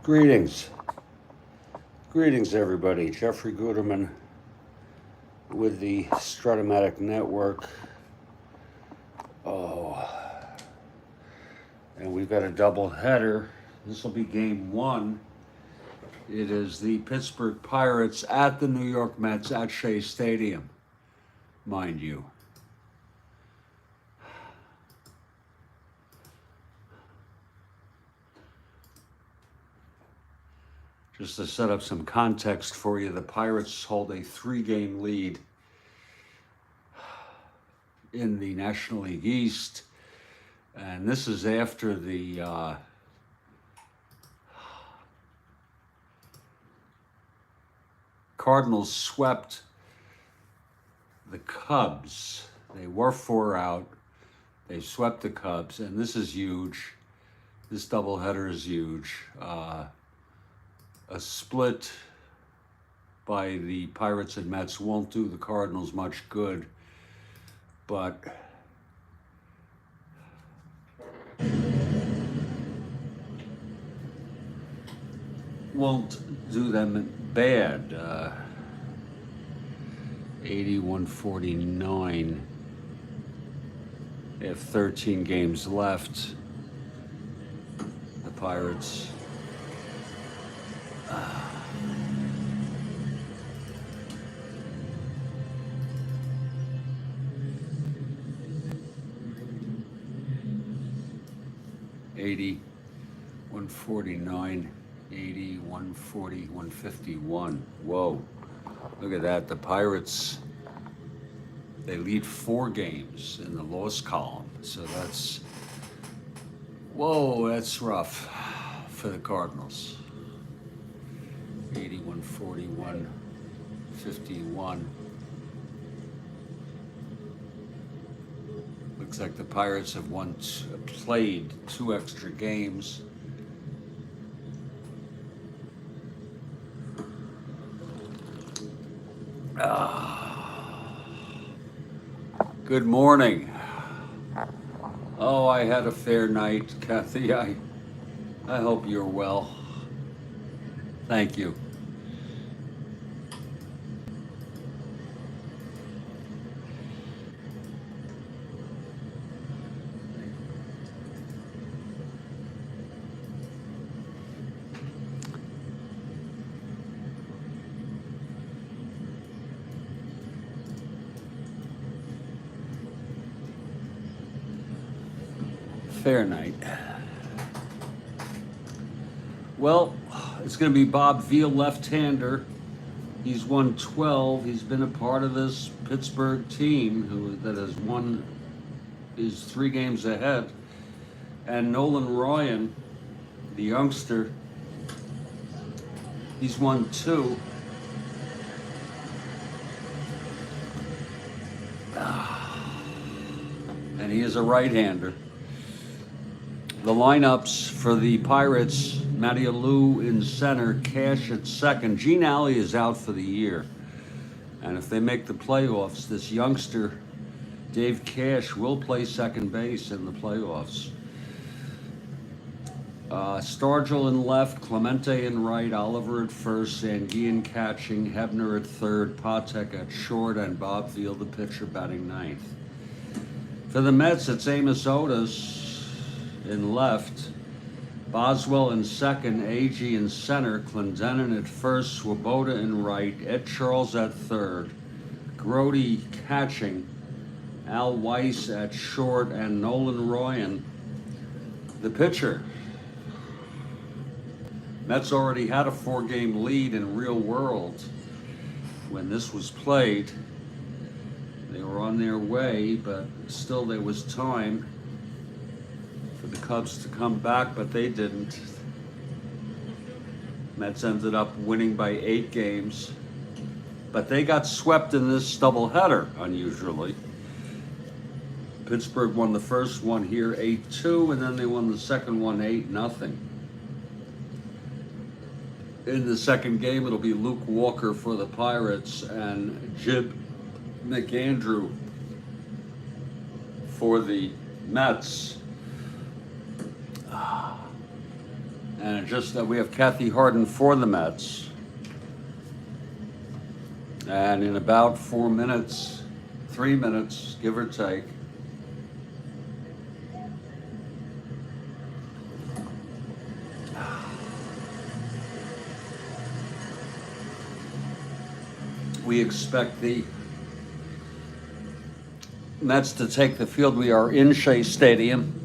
Greetings. Greetings, everybody. Jeffrey Guterman with the Strat-O-Matic Network. And we've got a double header. This will be game one. It is the Pittsburgh Pirates at the New York Mets at Shea Stadium, mind you. Just to set up some context for you, the Pirates hold a 3-game lead in the National League East. And this is after the Cardinals swept the Cubs. They were 4 out. They swept the Cubs, and this is huge. This doubleheader is huge. A split by the Pirates and Mets won't do the Cardinals much good, but won't do them bad. 81-49. They have 13 games left. The Pirates. $80, 149, 80, 140, 151. Whoa, look at that. The Pirates, they lead 4 games in the loss column. So that's, whoa, that's rough for the Cardinals. 80, 140, 151. Looks like the Pirates have played 2 extra games. Good morning. Oh, I had a fair night, Kathy. I hope you're well. Thank you. Fair night. Well, it's going to be Bob Veal, left-hander. He's won 12. He's been a part of this Pittsburgh team that has won, is 3 games ahead. And Nolan Ryan, the youngster, he's won 2. And he is a right-hander. The lineups for the Pirates: Matty Alou in center, Cash at second. Gene Alley is out for the year. And if they make the playoffs, this youngster, Dave Cash, will play second base in the playoffs. Stargell in left, Clemente in right, Oliver at first, Sanguian catching, Hebner at third, Patek at short, and Bob Veal, the pitcher, batting 9th. For the Mets, it's Amos Otis in left, Boswell in second, Agee in center, Clendenin at first, Swoboda in right, Ed Charles at third, Grody catching, Al Weiss at short, and Nolan Ryan, the pitcher. Mets already had a 4-game lead in real world when this was played. They were on their way, but still there was time for the Cubs to come back, but they didn't. Mets ended up winning by 8 games, but they got swept in this doubleheader, unusually. Pittsburgh won the first one here 8-2, and then they won the second one 8-0. In the second game, it'll be Luke Walker for the Pirates and Jib McAndrew for the Mets. And we have Kathy Harden for the Mets. And in about 4 minutes, 3 minutes, give or take, we expect the Mets to take the field. We are in Shea Stadium.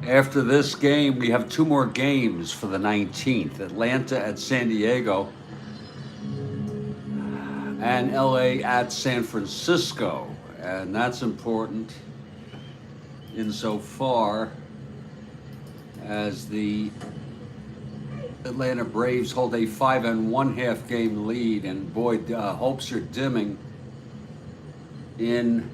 After this game, we have 2 more games for the 19th. Atlanta at San Diego and LA at San Francisco. And that's important insofar as the Atlanta Braves hold a 5 1/2 game lead. And boy, hopes are dimming in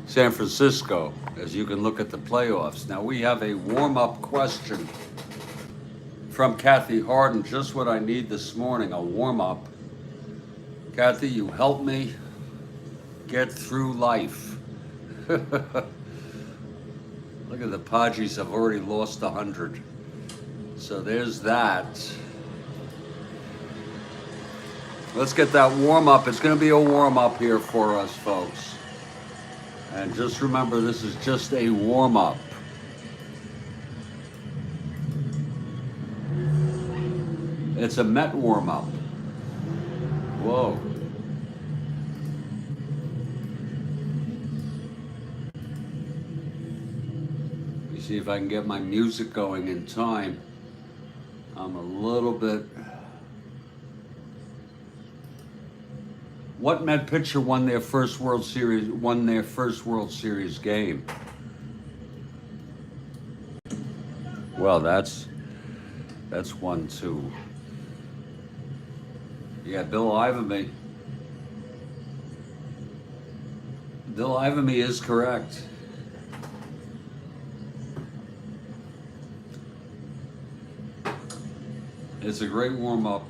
San Francisco, as you can look at the playoffs. Now we have a warm-up question from Kathy Harden, just what I need this morning, a warm-up. Kathy, you help me get through life. Look at the Padres have already lost 100. So there's that. Let's get that warm-up. It's going to be a warm-up here for us, folks. And just remember, this is just a warm-up. It's a Met warm-up. Whoa. Let me see if I can get my music going in time. I'm a little bit... What Met pitcher won their first World Series game? Well, that's 1-2. Yeah, Bill Ivamy. Bill Ivamy is correct. It's a great warm-up.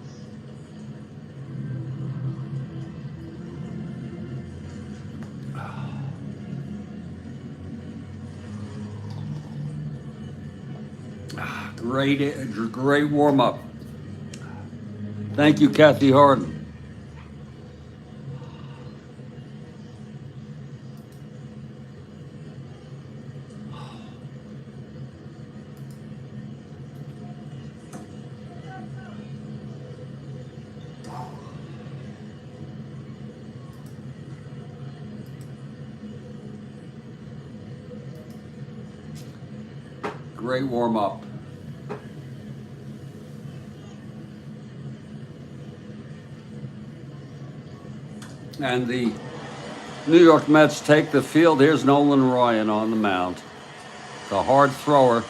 Great warm-up. Thank you, Kathy Harden. Great warm-up. And the New York Mets take the field. Here's Nolan Ryan on the mound. The hard thrower.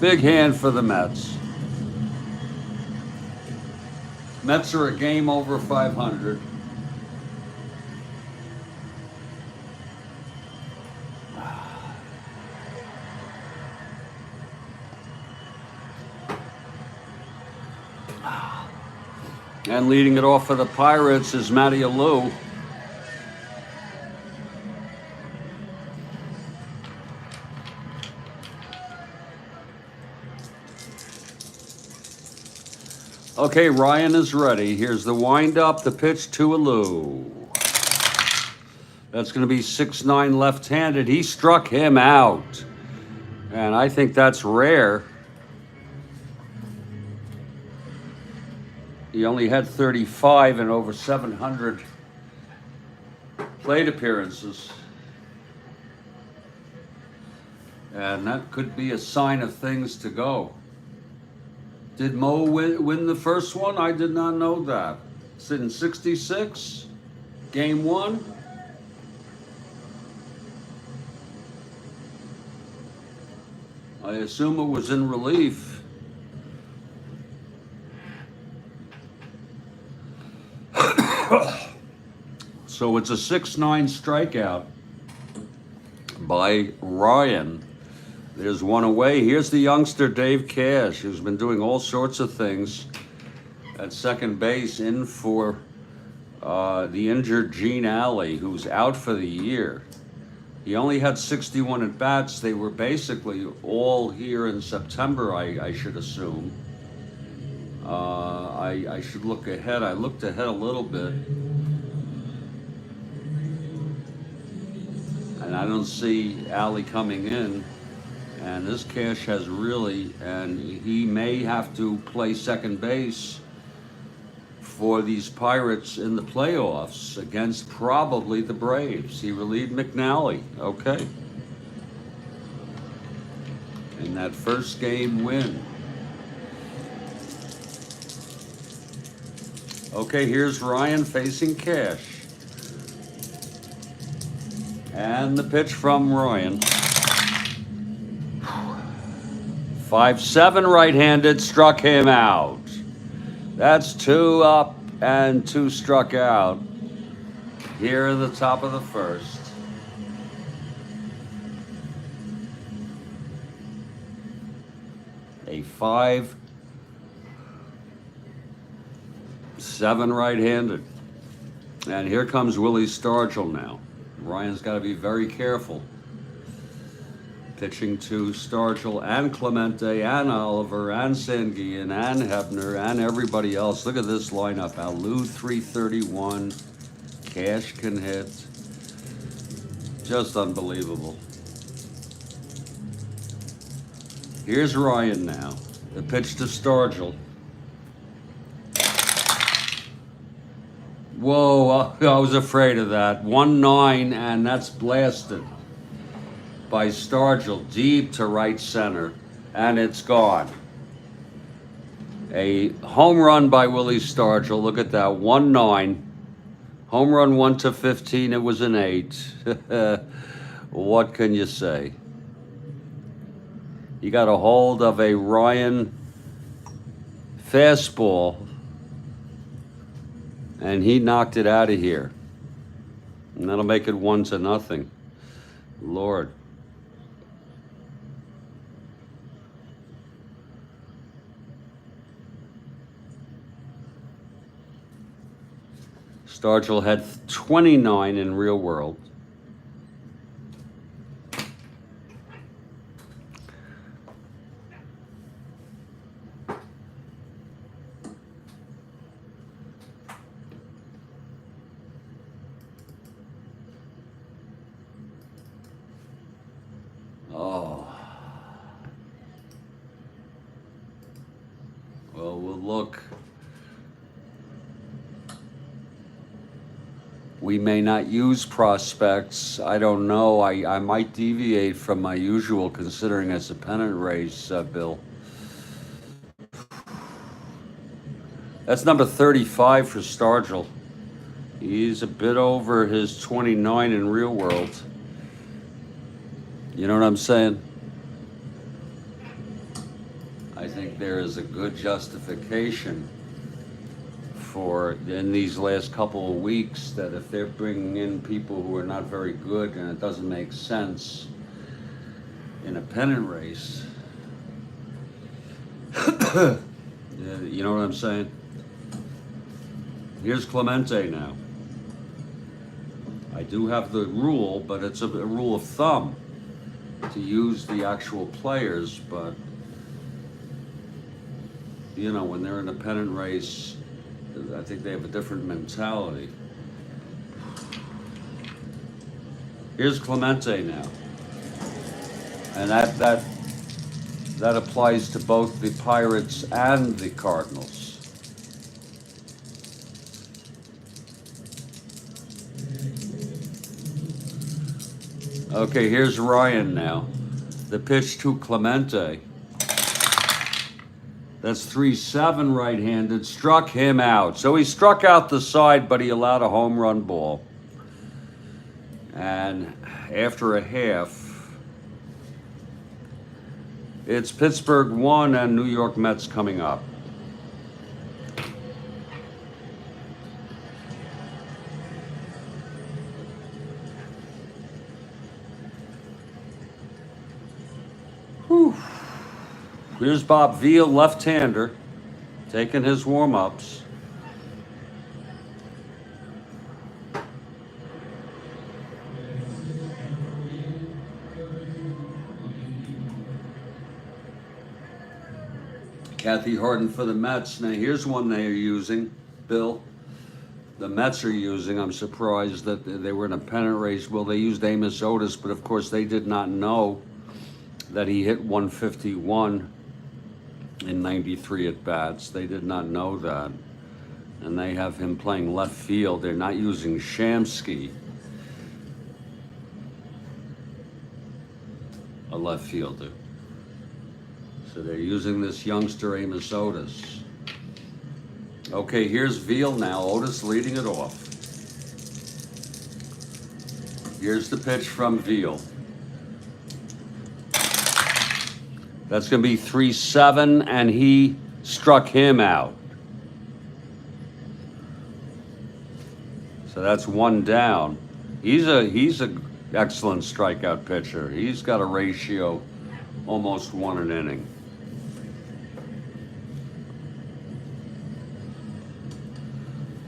Big hand for the Mets. Mets are a game over 500. And leading it off for the Pirates is Matty Alou. Okay, Ryan is ready. Here's the wind-up, the pitch to Alou. That's going to be 6'9" left-handed. He struck him out. And I think that's rare. He only had 35 and over 700 plate appearances. And that could be a sign of things to go. Did Mo win the first one? I did not know that. It's in 66, game 1. I assume it was in relief. So it's a 6-9 strikeout by Ryan. There's one away. Here's the youngster Dave Cash, who's been doing all sorts of things at second base, in for the injured Gene Alley, who's out for the year. He only had 61 at bats. They were basically all here in September, I should assume. I should look ahead. I looked ahead a little bit, and I don't see Alley coming in. And this Cash has really, and he may have to play second base for these Pirates in the playoffs against probably the Braves. He relieved McNally, okay, in that first game win. Okay, here's Ryan facing Cash. And the pitch from Ryan. 5-7 right-handed, struck him out. That's 2 up and 2 struck out here in the top of the first. A 5-7 right-handed. And here comes Willie Stargell now. Ryan's got to be very careful. Pitching to Stargell and Clemente and Oliver and Sanguillen and Hebner and everybody else. Look at this lineup. Alou 331. Cash can hit. Just unbelievable. Here's Ryan now. The pitch to Stargell. Whoa, I was afraid of that. 1-9, and that's blasted by Stargell deep to right center, and it's gone. A home run by Willie Stargell. Look at that, 1-9. Home run 1-15, it was an 8. What can you say? He got a hold of a Ryan fastball, and he knocked it out of here. And that'll make it 1-0. Lord. Stargell had 29 in real world. Oh. Well, we'll look. We may not use prospects. I don't know. I might deviate from my usual, considering it's a pennant race, Bill. That's number 35 for Stargell. He's a bit over his 29 in real world. You know what I'm saying? I think there is a good justification for, in these last couple of weeks, that if they're bringing in people who are not very good and it doesn't make sense in a pennant race, you know what I'm saying? Here's Clemente now. I do have the rule, but it's a rule of thumb to use the actual players, but you know, when they're in a pennant race, I think they have a different mentality. Here's Clemente now. And that applies to both the Pirates and the Cardinals. Okay, here's Ryan now. The pitch to Clemente. That's 3-7 right-handed, struck him out. So he struck out the side, but he allowed a home run ball. And after a half, it's Pittsburgh 1 and New York Mets coming up. Whew. Here's Bob Veal, left-hander, taking his warm-ups. Kathy Harden for the Mets. Now here's one they are using, Bill. The Mets are using. I'm surprised that they were in a pennant race. Well, they used Amos Otis, but of course they did not know that he hit 151 in 93 at bats. They did not know that. And they have him playing left field. They're not using Shamsky, a left fielder. So they're using this youngster, Amos Otis. Okay, here's Veal now. Otis leading it off. Here's the pitch from Veal. That's going to be 3-7, and he struck him out. So that's one down. He's a excellent strikeout pitcher. He's got a ratio almost 1 an inning.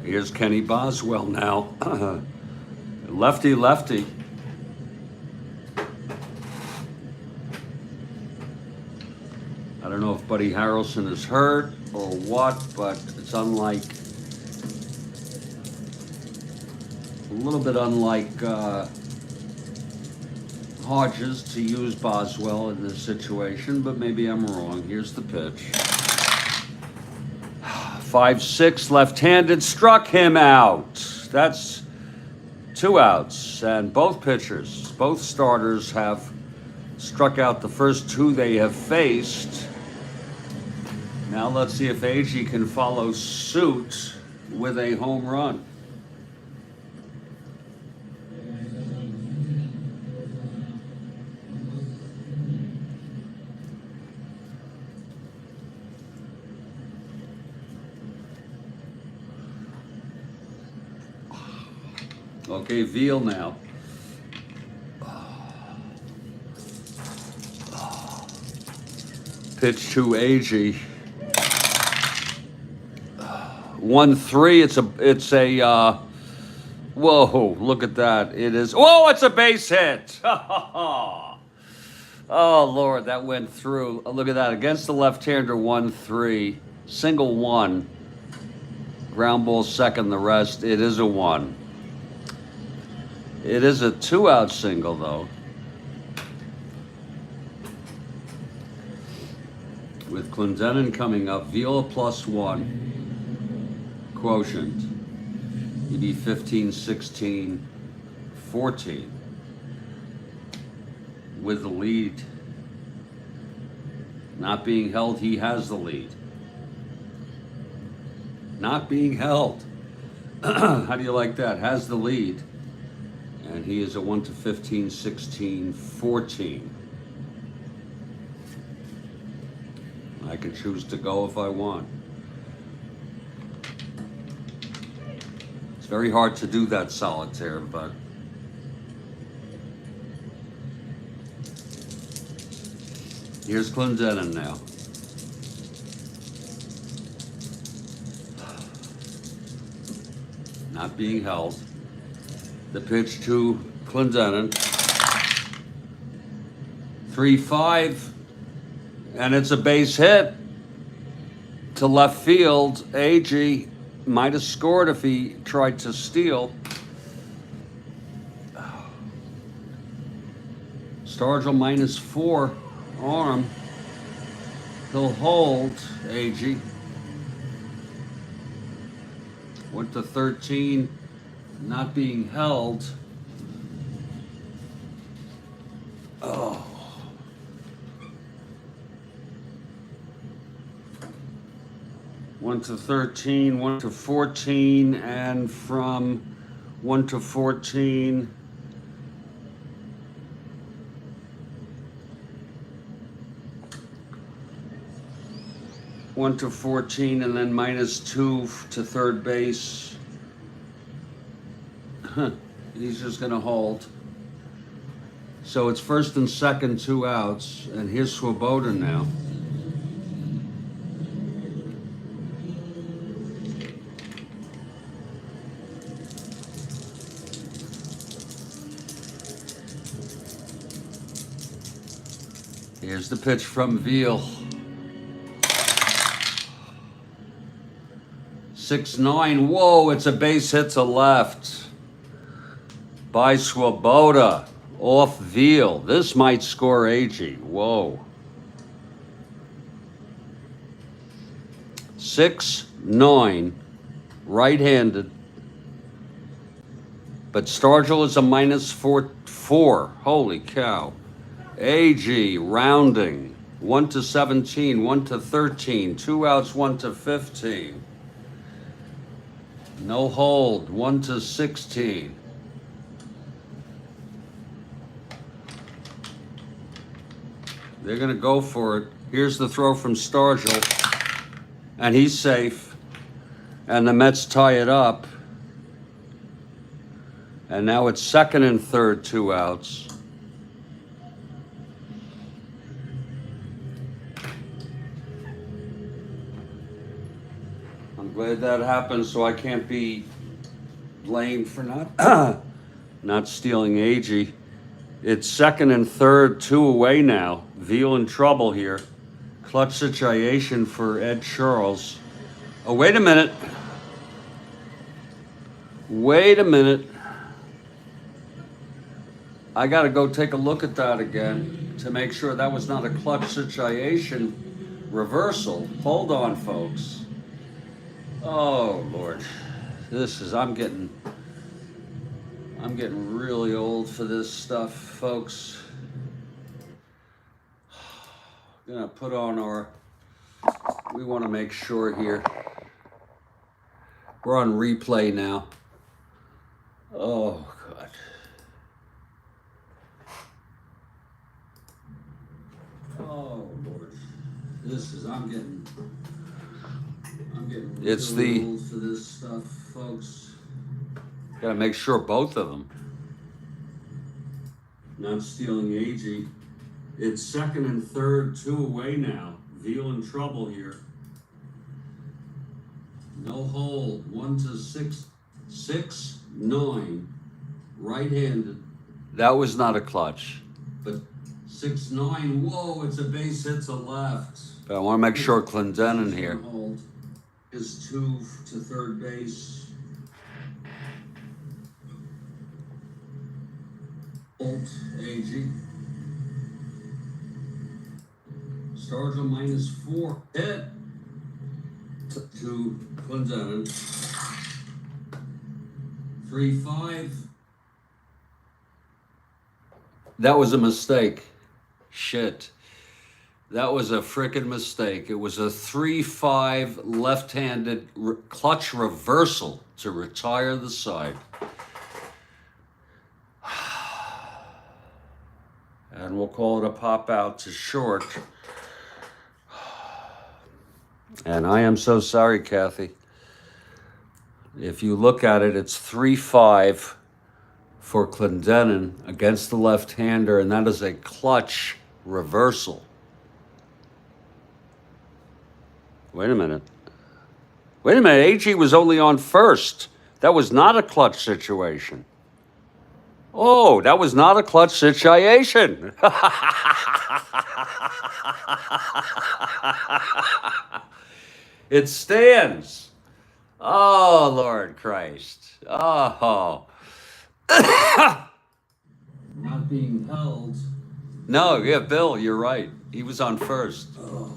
Here's Kenny Boswell now. Lefty, lefty. I don't know if Buddy Harrelson is hurt or what, but it's a little bit unlike Hodges to use Boswell in this situation, but maybe I'm wrong. Here's the pitch. 5-6, left-handed, struck him out. That's 2 outs, and both pitchers, both starters have struck out the first 2 they have faced. Now let's see if Agee can follow suit with a home run. Okay, Veal now. Pitch to Agee. 1-3. It's a. Whoa! Look at that. It is. Whoa! It's a base hit. Oh Lord, that went through. Look at that. Against the left-hander, 1-3. Single 1. Ground ball second. The rest. It is a 1. It is a 2-out single, though. With Clendenin coming up, Veal +1. Quotient. He'd be 15, 16, 14. With the lead. Not being held, he has the lead. Not being held. How do you like that? Has the lead. And he is a 1-15, 16, 14. I can choose to go if I want. It's very hard to do that solitaire, but here's Clendenin now. Not being held. The pitch to Clendenin. 3-5, and it's a base hit to left field. Agee might have scored if he tried to steal. Stargell -4 arm. He'll hold Agee. Went to 13. Not being held. Oh. One to 13, 1 to 14, and from 1 to 14, and then -2 to third base. He's just going to hold. So it's first and second, 2 outs, and here's Swoboda now. Here's the pitch from Veal. 6-9. Whoa, it's a base hit to left by Swoboda off Veal. This might score AG. Whoa. 6-9. Right-handed. But Stargell is a -4. Holy cow. AG rounding 1 to 17, 1 to 13, 2 outs, 1 to 15. No hold, 1 to 16. They're going to go for it. Here's the throw from Stargell, and he's safe. And the Mets tie it up. And now it's second and third, 2 outs. Glad that happened, so I can't be blamed for not stealing AG. It's second and third, 2 away now. Veal in trouble here. Clutch situation for Ed Charles. Oh, wait a minute. Wait a minute. I got to go take a look at that again to make sure that was not a clutch situation reversal. Hold on, folks. Oh Lord, I'm getting really old for this stuff, folks. Gonna put on we want to make sure here. We're on replay now. Oh God. Oh Lord, I'm getting it's really old for this stuff, folks. Gotta make sure both of them. Not stealing AG. It's second and third, 2 away now. Veal in trouble here. No hold. 1 to 6. 6-9. Right-handed. That was not a clutch. But 6-9. Whoa, it's a base hit to left. But I want to make sure Clendenin here. Hold. Is 2 to third base. Alt AG. Stargell -4. Hit to Clendenin. 3-5. That was a mistake. Shit. That was a frickin' mistake. It was a 3-5 left-handed clutch reversal to retire the side. And we'll call it a pop out to short. And I am so sorry, Kathy. If you look at it, it's 3-5 for Clendenin against the left-hander, and that is a clutch reversal. Wait a minute. AG was only on first. That was not a clutch situation. Oh, that was not a clutch situation. It stands. Oh, Lord Christ. Oh. Not being held. No, yeah, Bill, you're right. He was on first. Oh.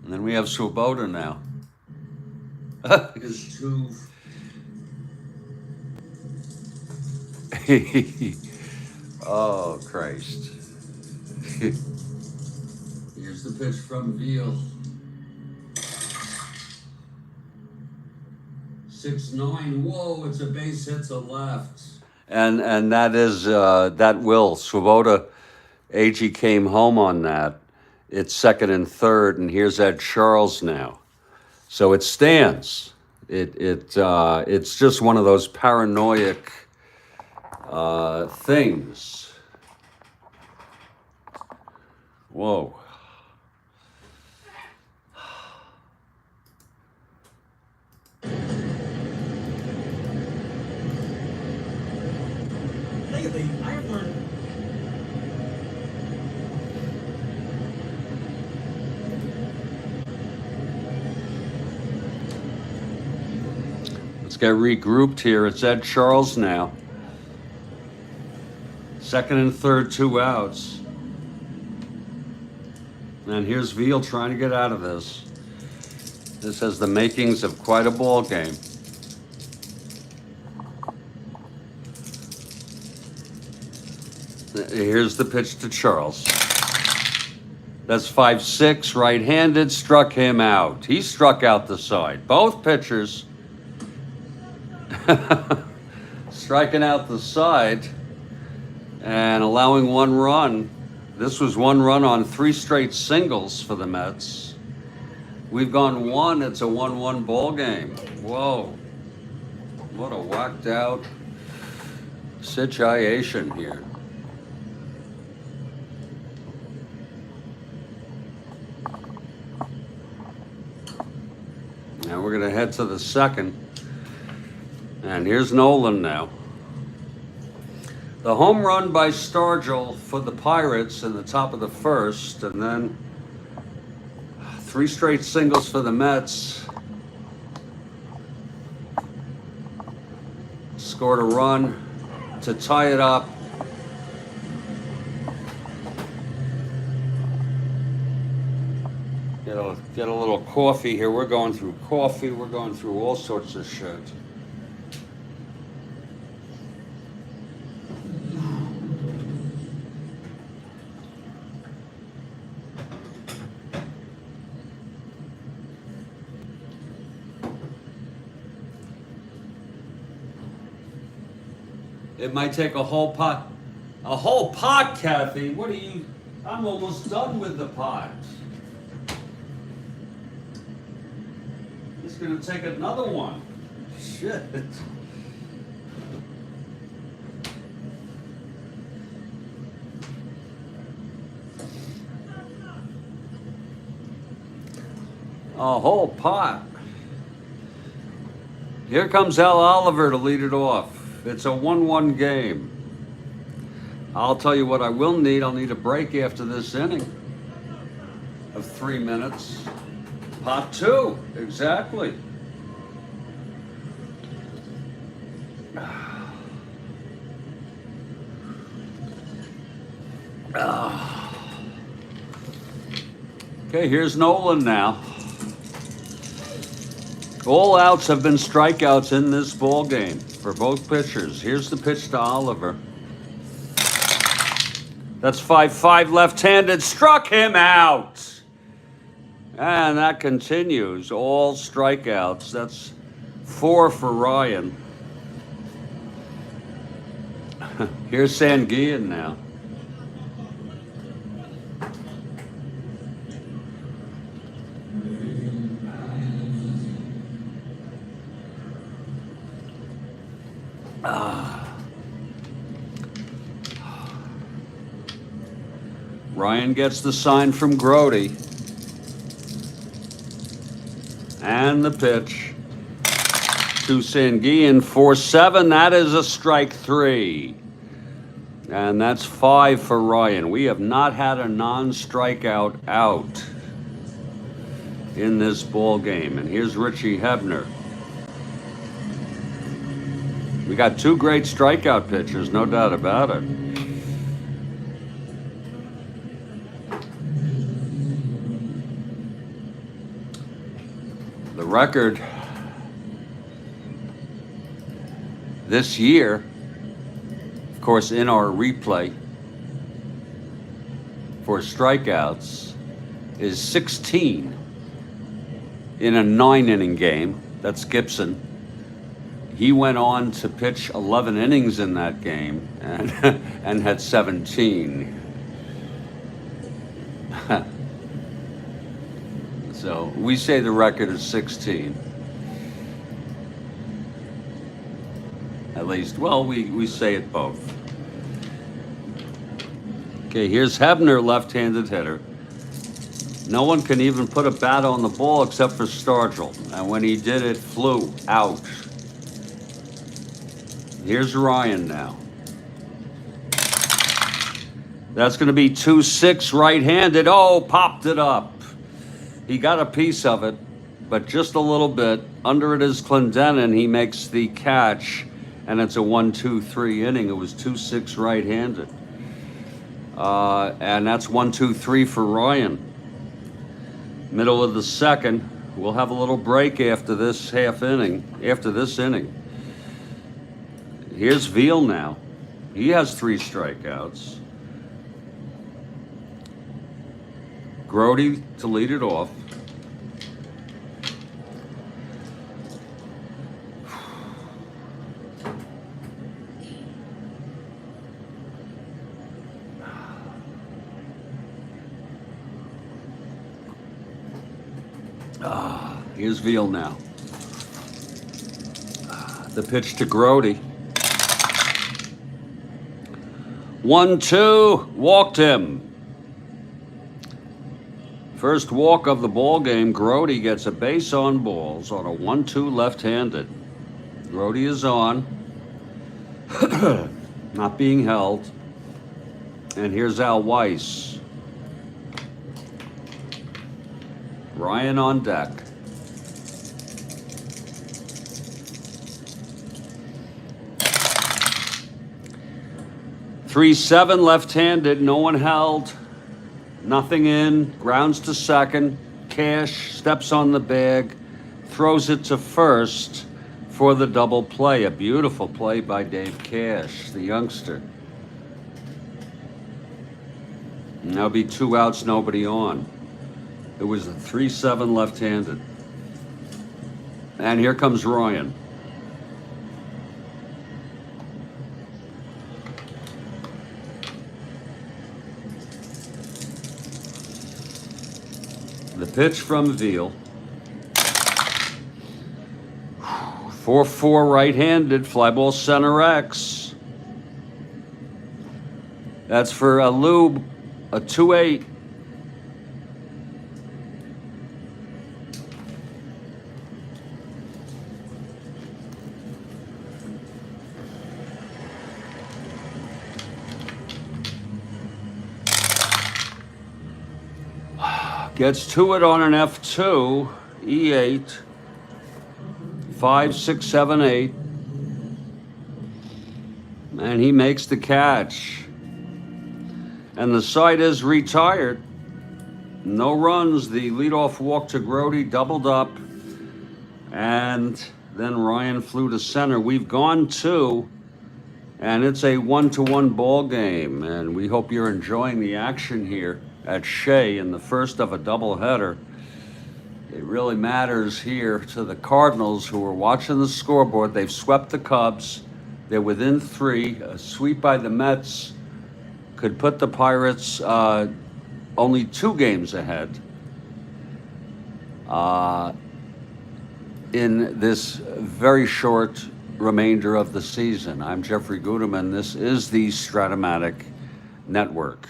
And then we have Swoboda now. Is 2. Oh, Christ. Here's the pitch from Veal. 6-9. Whoa, it's a base hit to left. And that is, Swoboda, AG came home on that. It's second and third, and here's Ed Charles now. So it stands. It's just one of those paranoid Things. Whoa. Lately, I have learned. Let's get regrouped here. It's Ed Charles now. Second and third, 2 outs. And here's Veal trying to get out of this. This has the makings of quite a ball game. Here's the pitch to Charles. That's 5-6, right-handed, struck him out. He struck out the side. Both pitchers striking out the side and allowing 1 run. This was 1 run on 3 straight singles for the Mets. We've gone 1. It's a 1-1 ball game. Whoa. What a whacked out situation here. Now we're going to head to the second. And here's Nolan now. The home run by Stargell for the Pirates in the top of the first, and then 3 straight singles for the Mets. Scored a run to tie it up. Get a little coffee here. We're going through coffee. We're going through all sorts of shit. It might take a whole pot. A whole pot, Kathy? What are you? I'm almost done with the pot. It's gonna take another one. Shit. A whole pot. Here comes Al Oliver to lead it off. It's a 1-1 game. I'll tell you what I will need. I'll need a break after this inning of 3 minutes. Pot 2, exactly. Okay, here's Nolan now. All outs have been strikeouts in this ball game for both pitchers. Here's the pitch to Oliver. That's 5-5 left-handed. Struck him out. And that continues. All strikeouts. That's 4 for Ryan. Here's Sanguillen now. Ryan gets the sign from Grody. And the pitch to Sanguillen, 4-7. That is a strike 3. And that's 5 for Ryan. We have not had a non-strikeout out in this ball game. And here's Richie Hebner. We got 2 great strikeout pitchers, no doubt about it. The record this year, of course, in our replay for strikeouts, is 16 in a 9-inning game. That's Gibson. He went on to pitch 11 innings in that game and had 17. So we say the record is 16. At least, well, we say it both. Okay, here's Hebner, left-handed hitter. No one can even put a bat on the ball except for Stargell. And when he did, it flew out. Here's Ryan now. That's going to be 2-6 right-handed. Oh, popped it up. He got a piece of it, but just a little bit. Under it is Clendenin. He makes the catch, and it's a 1-2-3 inning. It was 2-6 right-handed. And that's 1-2-3 for Ryan. Middle of the second. We'll have a little break after this half inning, after this inning. Here's Veal now. He has 3 strikeouts. Grody to lead it off. Here's Veal now. The pitch to Grody. 1-2, walked him. First walk of the ball game. Grody gets a base on balls on a 1-2 left-handed. Grody is on. Not being held. And here's Al Weiss. Ryan on deck. Three-7 left-handed, no one held, nothing in, grounds to second. Cash steps on the bag, throws it to first for the double play. A beautiful play by Dave Cash, the youngster. And that'll be 2 outs, nobody on. It was a 3-7 left-handed. And here comes Ryan. The pitch from Veal. 4-4 right-handed, fly ball center X. That's for a Lube, a 2-8. Gets to it on an F2, E8, 5, 6, 7, 8. And he makes the catch. And the side is retired. No runs. The leadoff walk to Grody doubled up. And then Ryan flew to center. We've gone 2, and it's a 1-1 ball game. And we hope you're enjoying the action here at Shea in the first of a doubleheader. It really matters here to the Cardinals, who are watching the scoreboard. They've swept the Cubs. They're within 3. A sweep by the Mets could put the Pirates only 2 games ahead in this very short remainder of the season. I'm Jeffrey Guterman. This is the Strat-O-Matic Network.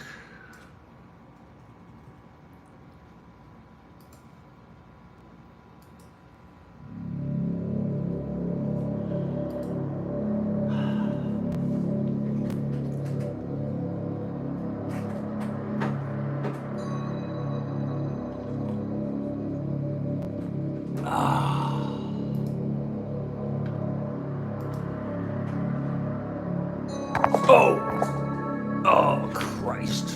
Oh, Christ.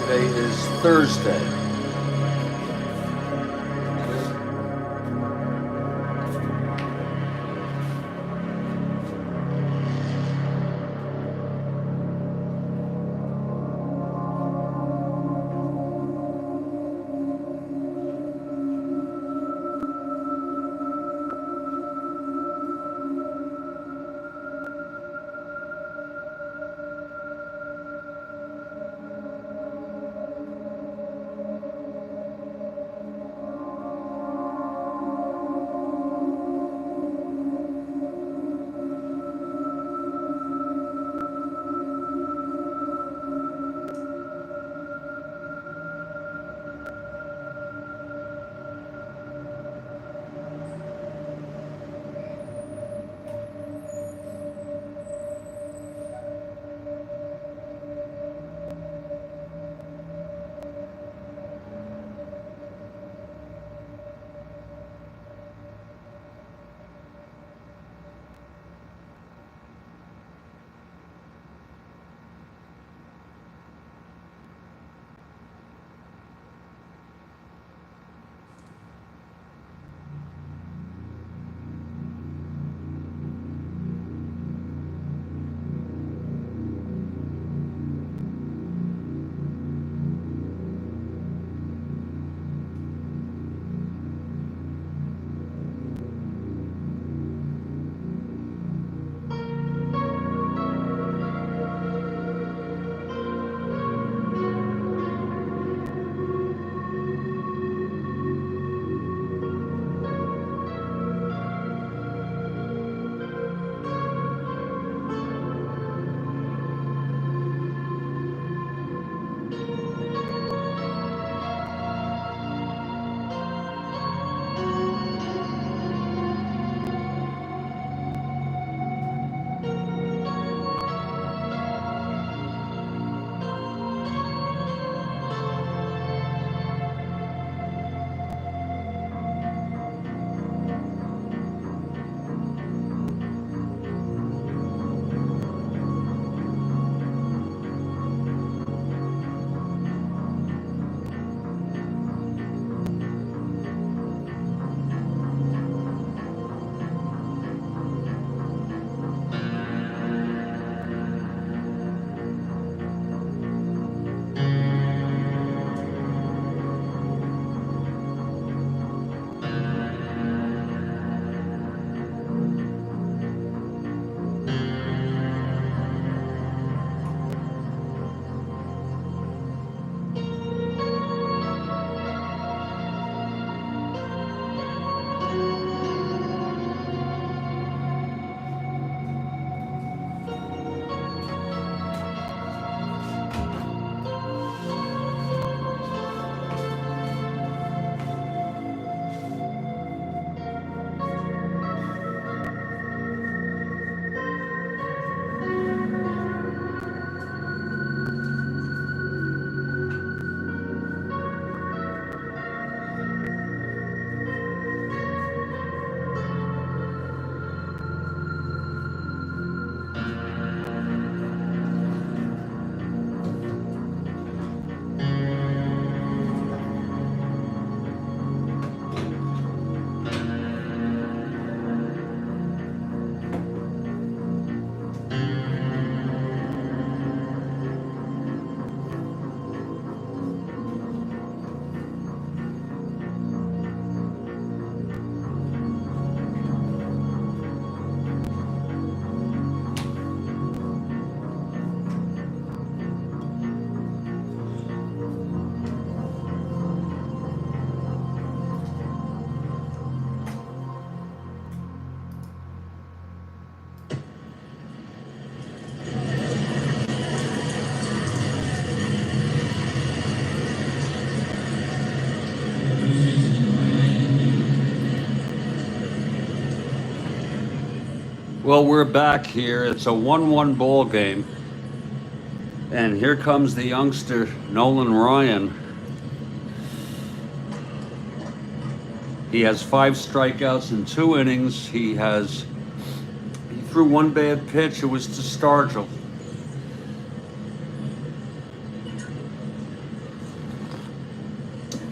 Today is Thursday. Well, we're back here. It's a 1-1 ball game. And here comes the youngster, Nolan Ryan. He has 5 strikeouts in 2 innings. He threw 1 bad pitch. It was to Stargell.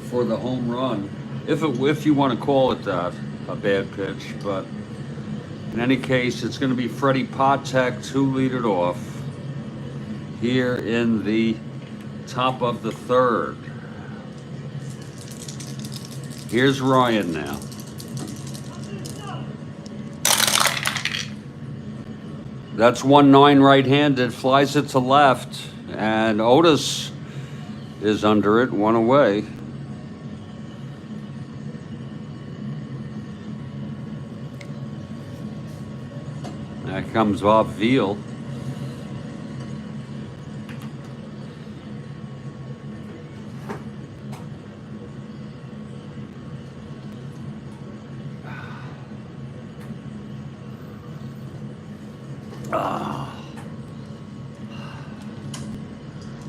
For the home run, if you want to call it that, a bad pitch. But in any case, it's going to be Freddie Patek to lead it off here in the top of the 3rd. Here's Ryan now. That's 1-9 right-handed, flies it to left, and Otis is under it, 1 away. There comes Bob Veal.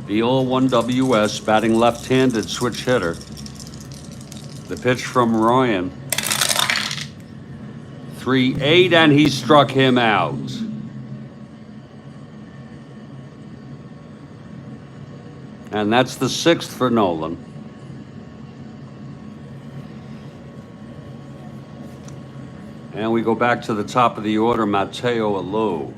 Veal 1WS, batting left-handed, switch hitter. The pitch from Ryan. 3-8, and he struck him out. And that's the 6th for Nolan. And we go back to the top of the order, Mateo Alou.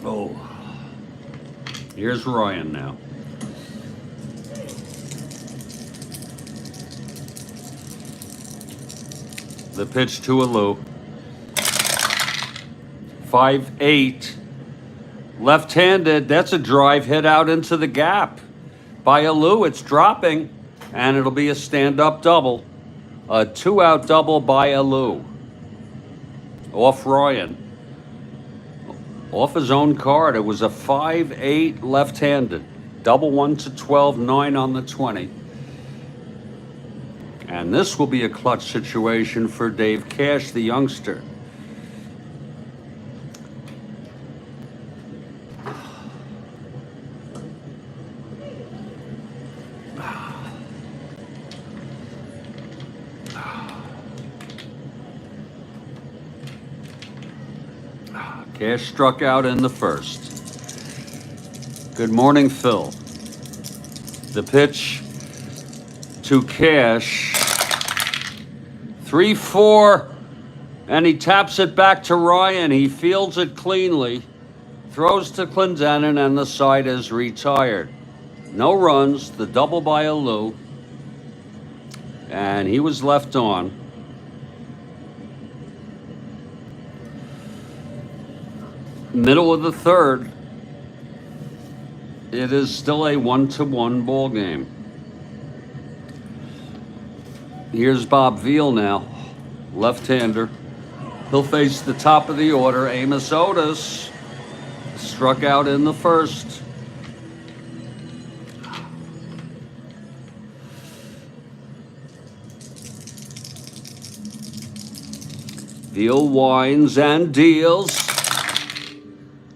Oh, here's Ryan now. The pitch to Alou. 5-8. Left-handed. That's a drive hit out into the gap by Alou. It's dropping, and it'll be a stand-up double. A 2-out double by Alou. Off Ryan. Off his own card. It was a 5-8 left-handed. Double 1 to 12, 9 on the 20. And this will be a clutch situation for Dave Cash, the youngster. Cash struck out in the 1st. Good morning, Phil. The pitch to Cash. 3-4, and he taps it back to Ryan. He fields it cleanly, throws to Clendenin, and the side is retired. No runs, the double by Alou, and he was left on. Middle of the 3rd, it is still a 1-1 ball game. Here's Bob Veal now, left-hander. He'll face the top of the order. Amos Otis struck out in the 1st. Veal winds and deals.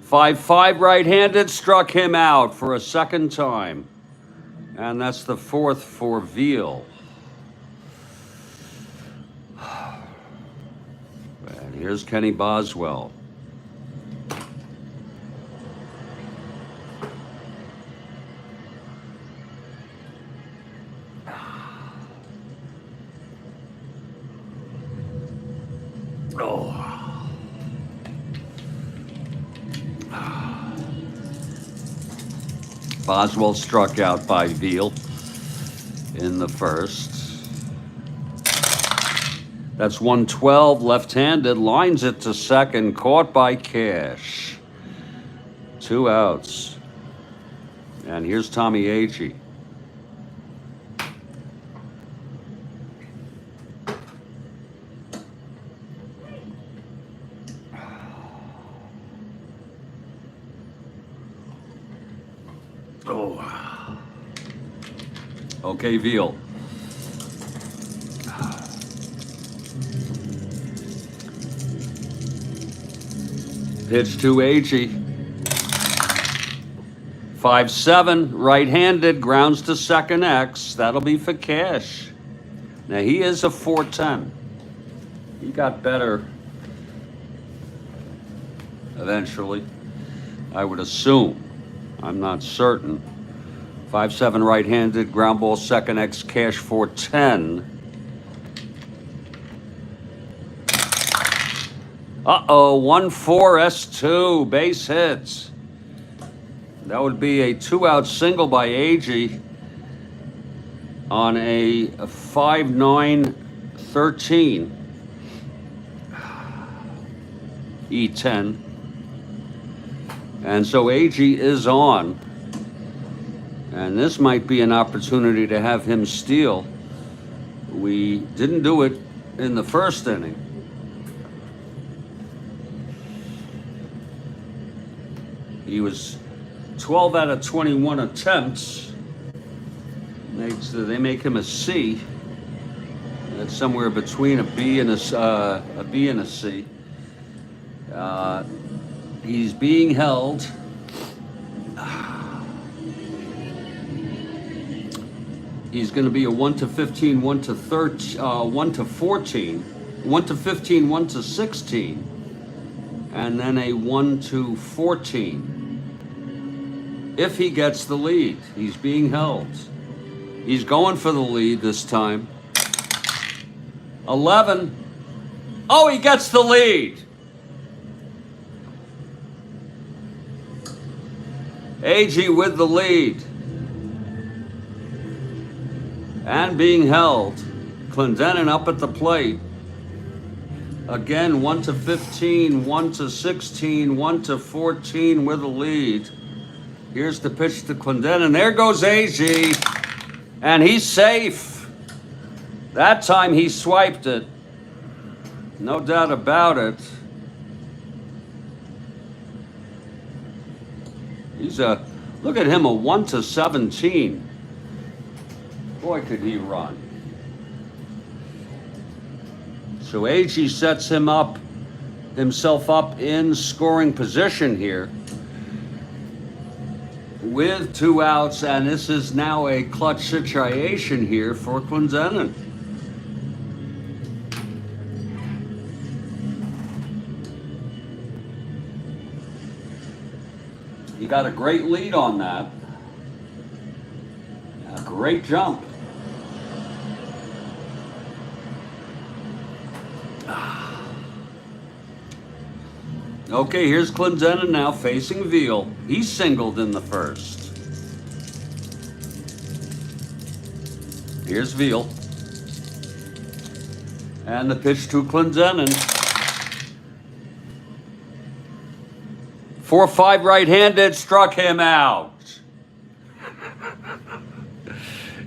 5-5 right-handed, struck him out for a 2nd time. And that's the 4th for Veal. And here's Kenny Boswell. Boswell struck out by Veal in the 1st. That's 112, left-handed, lines it to 2nd, caught by Cash. 2 outs. And here's Tommy Agee. Okay, Veal. Pitch to Agee. 5-7, right-handed, grounds to second X. That'll be for cash. Now he is a 410. He got better eventually, I would assume. I'm not certain. 5-7, right-handed, ground ball second X, cash 410. Uh-oh, 1-4 S2, base hits. That would be a 2-out single by Agee on a 5-9-13 E10. And so Agee is on. And this might be an opportunity to have him steal. We didn't do it in the first inning. He was 12 out of 21 attempts. They make him a C. That's somewhere between a B and a C. He's being held. He's going to be a 1-15, 1-13, 1-14, 1-15, 1-16, and then a 1-14. If he gets the lead, he's being held. He's going for the lead this time. 11. Oh, he gets the lead. Agee with the lead. And being held. Clendenon up at the plate. Again, 1-15, 1-16, 1-14 with a lead. Here's the pitch to Clendenon. There goes Agee. And he's safe. That time he swiped it. No doubt about it. Look at him, a 1-17. Boy, could he run. So Agee sets himself up in scoring position here with 2 outs, and this is now a clutch situation here for Clendenon. He got a great lead on that. A great jump. Okay, here's Clendenon now facing Veal. He singled in the first. Here's Veal. And the pitch to Clendenon. 4-5 right-handed, struck him out.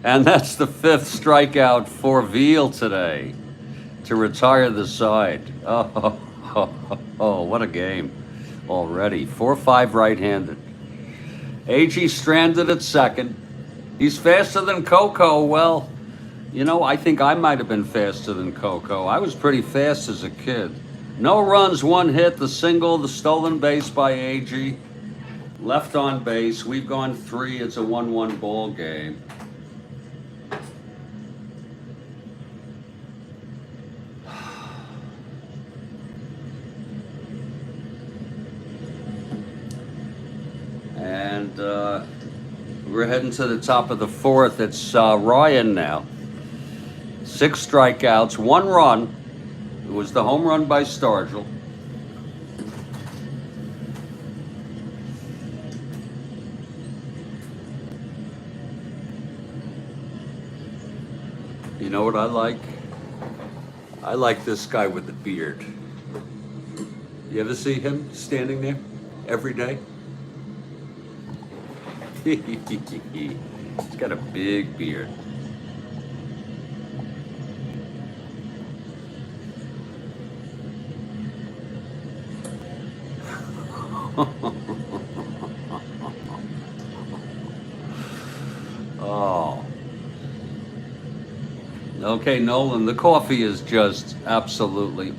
And that's the 5th strikeout for Veal today to retire the side. Oh, what a game already. 4-5 right-handed. Agee stranded at second. He's faster than Coco. Well, you know, I think I might have been faster than Coco. I was pretty fast as a kid. No runs, 1 hit, the single, the stolen base by Agee. Left on base. We've gone 3. It's a 1-1 ball game. And we're heading to the top of the 4th. It's Ryan now. 6 strikeouts, 1 run. It was the home run by Stargell. You know what I like? I like this guy with the beard. You ever see him standing there every day? He's got a big beard. Oh. Okay, Nolan, the coffee is just absolutely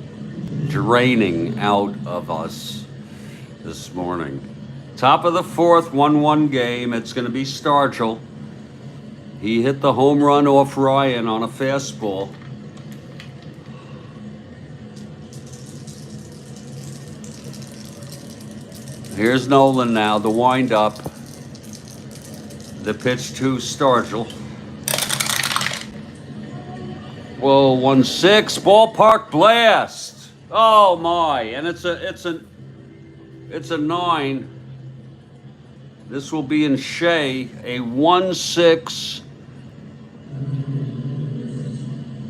draining out of us. this morning. Top of the fourth, 1-1 game. It's going to be Stargell. He hit the home run off Ryan on a fastball. Here's Nolan now, the windup. The pitch to Stargell. Whoa, 1-6, ballpark blast. Oh my, and it's a 9. This will be in Shea, a 1-6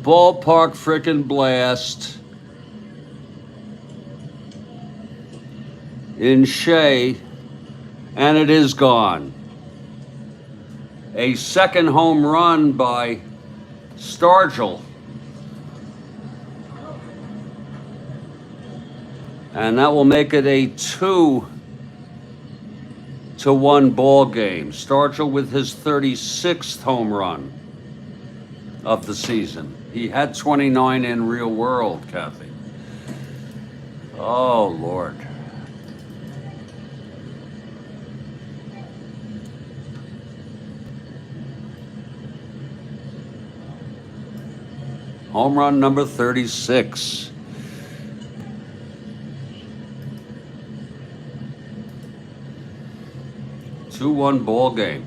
ballpark frickin' blast in Shea, and it is gone. A second home run by Stargell. And that will make it a 2-1 ball game. Stargell with his 36th home run of the season. He had 29 in real world, Kathy. Oh, Lord. Home run number 36. Two-one ball game.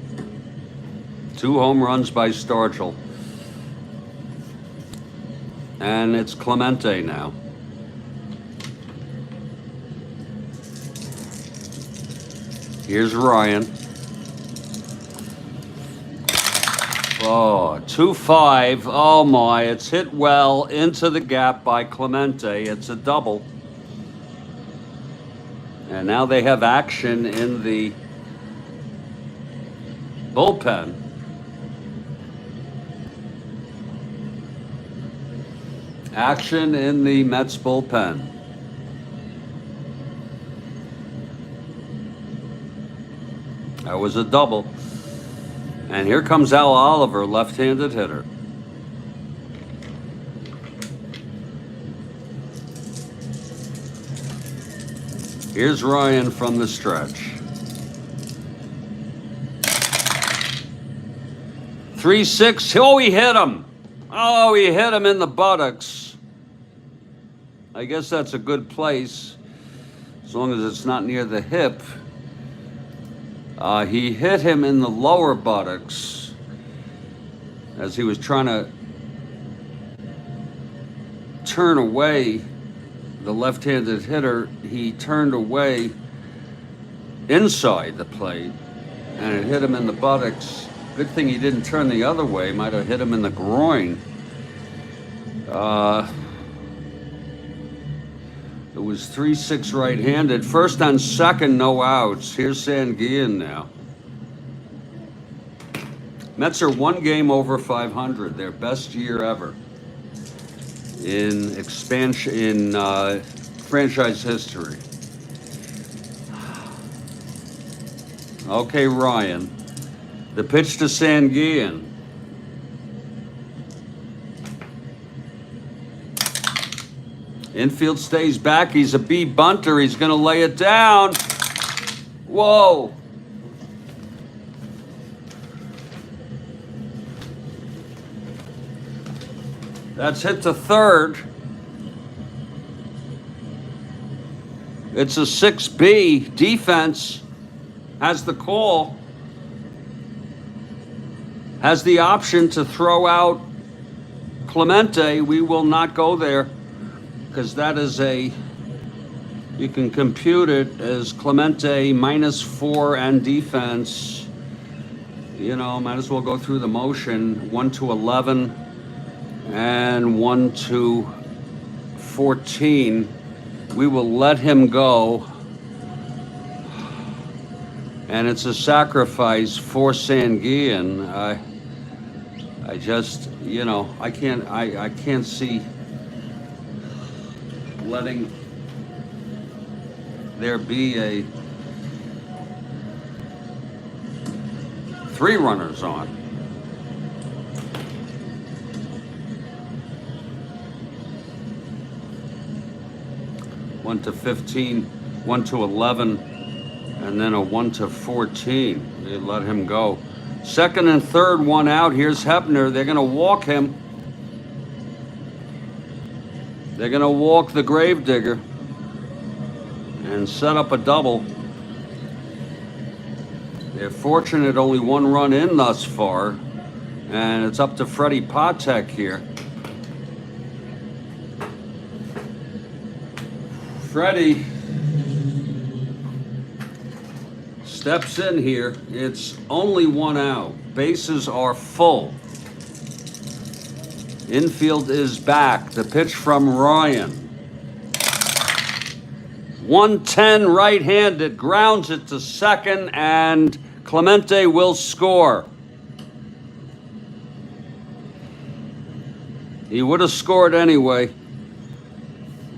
2 home runs by Stargell. And it's Clemente now. Here's Ryan. Oh, 2-5. Oh my, it's hit well into the gap by Clemente. It's a double. And now they have action in the bullpen. Action in the Mets bullpen. That was a double. And here comes Al Oliver, left-handed hitter. Here's Ryan from the stretch. 3-6. Oh, he hit him. Oh, he hit him in the buttocks. I guess that's a good place, as long as it's not near the hip. He hit him in the lower buttocks as he was trying to turn away. The left-handed hitter, he turned away inside the plate, and it hit him in the buttocks. Good thing he didn't turn the other way. Might have hit him in the groin. It was 3-6 right-handed. First on second, no outs. Here's Sanguillen now. Mets are 1 game over 500. Their best year ever in franchise history. Okay, Ryan. The pitch to Sanguillen. Infield stays back. He's a B bunter. He's going to lay it down. Whoa. That's hit to third. It's a 6B. Defense has the call. Has the option to throw out Clemente. We will not go there, because that is you can compute it as Clemente -4 and defense. You know, might as well go through the motion. 1-11 and 1-14. We will let him go. And it's a sacrifice for Sanguillen. I just, you know, I can't see letting there be a 3 runners on. One to 15 1 to 11, and then a 1 to 14. They let him go. Second and third, one out. Here's Hebner. They're going to walk him. They're going to walk the Gravedigger and set up a double. They're fortunate, only one run in thus far, and it's up to Freddie Patek here. Freddie steps in here. It's only one out. Bases are full. Infield is back. The pitch from Ryan. 110 right-handed, grounds it to second, and Clemente will score. He would have scored anyway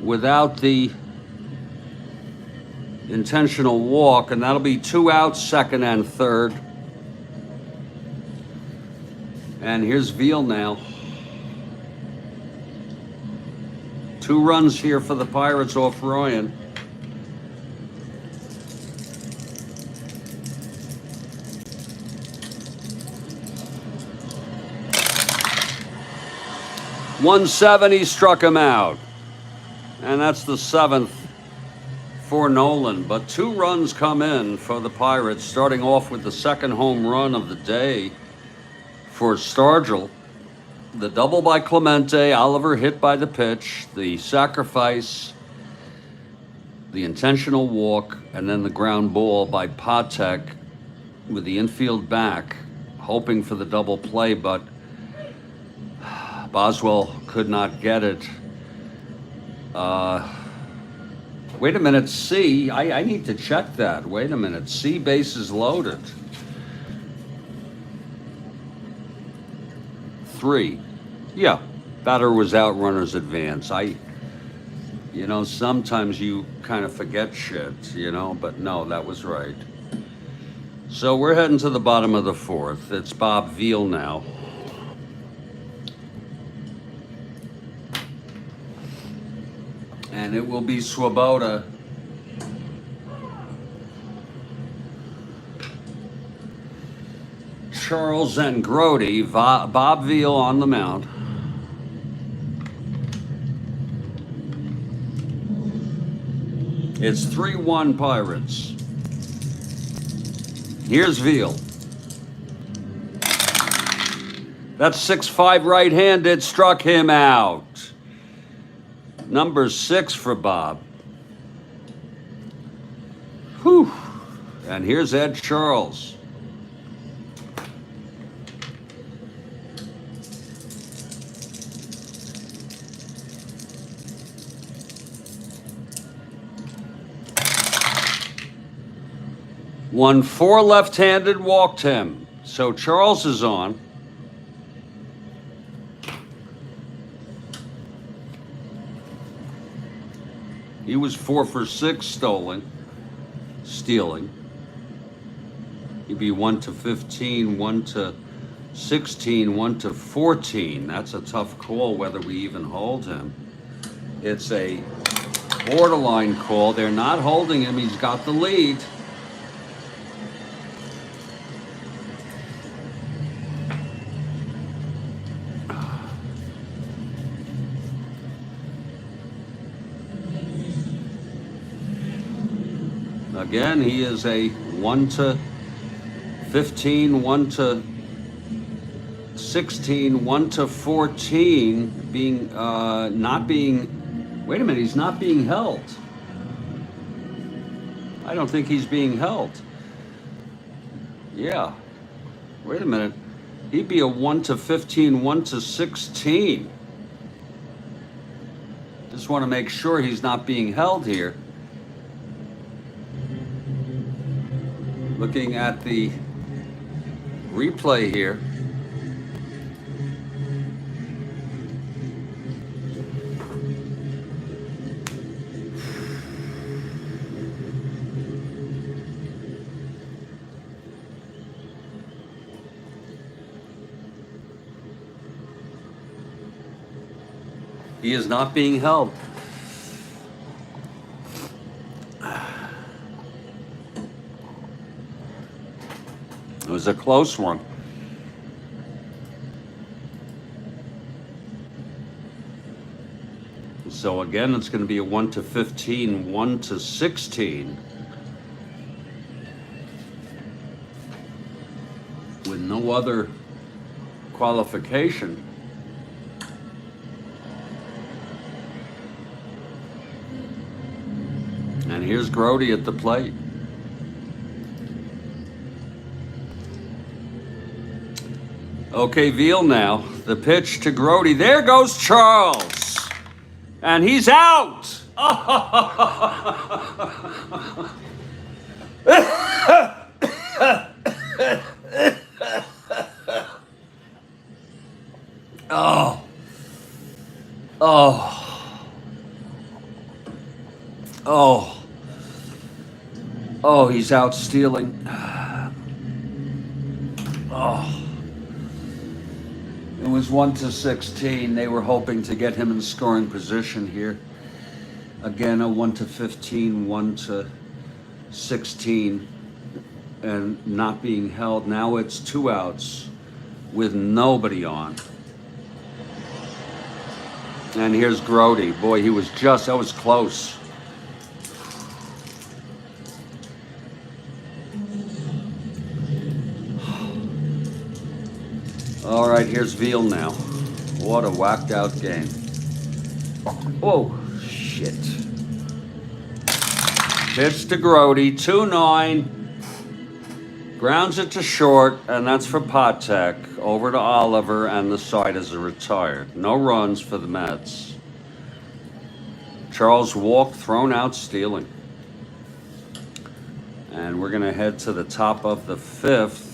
without the intentional walk, and that'll be 2 outs, second and third. And here's Veal now. 2 runs here for the Pirates off Ryan. .170 struck him out, and that's the 7th for Nolan. But 2 runs come in for the Pirates, starting off with the second home run of the day for Stargell. The double by Clemente, Oliver hit by the pitch, the sacrifice, the intentional walk, and then the ground ball by Patek with the infield back, hoping for the double play, but Boswell could not get it. Wait a minute, C. I need to check that. Wait a minute. C, bases loaded. 3. Yeah, batter was out, runners advance. Sometimes you kind of forget shit, but no, that was right. So we're heading to the bottom of the 4th. It's Bob Veal now. And it will be Swoboda. Charles and Grody. Bob Veal on the mound. It's 3-1 Pirates. Here's Veal. That's 6-5 right-handed, struck him out. Number 6 for Bob. Whew. And here's Ed Charles. Won 4 left-handed, walked him. So Charles is on. He was 4 for 6 stealing. He'd be 1 to 15, 1 to 16, 1 to 14. That's a tough call whether we even hold him. It's a borderline call. They're not holding him. He's got the lead. Again, he is a 1 to 15, 1 to 16, 1 to 14, wait a minute, he's not being held. I don't think he's being held. Yeah, wait a minute. He'd be a 1 to 15, 1 to 16. Just want to make sure he's not being held here. Looking at the replay here. He is not being held. was a close one. So again, it's going to be a 1 to 15, 1 to 16. With no other qualification. And here's Grody at the plate. Okay, Veal now. The pitch to Grody. There goes Charles. And he's out. Oh. Oh. Oh. Oh, he's out stealing. Oh. It was 1 to 16. They were hoping to get him in scoring position here. Again, a 1 to 15, 1 to 16, and not being held. Now it's 2 outs with nobody on. And here's Grody. Boy, he was just, that was close. All right, here's Veal now. What a whacked out game. Oh, shit. Pitch to Grody, 2-9. Grounds it to short, and that's for Patek. Over to Oliver, and the side is retired. No runs for the Mets. Charles walked, thrown out, stealing. And we're going to head to the top of the 5th.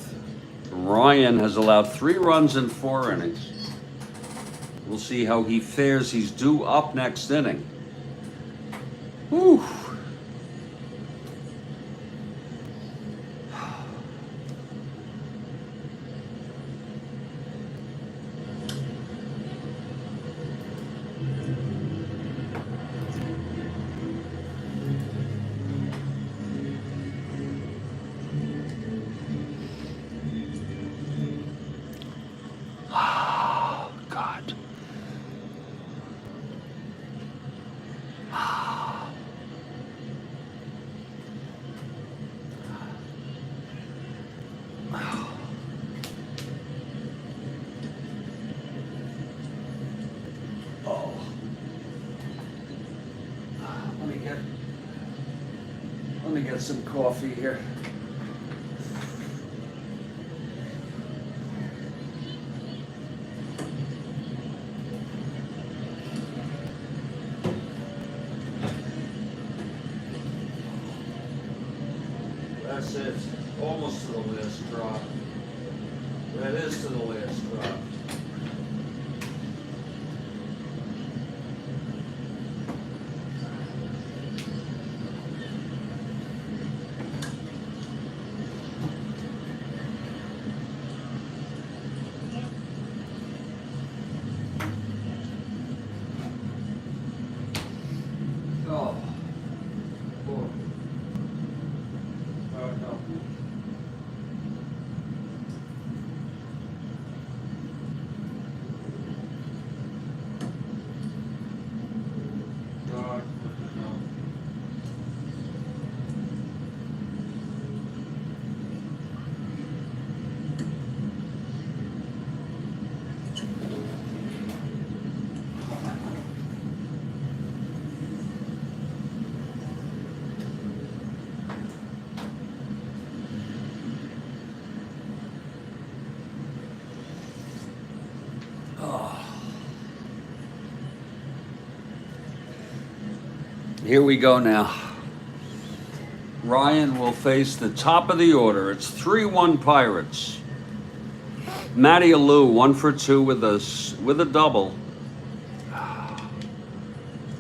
Ryan has allowed 3 runs in 4 innings. We'll see how he fares. He's due up next inning. Whew. Let me get some coffee here. That's it. Almost to the last drop. That is to the last drop. Here we go now. Ryan will face the top of the order. It's 3-1 Pirates. Matty Alou, 1 for 2 with a double.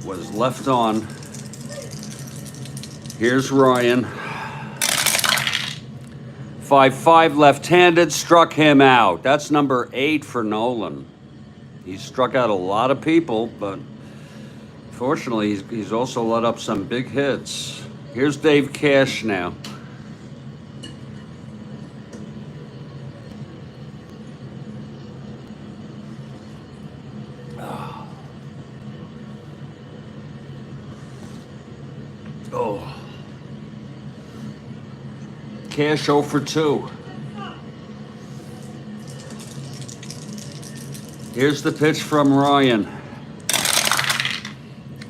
Was left on. Here's Ryan. 5-5 left-handed, struck him out. That's number 8 for Nolan. He struck out a lot of people, but fortunately, he's also let up some big hits. Here's Dave Cash now. Oh. Cash 0 for 2. Here's the pitch from Ryan.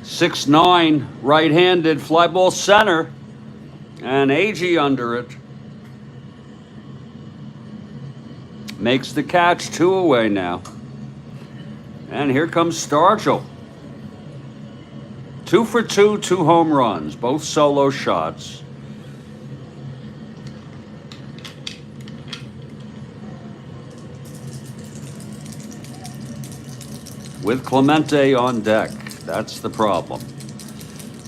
6-9, right-handed, fly ball center, and Agee under it. Makes the catch, 2 away now. And here comes Stargell. 2 for 2, 2 home runs, both solo shots. With Clemente on deck. That's the problem.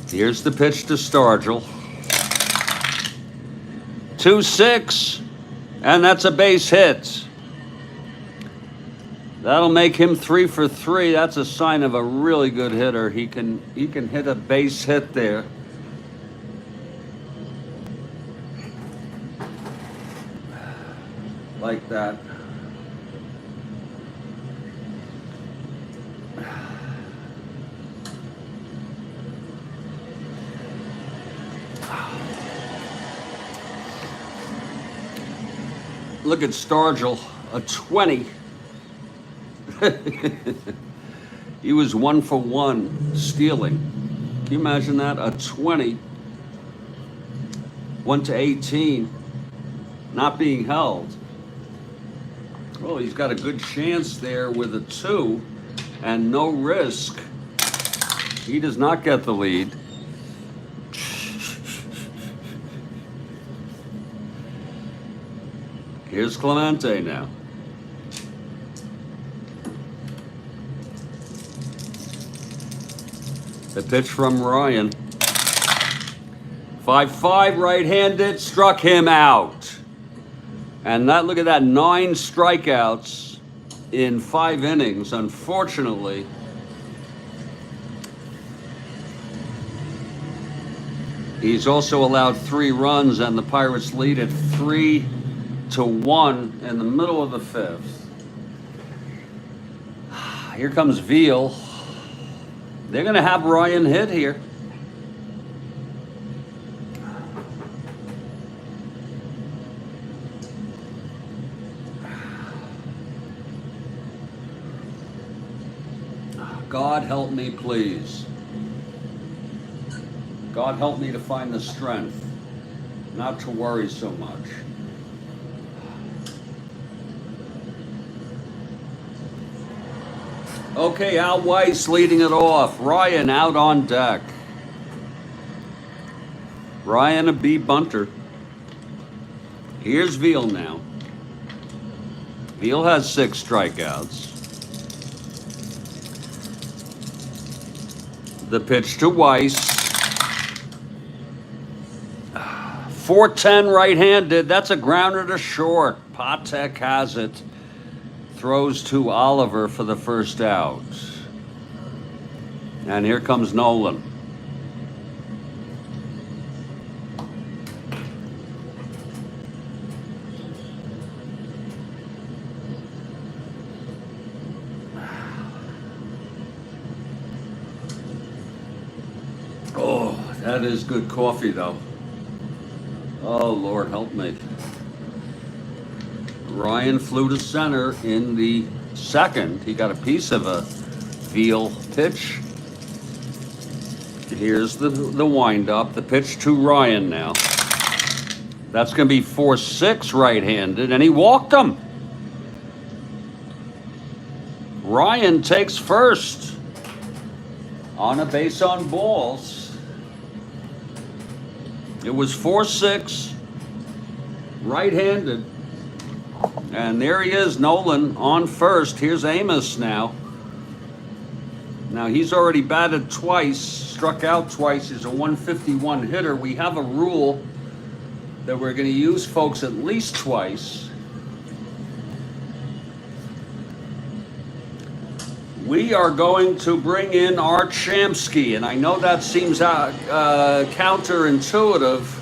Here's the pitch to Stargell. 2-6, and that's a base hit. That'll make him 3 for 3. That's a sign of a really good hitter. He can hit a base hit there. Like that. Look at Stargell, a 20. He was 1 for 1 stealing. Can you imagine that? A 20. 1 to 18. Not being held. Well, he's got a good chance there with a 2 and no risk. He does not get the lead. Here's Clemente now. The pitch from Ryan. 5-5 right-handed, struck him out. And that, look at that, 9 strikeouts in 5 innings, unfortunately. He's also allowed 3 runs, and the Pirates lead at 3-1 in the middle of the 5th. Here comes Veal. They're going to have Ryan hit here. God help me, please. God help me to find the strength not to worry so much. Okay, Al Weiss leading it off. Ryan out on deck. Ryan a B bunter. Here's Veal now. Veal has 6 strikeouts. The pitch to Weiss. 4-10 right-handed. That's a grounder to short. Patek has it. Throws to Oliver for the first out. And here comes Nolan. Oh, that is good coffee, though. Oh, Lord, help me. Ryan flew to center in the 2nd. He got a piece of a Veal pitch. Here's the wind-up. The pitch to Ryan now. That's going to be 4-6 right-handed, and he walked him. Ryan takes first on a base on balls. It was 4-6 right-handed. And there he is, Nolan, on first. Here's Amos now. Now, he's already batted twice, struck out twice. He's a 151 hitter. We have a rule that we're going to use folks at least twice. We are going to bring in Art Shamsky, and I know that seems counterintuitive,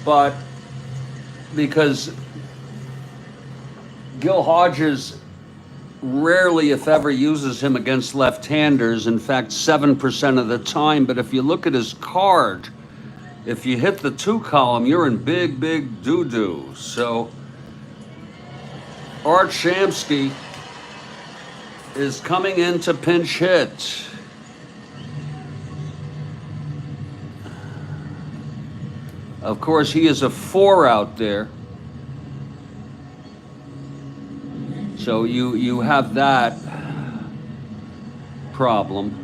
but because Gil Hodges rarely, if ever, uses him against left-handers. In fact, 7% of the time. But if you look at his card, if you hit the 2 column, you're in big, big doo-doo. So Art Shamsky is coming in to pinch hit. Of course, he is a 4 out there. So you have that problem.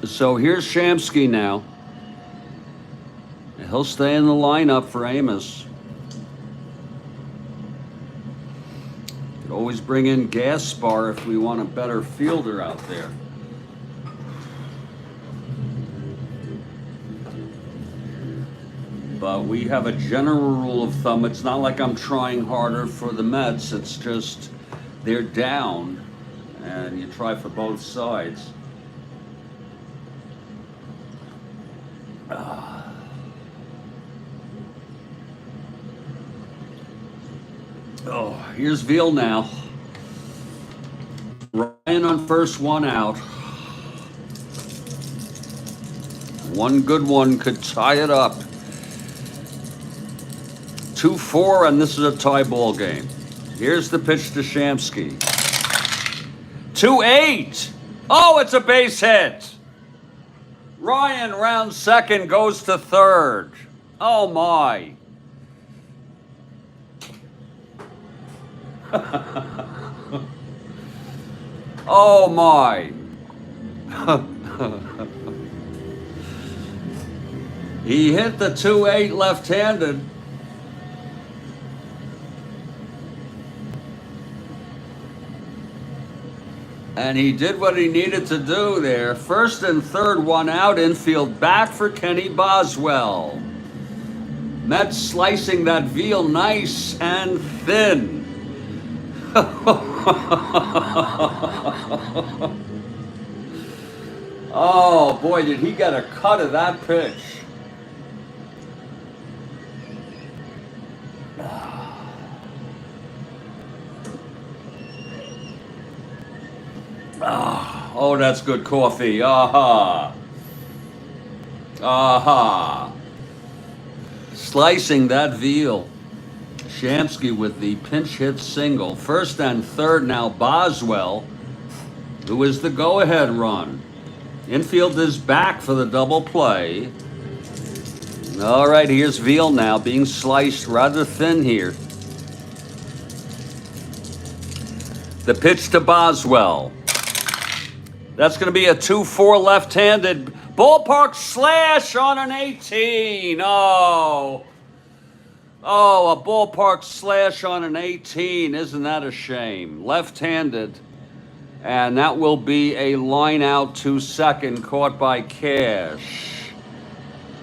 So here's Shamsky now. He'll stay in the lineup for Amos. Could always bring in Gaspar if we want a better fielder out there. But we have a general rule of thumb. It's not like I'm trying harder for the Mets. It's just they're down, and you try for both sides. Oh, here's Veal now. Ryan on first, 1 out. One good one could tie it up. 2-4, and this is a tie ball game. Here's the pitch to Shamsky. 2-8. Oh, it's a base hit. Ryan rounds second, goes to third. Oh my. Oh my. He hit the 2-8 left-handed. And he did what he needed to do there. First and third, 1 out, infield back for Kenny Boswell. Mets slicing that Veal nice and thin. Oh boy, did he get a cut of that pitch. Oh, that's good coffee. Aha. Aha. Slicing that Veal. Shamsky with the pinch hit single. First and third now Boswell, who is the go-ahead run. Infield is back for the double play. All right, here's Veal now being sliced rather thin here. The pitch to Boswell. That's going to be a 2-4 left-handed ballpark slash on an 18. Oh, a ballpark slash on an 18. Isn't that a shame? Left-handed. And that will be a line out to second, caught by Cash.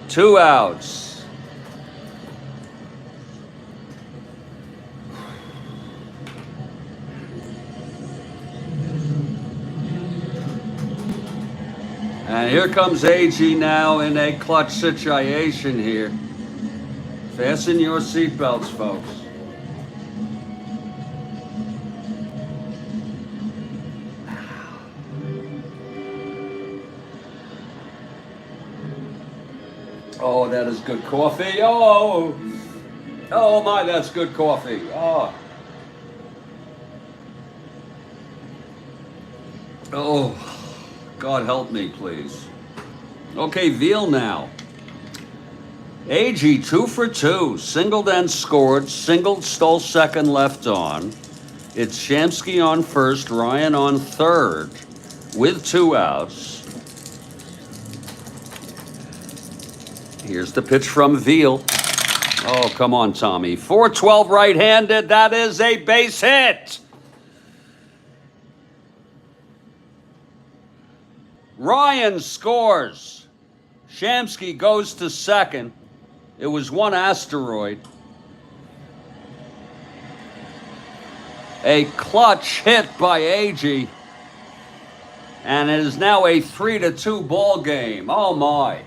2 outs. And here comes AG now in a clutch situation here. Fasten your seatbelts, folks. Oh, that is good coffee. Oh my, that's good coffee. Oh, God help me, please. Okay, Veal now. AG 2 for 2, singled and scored, singled, stole second, left on. It's Shamsky on first, Ryan on third, with 2 outs. Here's the pitch from Veal. Oh, come on, Tommy. 4-12 right-handed, that is a base hit. Ryan scores. Shamsky goes to second. It was 1 asteroid. A clutch hit by AG. And it is now a 3-2 ball game. Oh my.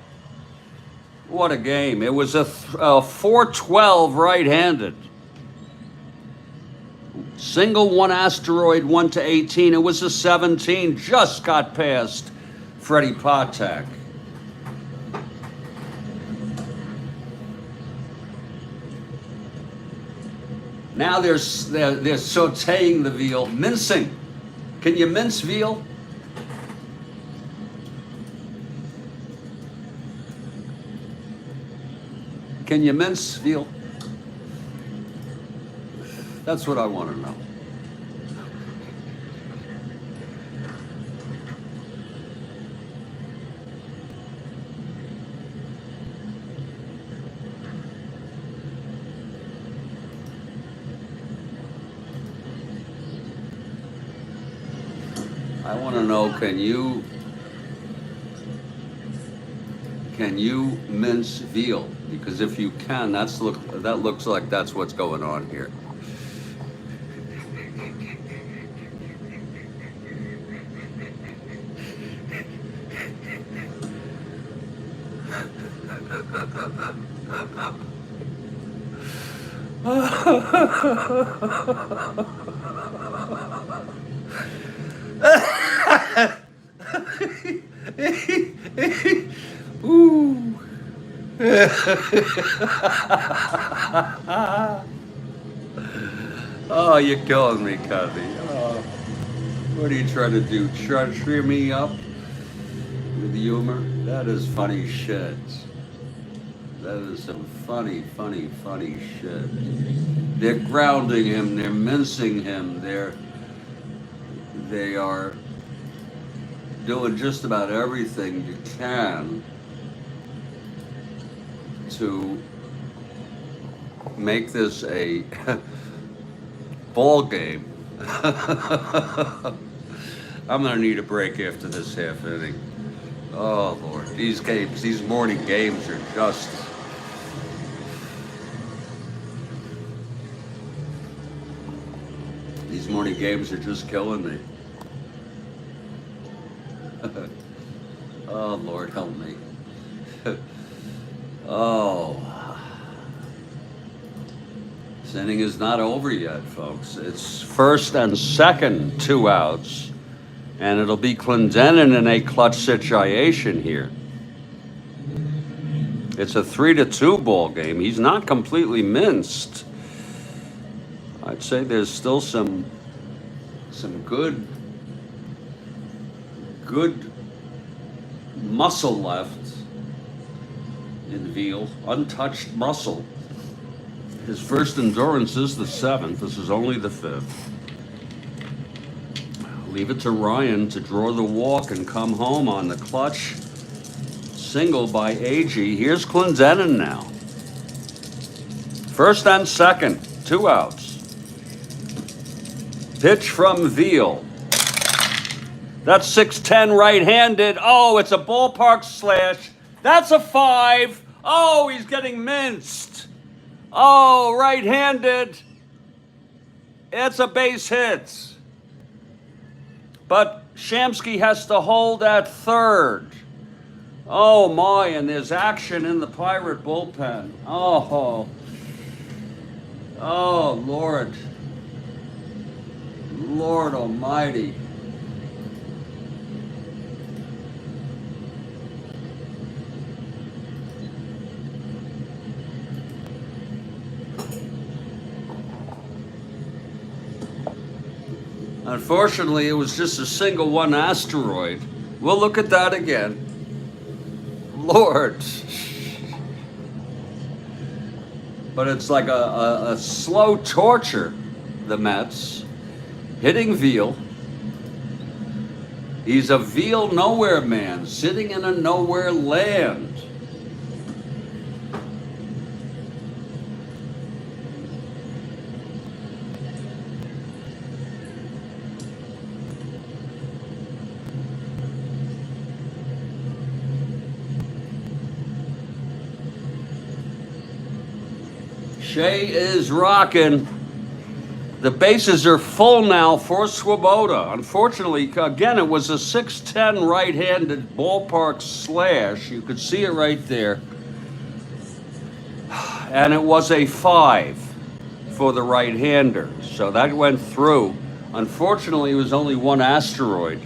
What a game. It was a 412 right-handed. Single one asteroid, 1 to 18. It was a 17. Just got past Freddie Patek. Now they're sauteing the veal, mincing. Can you mince veal? Can you mince veal? That's what I want to know. I want to know, can you mince veal? Because if you can, that looks like that's what's going on here. Ooh. Oh, you're killing me, Cubby. Oh, what are you trying to do? Try to cheer me up with humor? That is funny shit. That is some funny shit. They're grounding him. They're mincing him. They are doing just about everything you can to make this a ball game. I'm gonna need a break after this half inning. Oh Lord, these morning games are just. These morning games are just killing me. Oh Lord, help me. Oh. This inning is not over yet, folks. It's first and second, 2 outs. And it'll be Clendenin in a clutch situation here. It's a 3-2 ball game. He's not completely minced. I'd say there's still some good muscle left in veal, untouched muscle. His first endurance is the 7th. This is only the 5th. Leave it to Ryan to draw the walk and come home on the clutch single by AG. Here's Clendenin now. First and second, 2 outs. Pitch from Veal. That's 6'10 right-handed. Oh, it's a ballpark slash. That's a 5. Oh, he's getting minced. Oh, right-handed. It's a base hit. But Shamsky has to hold at third. Oh my, and there's action in the Pirate bullpen. Oh Lord. Lord Almighty. Unfortunately, it was just a single one asteroid. We'll look at that again. Lord. But it's like a slow torture, the Mets. Hitting Veal. He's a Veal nowhere man, sitting in a nowhere land. Shea is rocking. The bases are full now for Swoboda. Unfortunately, again, it was a 6'10 right-handed ballpark slash. You could see it right there. And it was a 5 for the right-hander. So that went through. Unfortunately, it was only one asteroid.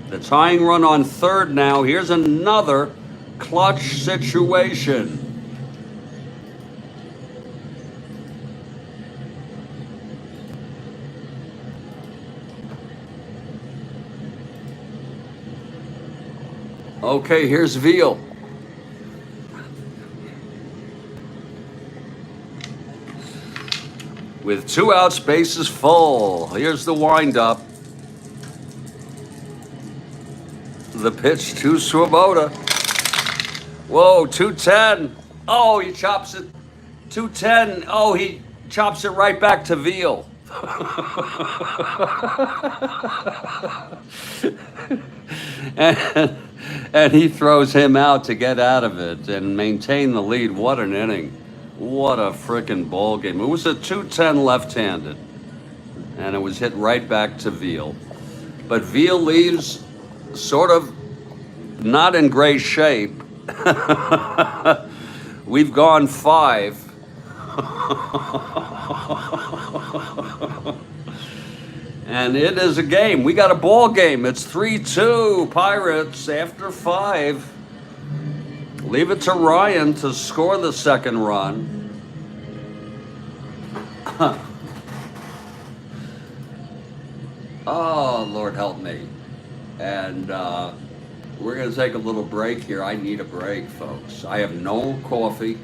The tying run on third now. Here's another clutch situation. Okay, here's Veal. With 2 outs, bases full. Here's the windup. The pitch to Swoboda. Whoa, 210. Oh, he chops it. 210. Oh, he chops it right back to Veal. and he throws him out to get out of it and maintain the lead. What an inning. What a frickin' ball game. It was a 210 left-handed, and it was hit right back to Veal. But Veal leaves sort of not in great shape. We've gone 5. And it is a game. We got a ball game. It's 3-2 Pirates after 5. Leave it to Ryan to score the second run. Oh, Lord help me. And we're going to take a little break here. I need a break, folks. I have no coffee.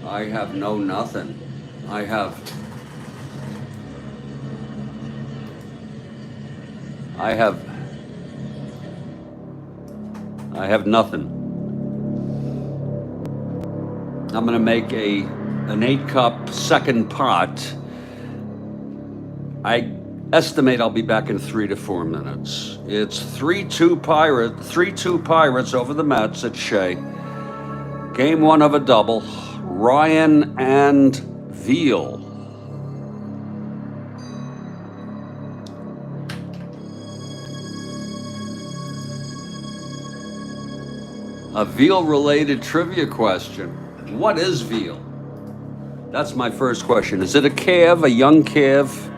I have no nothing. I have nothing. I'm going to make an 8-cup second pot. I estimate I'll be back in 3 to 4 minutes. It's 3-2 Pirates over the Mets at Shea. Game 1 of a double. Ryan and Veal. A Veal-related trivia question. What is Veal? That's my first question. Is it a calf, a young calf?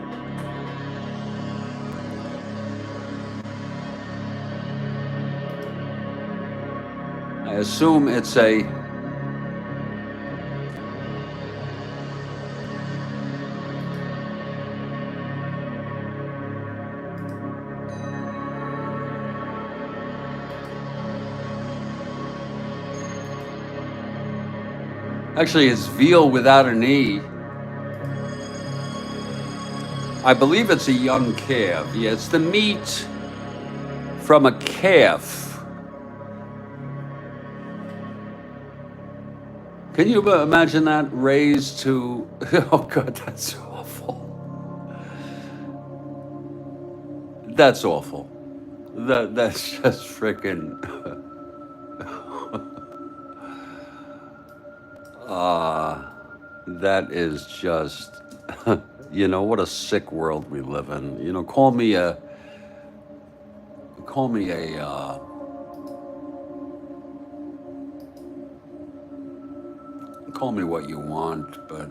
I assume it's a... Actually, it's Veal without an E. I believe it's a young calf. Yeah, it's the meat from a calf. Can you imagine that raised to... Oh, God, that's awful. That's awful. That's just freaking... That is just, you know, what a sick world we live in. You know, call me what you want, but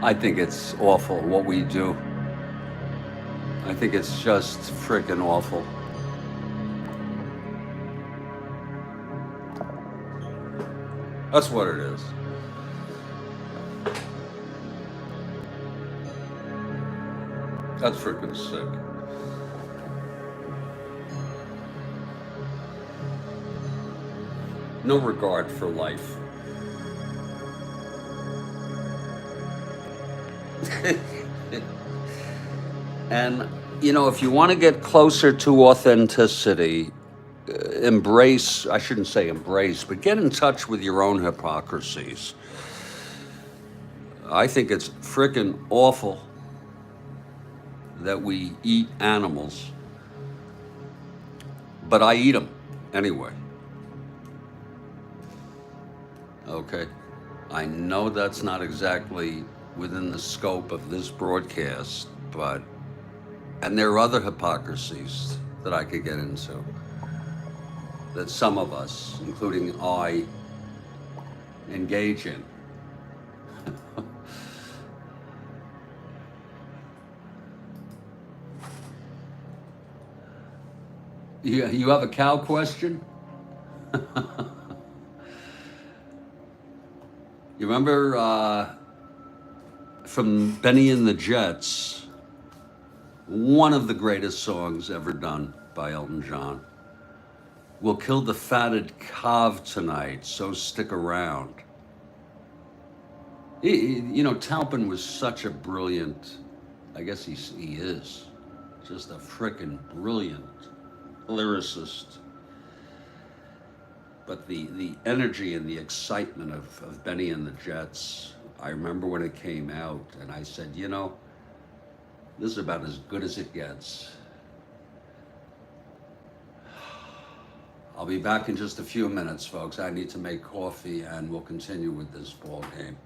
I think it's awful what we do. I think it's just freaking awful. That's what it is. That's freaking sick. No regard for life. And, you know, if you want to get closer to authenticity, embrace, I shouldn't say embrace, but get in touch with your own hypocrisies. I think it's freaking awful that we eat animals, but I eat them anyway. Okay? I know that's not exactly within the scope of this broadcast, but, and there are other hypocrisies that I could get into that some of us, including I, engage in. You have a cow question? You remember from Benny and the Jets, one of the greatest songs ever done by Elton John. We'll kill the fatted calf tonight, so stick around. You know, Taupin was such a brilliant, I guess he is, just a frickin' brilliant lyricist. But the energy and the excitement of Benny and the Jets, I remember when it came out, and I said, you know, this is about as good as it gets. I'll be back in just a few minutes, folks. I need to make coffee, and we'll continue with this ball game.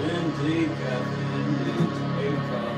Indeed, Captain, indeed. Hey, Karl.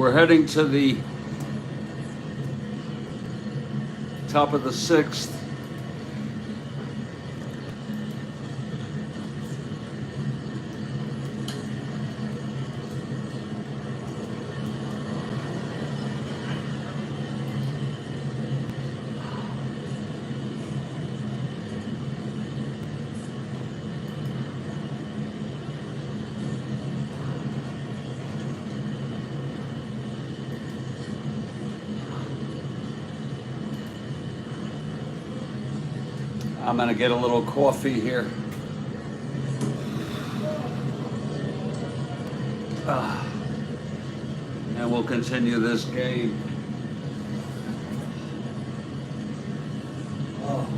We're heading to the top of the 6th. I'm gonna get a little coffee here. And we'll continue this game. Oh.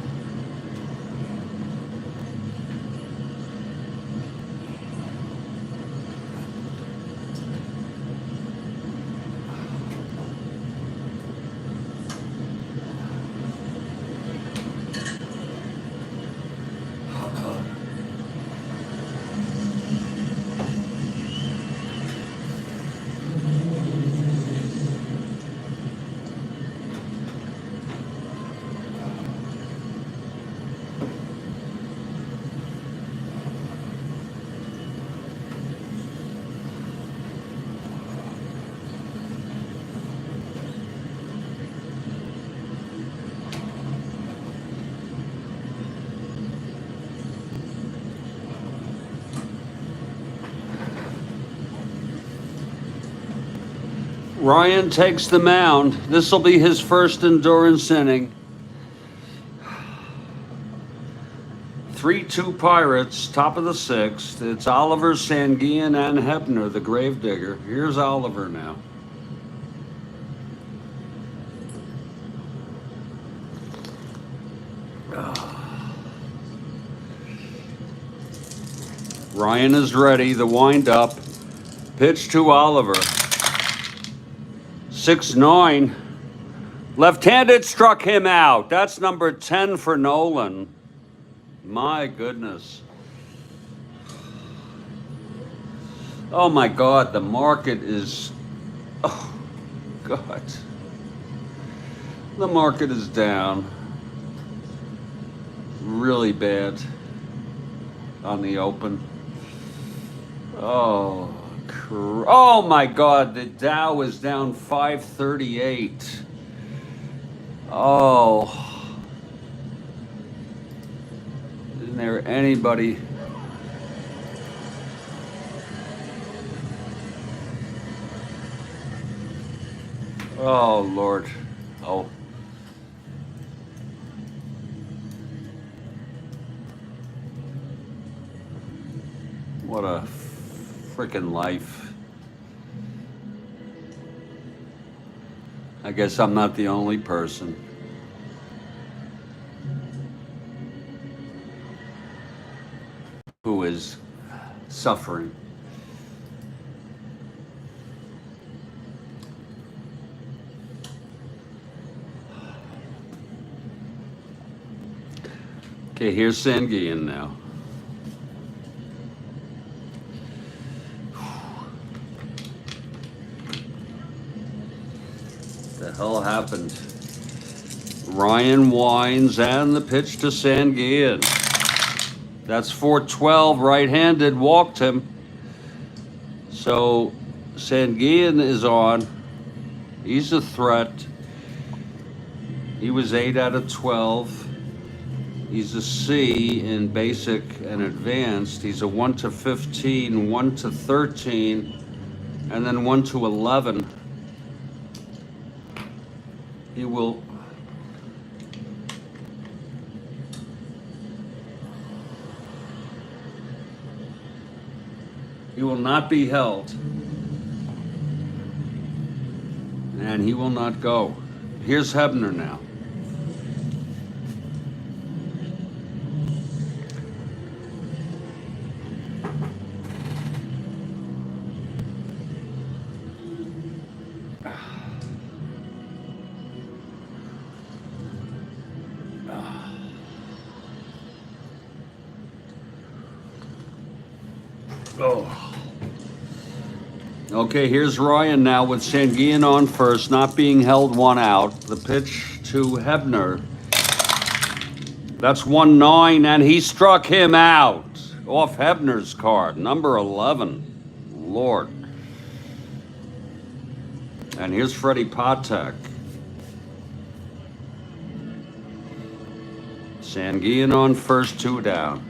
Ryan takes the mound. This will be his first endurance inning. 3-2 Pirates, top of the 6th. It's Oliver, Sanguillen, and Hebner, the gravedigger. Here's Oliver now. Ryan is ready. The wind-up. Pitch to Oliver. 6-9. Left-handed struck him out. That's number 10 for Nolan. My goodness. Oh my God, the market is, oh God. The market is down. Really bad on the open. Oh my God, the Dow is down 538. Oh. Isn't there anybody? Oh Lord. Oh. What a freaking life. I guess I'm not the only person. Who is suffering. Okay, here's Sanguillen now. The hell happened? Ryan winds and the pitch to Sanguillen. That's 412, right-handed, walked him. So Sanguillen is on. He's a threat. He was 8 out of 12. He's a C in basic and advanced. He's a 1 to 15, 1 to 13, and then 1 to 11. He will not be held, and he will not go. Here's Hebner now. Okay, here's Ryan now with Sanguillen on first, not being held, 1 out. The pitch to Hebner. That's 1-9, and he struck him out off Hebner's card, number 11. Lord. And here's Freddie Patek. Sanguillen on first, 2 down.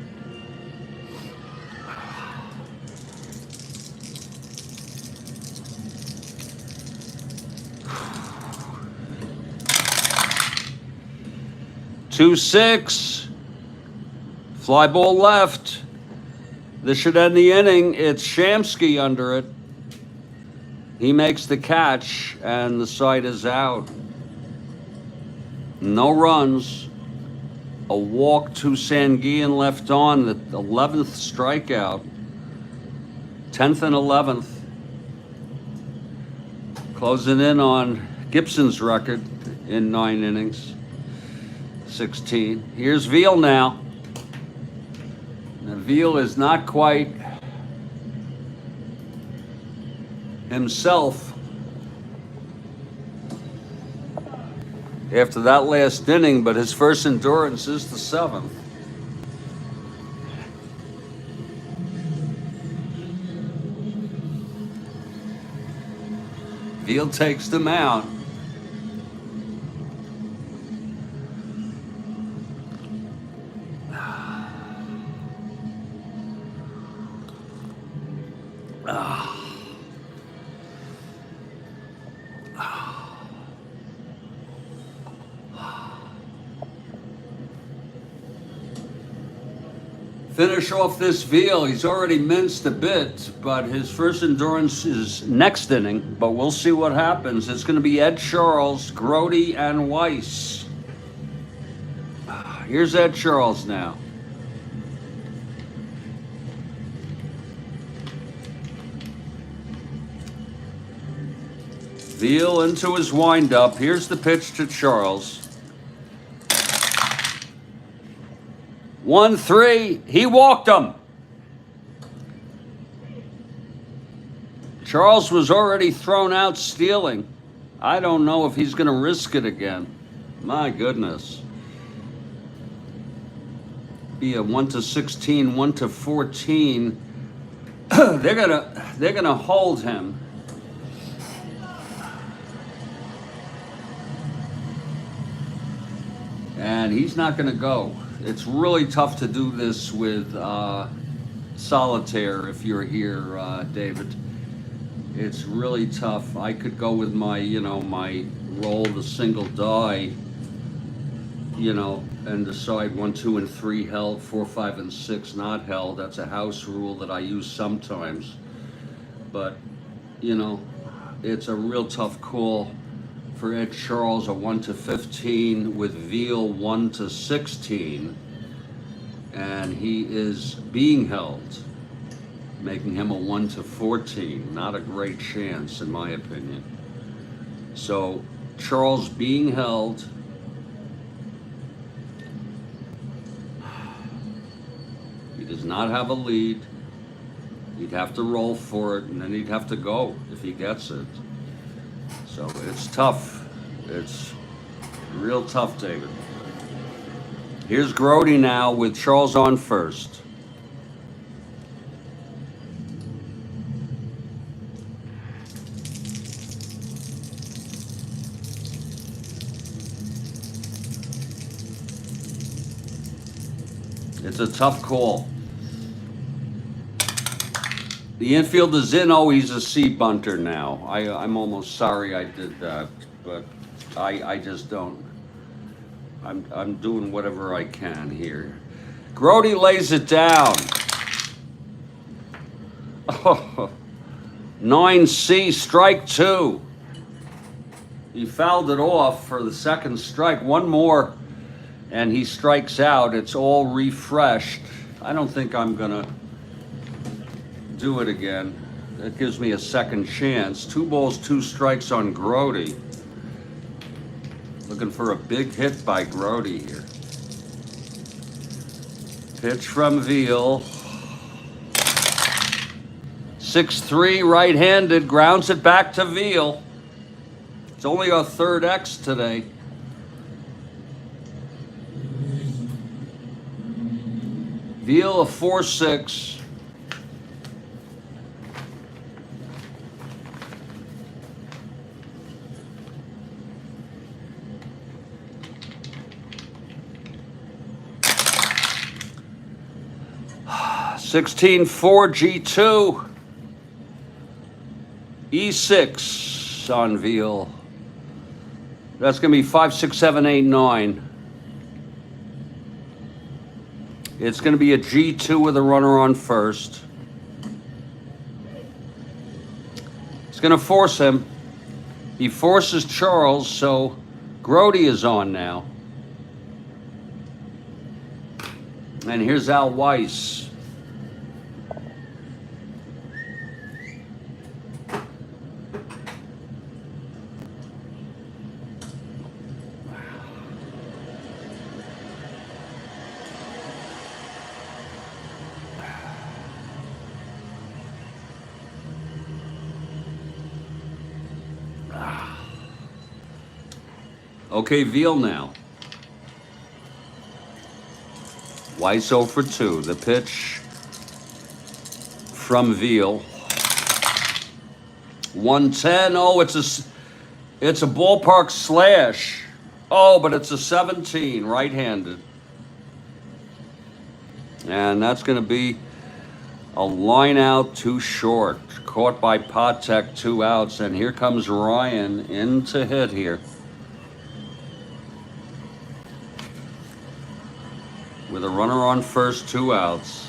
Two, 6. Fly ball left. This should end the inning. It's Shamsky under it. He makes the catch, and the side is out. No runs. A walk to Sanguillen left on, the 11th strikeout. 10th and 11th. Closing in on Gibson's record in 9 innings. 16. Here's Veal now. Now Veal is not quite himself after that last inning, but his first endurance is the 7th. Veal takes the mound. Finish off this Veal. He's already minced a bit, but his first endurance is next inning, but we'll see what happens. It's going to be Ed Charles, Grody, and Weiss. Here's Ed Charles now. Veal into his windup. Here's the pitch to Charles. 1-3. He walked him. Charles was already thrown out stealing. I don't know if he's going to risk it again. My goodness. Be a 1-16, 1-14. They're gonna hold him. And he's not going to go. It's really tough to do this with solitaire if you're here, David. It's really tough. I could go with my, my roll the single die, and decide 1, 2, and 3 held, 4, 5, and 6 not held. That's a house rule that I use sometimes. But, it's a real tough call for Ed Charles, a 1-15 with Veal 1-16, and he is being held, making him a 1-14. Not a great chance, in my opinion. So Charles being held. He does not have a lead. He'd have to roll for it, and then he'd have to go if he gets it. So it's tough. It's real tough, David. Here's Grody now with Charles on first. It's a tough call. The infield is in. Oh, he's a C bunter now. I'm almost sorry I did that, but I just don't. I'm doing whatever I can here. Grody lays it down. Oh, 9C, strike 2. He fouled it off for the second strike. One more, and he strikes out. It's all refreshed. I don't think I'm gonna do it again. That gives me a second chance. 2 balls, 2 strikes on Grody. Looking for a big hit by Grody here. Pitch from Veal. 6-3 right-handed, grounds it back to Veal. It's only our third X today. Veal a 4-6. $16-4 G2. E6 on Veal. That's going to be 5, 6, 7, 8, 9. It's going to be a G2 with a runner on first. It's going to force him. He forces Charles, so Grody is on now. And here's Al Weiss. Okay, Veal now. Weiss 0 for 2. The pitch from Veal. 110. Oh, it's a ballpark slash. Oh, but it's a 17, right-handed. And that's going to be a line out too short. Caught by Patek, 2 outs. And here comes Ryan in to hit here. With a runner on first, 2 outs.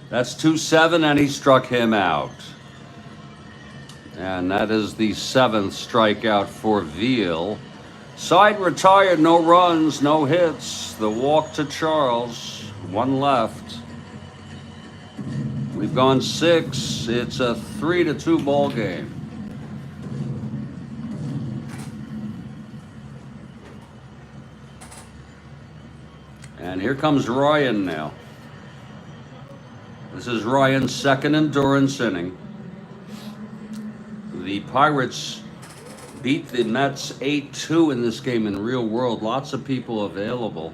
That's 2-7, and he struck him out. And that is the 7th strikeout for Veal. Side retired, no runs, no hits. The walk to Charles. 1 left. We've gone 6. It's a 3-2 ball game. And here comes Ryan now. This is Ryan's second endurance inning. The Pirates beat the Mets 8-2 in this game in real world. Lots of people available.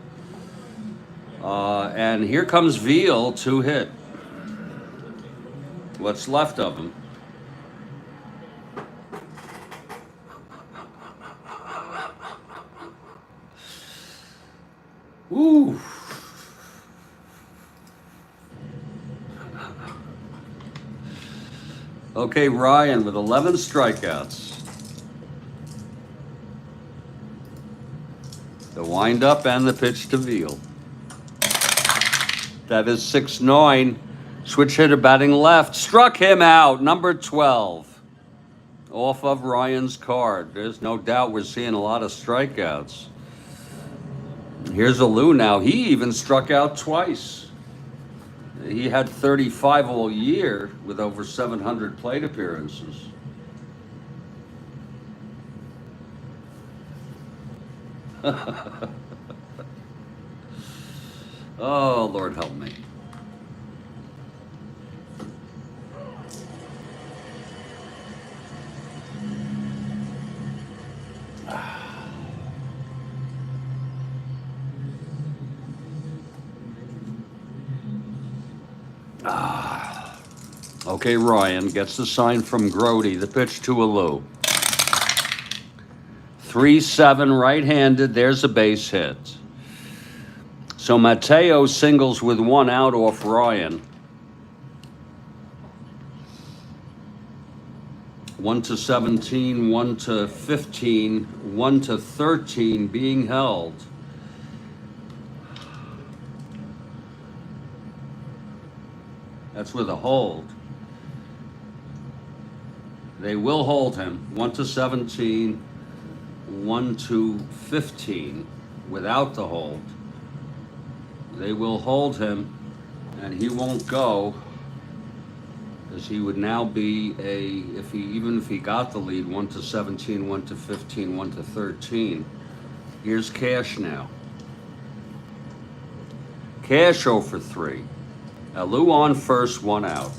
And here comes Veal to hit. What's left of him. Ooh. Okay, Ryan with 11 strikeouts. The windup and the pitch to Veal. That is 6-9. Switch hitter batting left. Struck him out. Number 12. Off of Ryan's card. There's no doubt we're seeing a lot of strikeouts. Here's Alou now. He even struck out twice. He had 35 all year with over 700 plate appearances. Oh, Lord help me. Okay, Ryan gets the sign from Grody. The pitch to Alou. 3-7 right-handed. There's a base hit. So Mateo singles with 1 out off Ryan. 1-17, 1-15, 1-13 being held. That's with a hold. They will hold him. 1-17, 1-15 without the hold. They will hold him, and he won't go as he would now be even if he got the lead, 1-17, 1-15, 1-13. Here's Cash now. Cash 0 for 3. Lou on first, 1 out.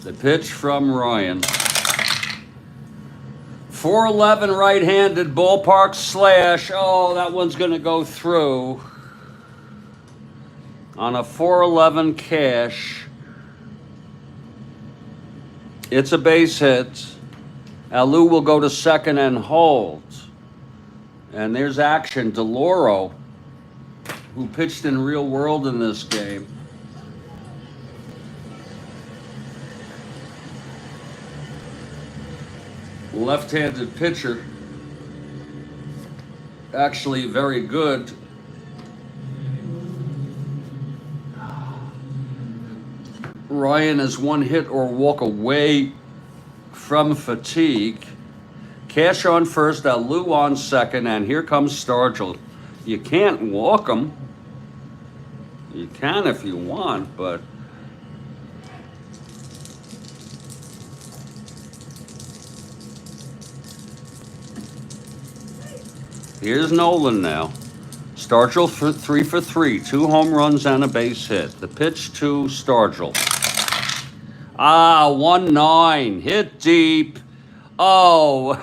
The pitch from Ryan. 411 right-handed ballpark slash. Oh, that one's going to go through. On a 411 Cash. It's a base hit. Lou will go to second and hold. And there's action. DeLauro, who pitched in real world in this game. Left-handed pitcher. Actually very good. Ryan has 1 hit or walk away from fatigue. Cash on first, Lou on second, and here comes Stargell. You can't walk him. You can if you want, but here's Nolan now. Stargell for 3 for 3, 2 home runs and a base hit. The pitch to Stargell. 1-9, hit deep. Oh,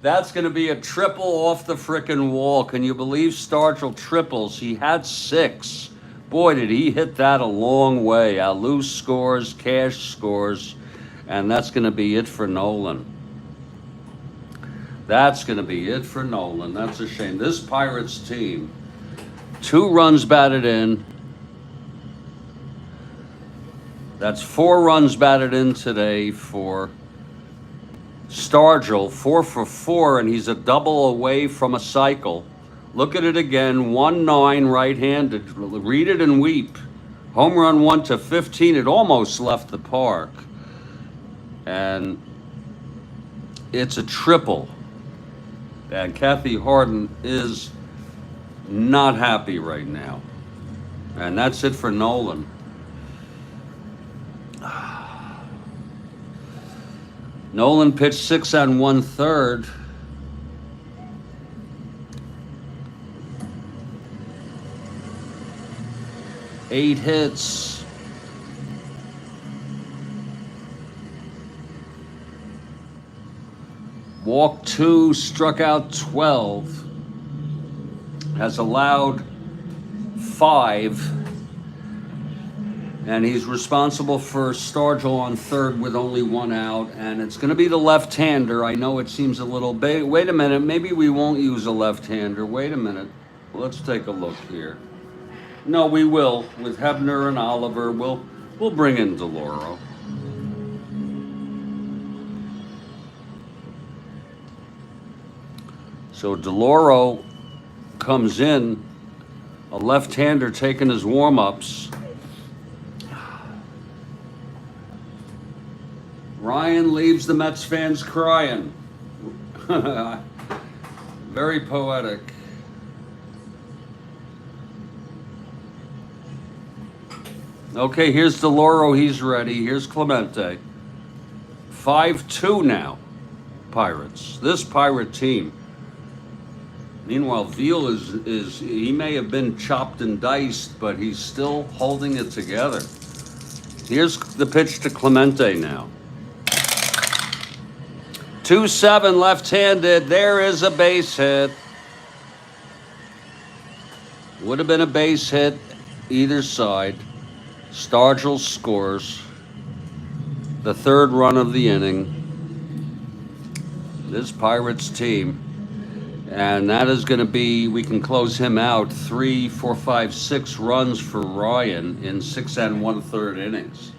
that's going to be a triple off the frickin' wall. Can you believe Stargell triples? He had 6. Boy, did he hit that a long way. Lou scores, Cash scores, and that's going to be it for Nolan. That's going to be it for Nolan. That's a shame. This Pirates team, 2 runs batted in. That's 4 runs batted in today for Stargell, 4 for 4, and he's a double away from a cycle. Look at it again, 1-9 right-handed. Read it and weep. Home run 1-15. It almost left the park. And it's a triple. And Kathy Harden is not happy right now. And that's it for Nolan. Nolan pitched 6 1/3. Eight hits. Walked 2, struck out 12. Has allowed 5. And he's responsible for Stargell on third with only 1 out. And it's going to be the left-hander. I know it seems a little big. Wait a minute. Maybe we won't use a left-hander. Wait a minute. Let's take a look here. No, we will. With Hebner and Oliver, we'll bring in DeLauro. So DeLauro comes in, a left-hander taking his warm-ups. Ryan leaves the Mets fans crying. Very poetic. Okay, here's DeLauro. He's ready. Here's Clemente. 5-2 now, Pirates. This Pirate team. Meanwhile, Veal is he may have been chopped and diced, but he's still holding it together. Here's the pitch to Clemente now. 2-7 left-handed. There is a base hit. Would have been a base hit either side. Stargell scores the 3rd run of the inning. This Pirates team. And that is going to be, we can close him out, 3, 4, 5, 6 runs for Ryan in 6 1/3 innings.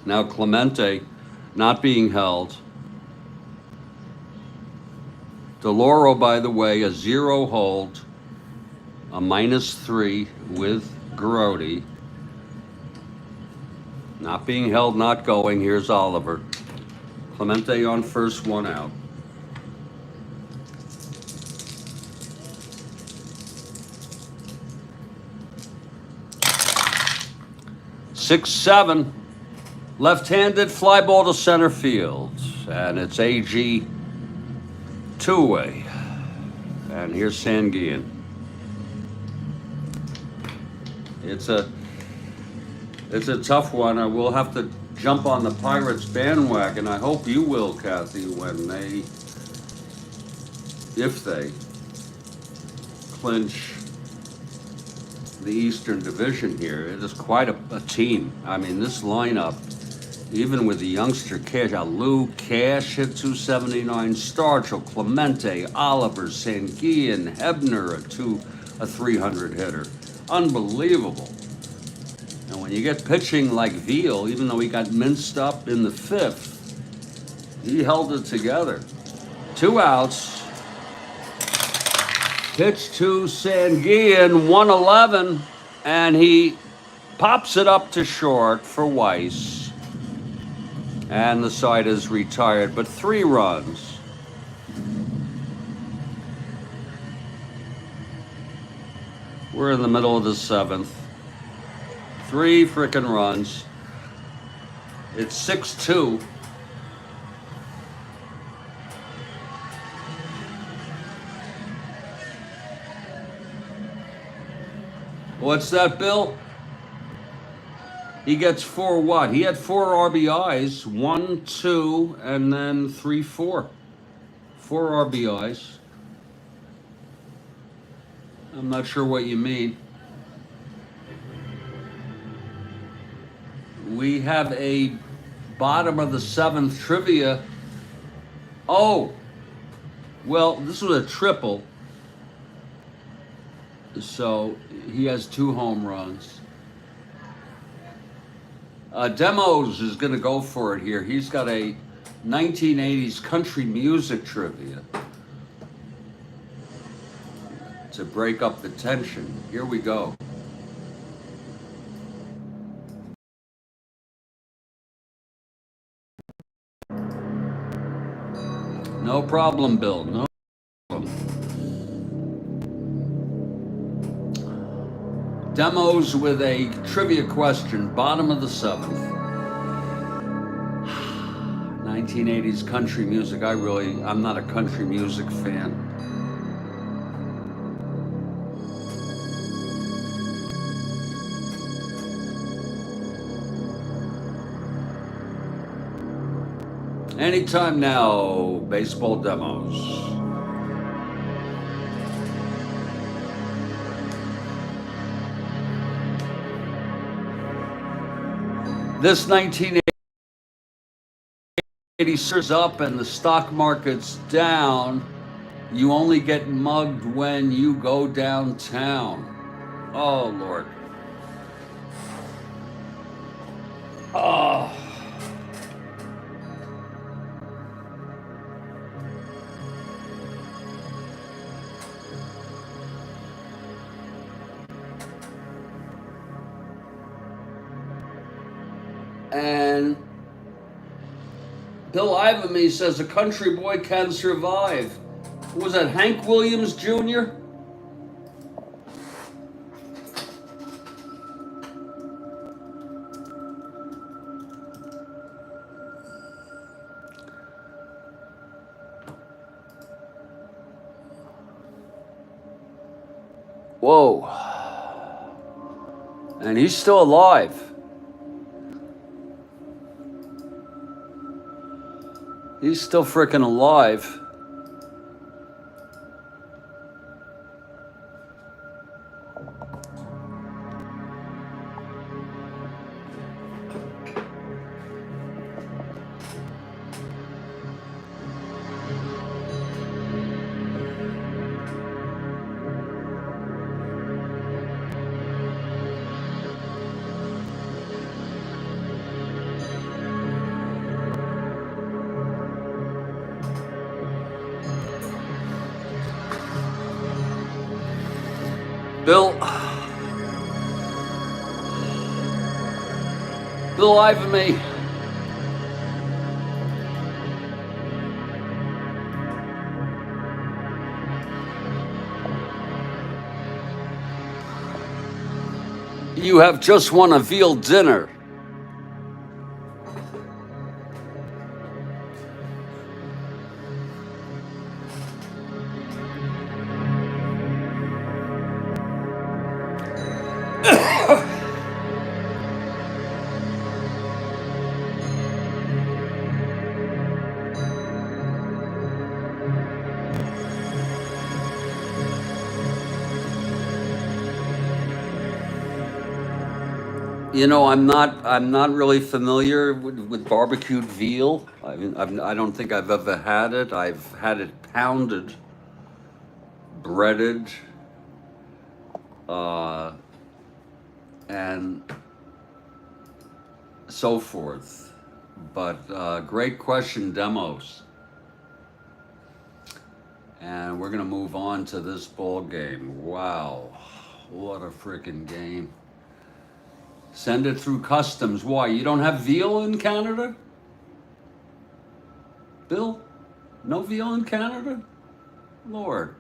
Now Clemente not being held. DeLauro, by the way, a 0 hold, a -3 with Garrotti. Not being held, not going. Here's Oliver. Clemente on first, 1 out. 6-7. Left-handed fly ball to center field. And it's AG two-way. And here's Sanguian. It's a tough one. I will have to jump on the Pirates bandwagon. I hope you will, Kathy, if they clinch the Eastern Division here. It is quite a team. I mean, this lineup, even with the youngster Cash, Lou Cash hit 279, Stargell, Clemente, Oliver, Sanguian, Hebner, a 300 hitter. Unbelievable. And when you get pitching like Veal, even though he got minced up in the 5th, he held it together. 2 outs. Pitch to Sanguian, 111, and he pops it up to short for Weiss. And the side is retired, but 3 runs. We're in the middle of the 7th. 3 frickin' runs. It's 6-2. What's that, Bill? He gets 4 what? He had 4 RBIs, 1, 2, and then 3, 4. 4 RBIs. I'm not sure what you mean. We have a bottom of the 7th trivia. Oh, well, this was a triple. So he has 2 home runs. Demos is going to go for it here. He's got a 1980s country music trivia to break up the tension. Here we go. No problem, Bill. No problem. Demos with a trivia question, bottom of the 7th. 1980s country music. I'm not a country music fan. Anytime now, baseball demos. This 1980 is up and the stock market's down. You only get mugged when you go downtown. Oh, Lord. Oh. And Bill Ivamy says a country boy can survive. Was that Hank Williams Jr.? Whoa. And he's still alive. He's still freaking alive. Bill Ivamy. You have just won a veal dinner. You know, I'm not really familiar with barbecued veal. I mean, I don't think I've ever had it. I've had it pounded, breaded, uh, and so forth. But great question, demos. And we're gonna move on to this ball game. Wow, what a freaking game! Send it through customs. Why? You don't have veal in Canada? Bill? No veal in Canada? Lord.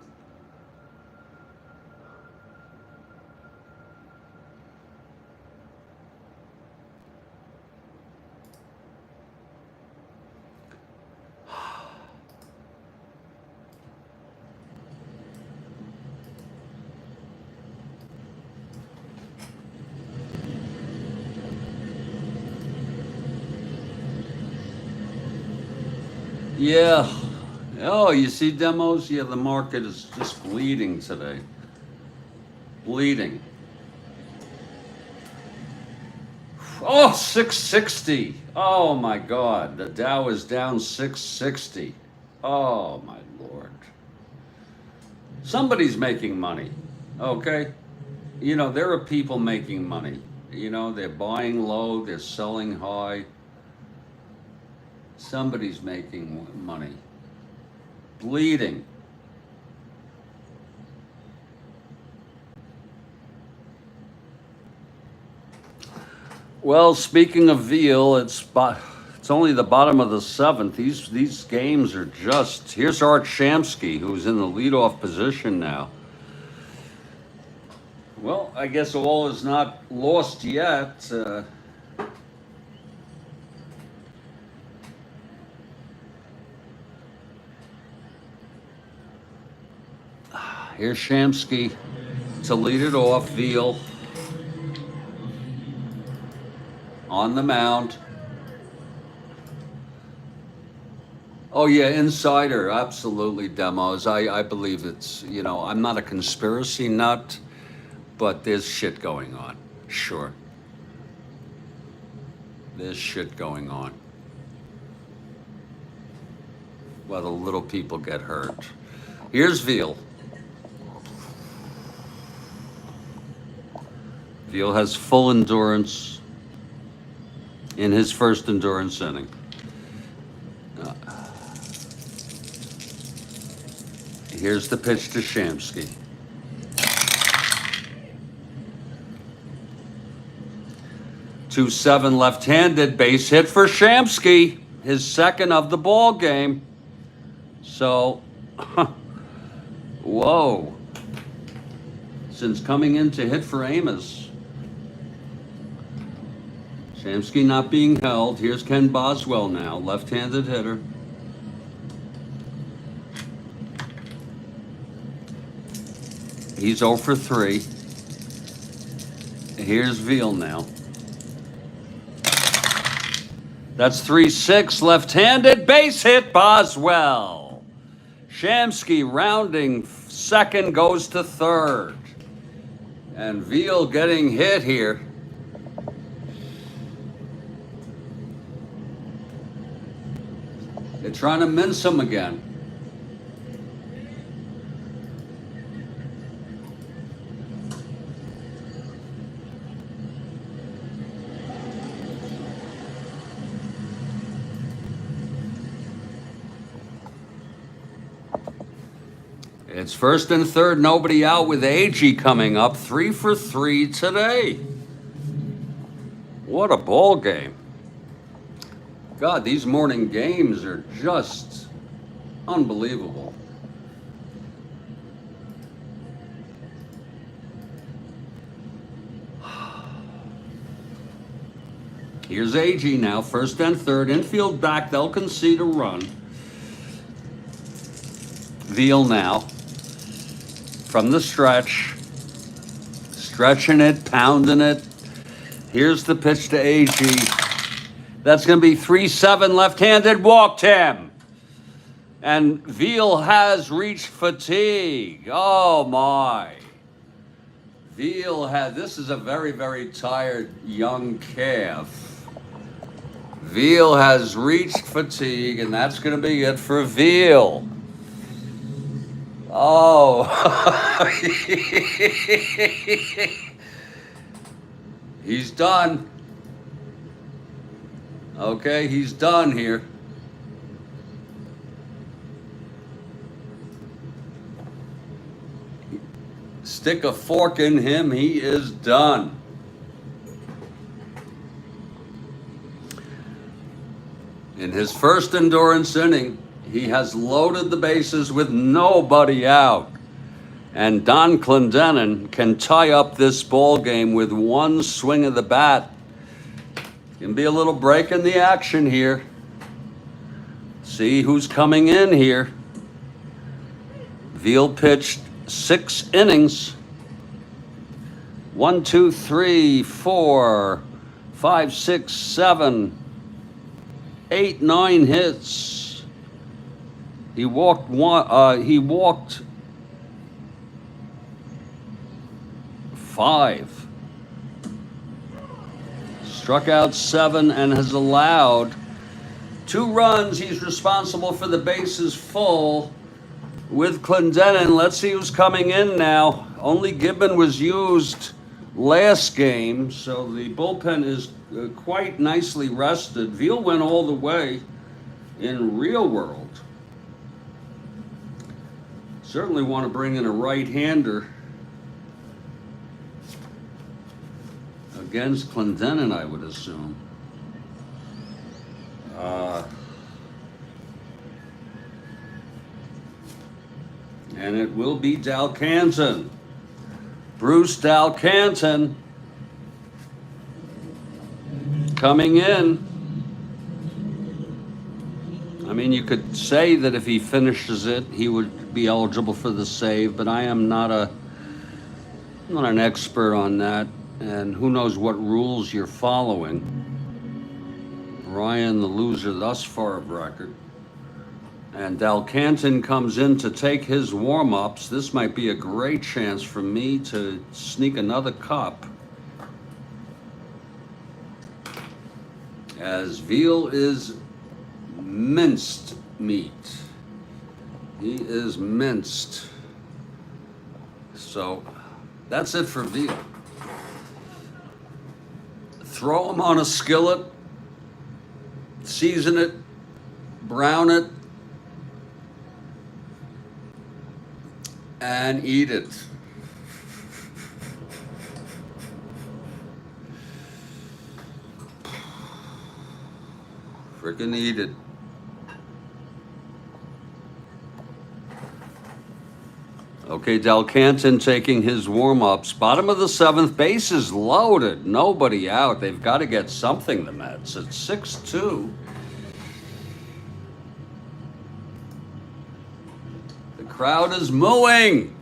Yeah. Oh, you see demos? Yeah, the market is just bleeding today. Bleeding. Oh, 660. Oh my God. The Dow is down 660. Oh my Lord. Somebody's making money. Okay? You know, there are people making money. You know, they're buying low, they're selling high. Somebody's making money. Bleeding. Well, speaking of veal, it's only the bottom of the seventh. These games are just. Here's Art Shamsky, who's in the leadoff position now. Well, I guess all is not lost yet. Here's Shamsky to lead it off. Veal on the mound. Oh yeah, insider, absolutely demos. I believe it's, you know, I'm not a conspiracy nut, but there's shit going on. Sure. There's shit going on. Well, the little people get hurt. Here's Veal. Veal has full endurance in his first endurance inning. Here's the pitch to Shamsky. Two 7 left-handed, base hit for Shamsky, his second of the ball game. So, whoa. Since coming in to hit for Amos. Shamsky not being held. Here's Ken Boswell now, left-handed hitter. He's 0 for 3. Here's Veal now. That's 3-6, left-handed, base hit, Boswell. Shamsky rounding second, goes to third. And Veal getting hit here. They're trying to mince him again. It's first and third, nobody out with AG coming up. 3 for 3 today. What a ball game. God, these morning games are just unbelievable. Here's AG now, first and third. Infield back, they'll concede a run. Veal now from the stretch. Stretching it, pounding it. Here's the pitch to AG. That's going to be 3-7, left-handed, walked him. And Veal has reached fatigue. Oh, my. Veal this is a very, very tired young calf. Veal has reached fatigue, and that's going to be it for Veal. Oh. He's done. Okay, he's done here. Stick a fork in him, he is done. In his first endurance inning, he has loaded the bases with nobody out. And Don Clendenin can tie up this ball game with one swing of the bat. Can be a little break in the action here. See who's coming in here. Veal pitched 6 innings. 1, 2, 3, 4, 5, 6, 7, 8, 9 hits. He walked one. He walked 5. Struck out 7 and has allowed 2 runs. He's responsible for the bases full with Clendenin. Let's see who's coming in now. Only Gibbon was used last game, so the bullpen is quite nicely rested. Veal went all the way in real world. Certainly want to bring in a right-hander against Clendenin, I would assume. And it will be Dalcanton. Bruce Dalcanton coming in. I mean, you could say that if he finishes it, he would be eligible for the save, but I am not an expert on that, and who knows what rules you're following. Ryan, the loser thus far of record. And Dalcanton comes in to take his warm-ups. This might be a great chance for me to sneak another cup, as Veal is minced meat. He is minced. So that's it for Veal. Throw him on a skillet, season it, brown it, and eat it. Frickin' eat it. Okay, Dalcanton taking his warm-ups. Bottom of the 7th, bases loaded. Nobody out. They've got to get something, the Mets. It's 6-2. The crowd is mooing.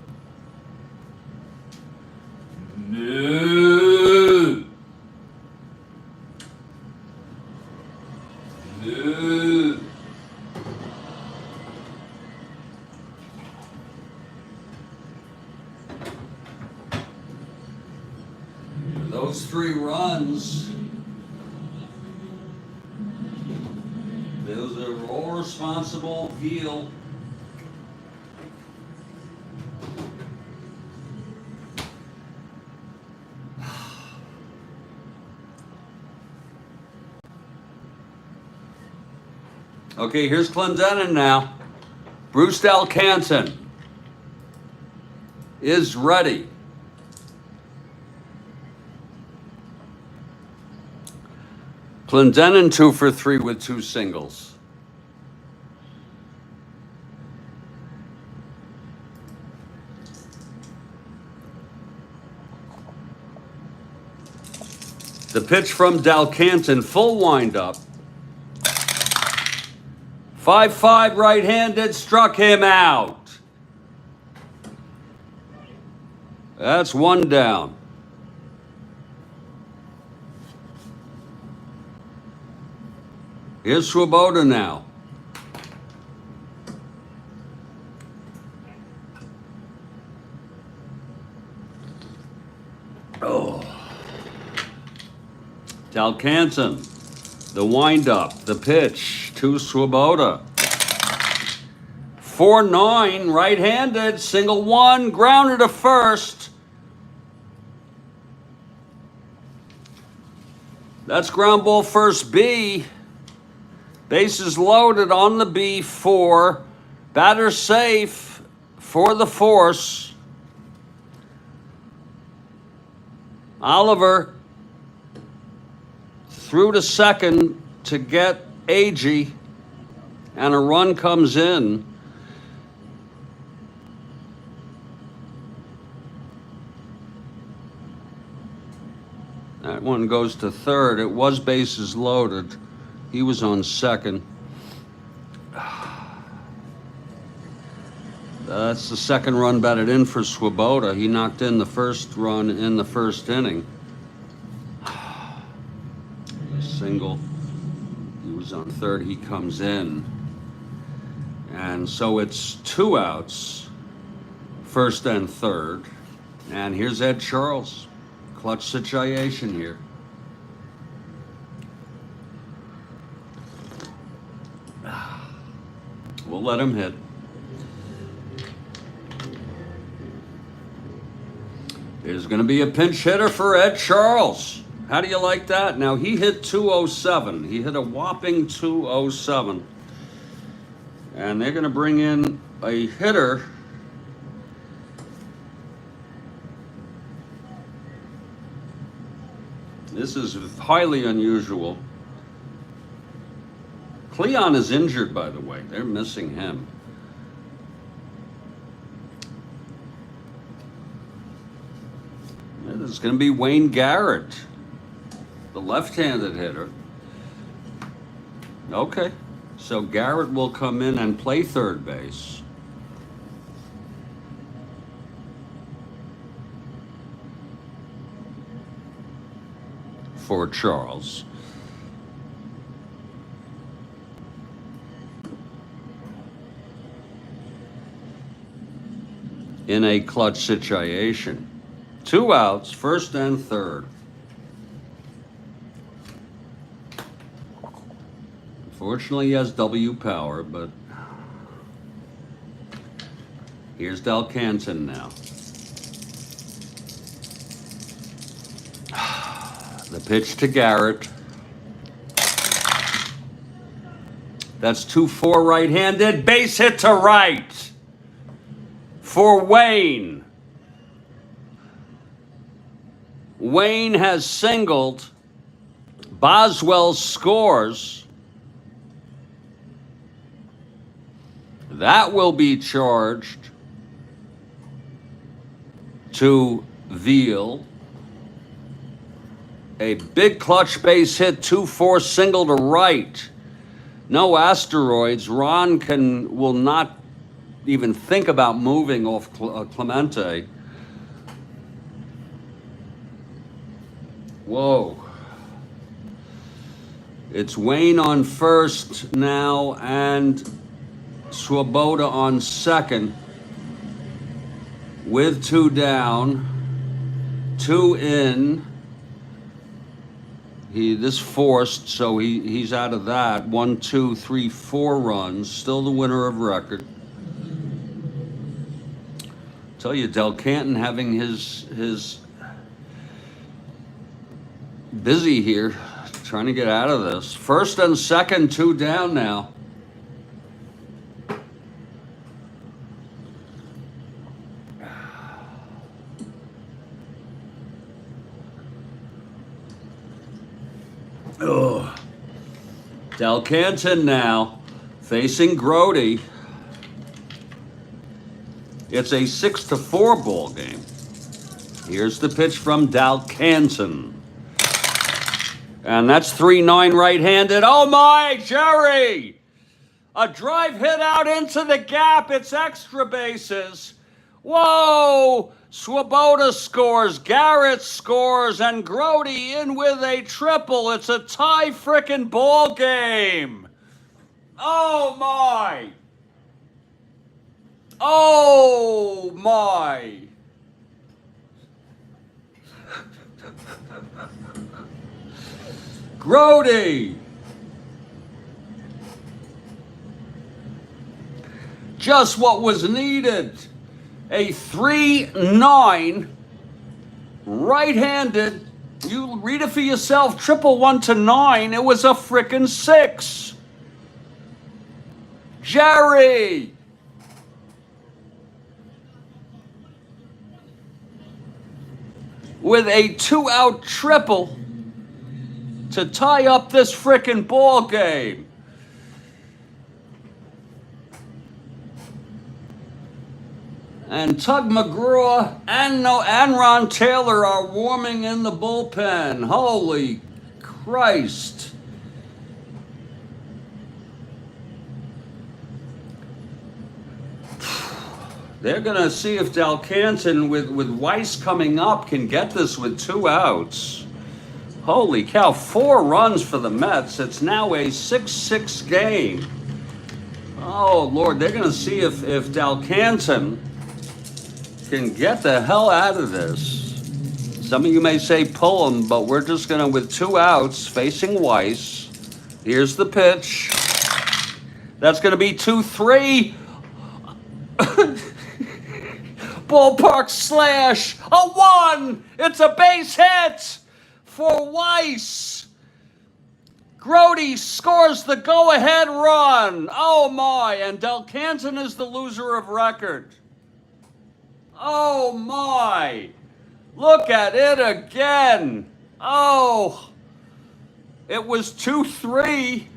No. No. Those 3 runs, those are all responsible Veal. Okay, here's Clendenin now. Bruce Dalcanton is ready. Clendenin 2 for 3 with 2 singles. The pitch from Dalcanton, full windup. 5-5 right-handed, struck him out. That's one down. Here's Swoboda now. Oh. Dalcanton, the windup, the pitch to Swoboda. 4-9, right-handed, single one, grounded to first. That's ground ball first B. Bases loaded on the B4. Batter safe for the force. Oliver through to second to get Agee, and a run comes in. That one goes to third. It was bases loaded. He was on second. That's the second run batted in for Swoboda. He knocked in the first run in the first inning. Single. He was on third. He comes in. And so it's 2 outs, first and third. And here's Ed Charles. Clutch situation here. We'll let him hit. There's going to be a pinch hitter for Ed Charles. How do you like that? Now, he hit 207. He hit a whopping 207. And they're going to bring in a hitter. This is highly unusual. Cleon is injured, by the way. They're missing him. It's going to be Wayne Garrett, the left-handed hitter. Okay, so Garrett will come in and play third base. For Charles. In a clutch situation. 2 outs, first and third. Unfortunately, he has W power, but here's Dalcanton now. The pitch to Garrett. That's 2-4 right-handed. Base hit to right for Wayne. Wayne has singled. Boswell scores. That will be charged to Veal. A big clutch base hit, 2-4 single to right. No asteroids. Ron will not even think about moving off Clemente. Whoa. It's Wayne on first now and Swoboda on second with 2 down, 2 in. This forced, so he's out of that. 1, 2, 3, 4 runs. Still the winner of record. Tell you, Dalcanton having his busy here, trying to get out of this. First and second, 2 down now. Oh. Dalcanton now facing Grody. It's a 6-4 ball game. Here's the pitch from Dalcanton. And that's 3-9 right-handed. Oh my, Jerry! A drive hit out into the gap. It's extra bases. Whoa! Swoboda scores, Garrett scores, and Grote in with a triple. It's a tie frickin' ball game. Oh my! Oh my! Grote! Just what was needed. A 3-9 right-handed. You read it for yourself. Triple 1 to 9. It was a frickin' 6. Jerry. With a 2-out triple to tie up this frickin' ball game. And Tug McGraw and Ron Taylor are warming in the bullpen. Holy Christ. They're going to see if Dalcanton, with Weiss coming up, can get this with 2 outs. Holy cow, 4 runs for the Mets. It's now a 6-6 game. Oh, Lord, they're going to see if Dalcanton can get the hell out of this. Some of you may say pull him, but we're just going to, with 2 outs, facing Weiss. Here's the pitch. That's going to be 2-3. Ballpark slash. A 1. It's a base hit for Weiss. Grote scores the go-ahead run. Oh, my. And Dalcanton is the loser of record. Oh, my. Look at it again. Oh. It was 2-3.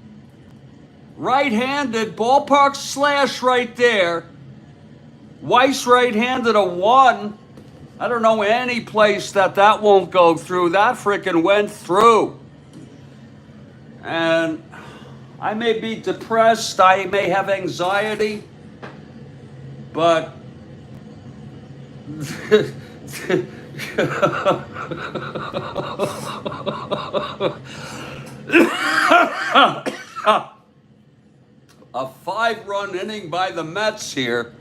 Right-handed. Ballpark slash right there. Weiss right-handed a 1. I don't know any place that won't go through. That frickin' went through. And I may be depressed. I may have anxiety. But a 5-run inning by the Mets here.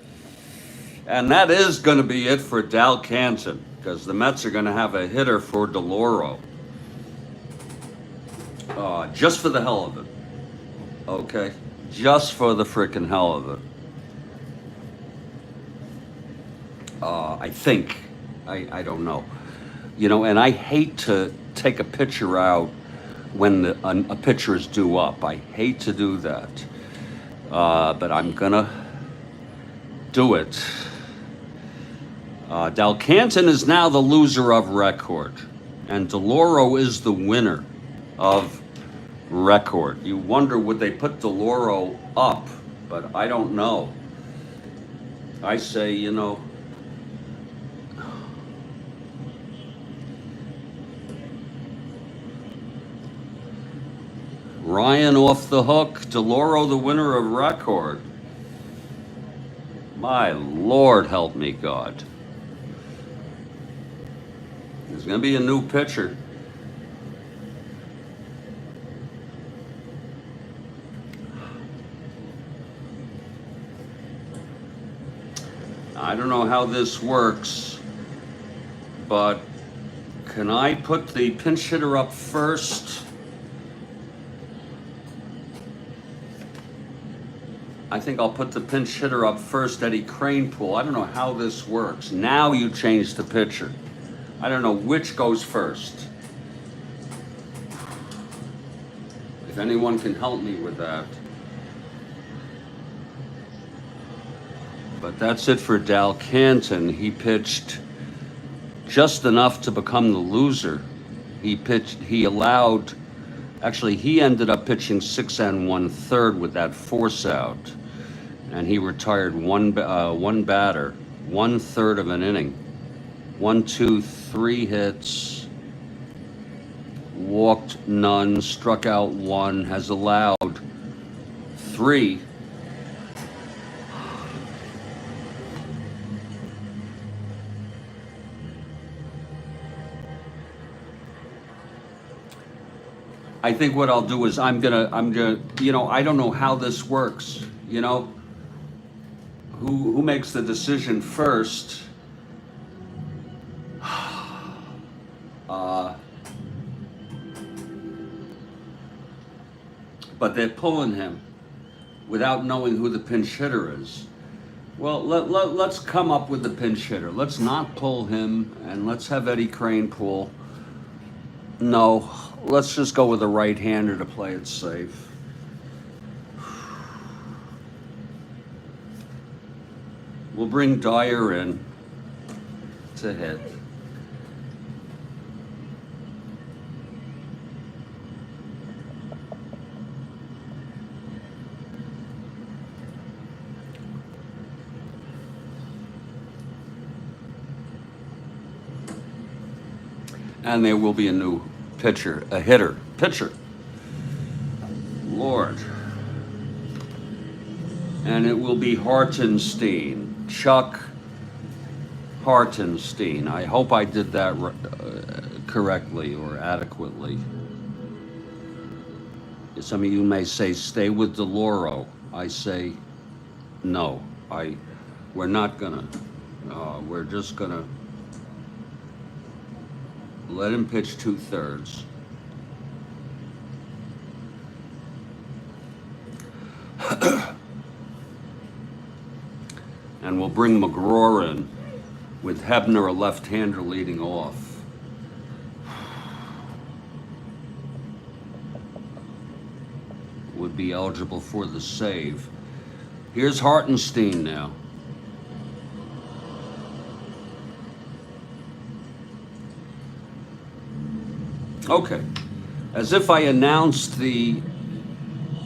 And that is going to be it for Dalcanton, because the Mets are going to have a hitter for DeLauro. Just for the hell of it. Okay? Just for the frickin' hell of it. I think. I don't know. You know, and I hate to take a pitcher out when a pitcher is due up. I hate to do that. But I'm going to do it. Dalcanton is now the loser of record, and DeLauro is the winner of record. You wonder, would they put DeLauro up? But I don't know. I say, you know, Ryan off the hook, DeLauro the winner of record. My Lord, help me, God. There's going to be a new pitcher. I don't know how this works, but can I put the pinch hitter up first? I think I'll put the pinch hitter up first, Eddie Kranepool. I don't know how this works. Now you change the pitcher. I don't know which goes first. If anyone can help me with that. But that's it for Dalcanton. He pitched just enough to become the loser. He ended up pitching 6 1/3 with that force out. And he retired one batter, 1/3 of an inning. 1, 2, 3 hits. walked none, struck out 1, has allowed 3. I think what I'll do is I'm gonna, I don't know how this works, who makes the decision first? But they're pulling him without knowing who the pinch hitter is. Well, let's come up with the pinch hitter. Let's not pull him, and let's have Eddie Crane pull. No, let's just go with a right-hander to play it safe. We'll bring Dyer in to hit. And there will be a new pitcher, a hitter, pitcher. Lord. And it will be Hartenstein, Chuck Hartenstein. I hope I did that correctly or adequately. Some of you may say, stay with DeLauro. I say, no, we're not gonna. We're just gonna let him pitch 2/3. And we'll bring McGraw in with Hebner, a left-hander, leading off. Would be eligible for the save. Here's Hartenstein now. Okay, as if I announced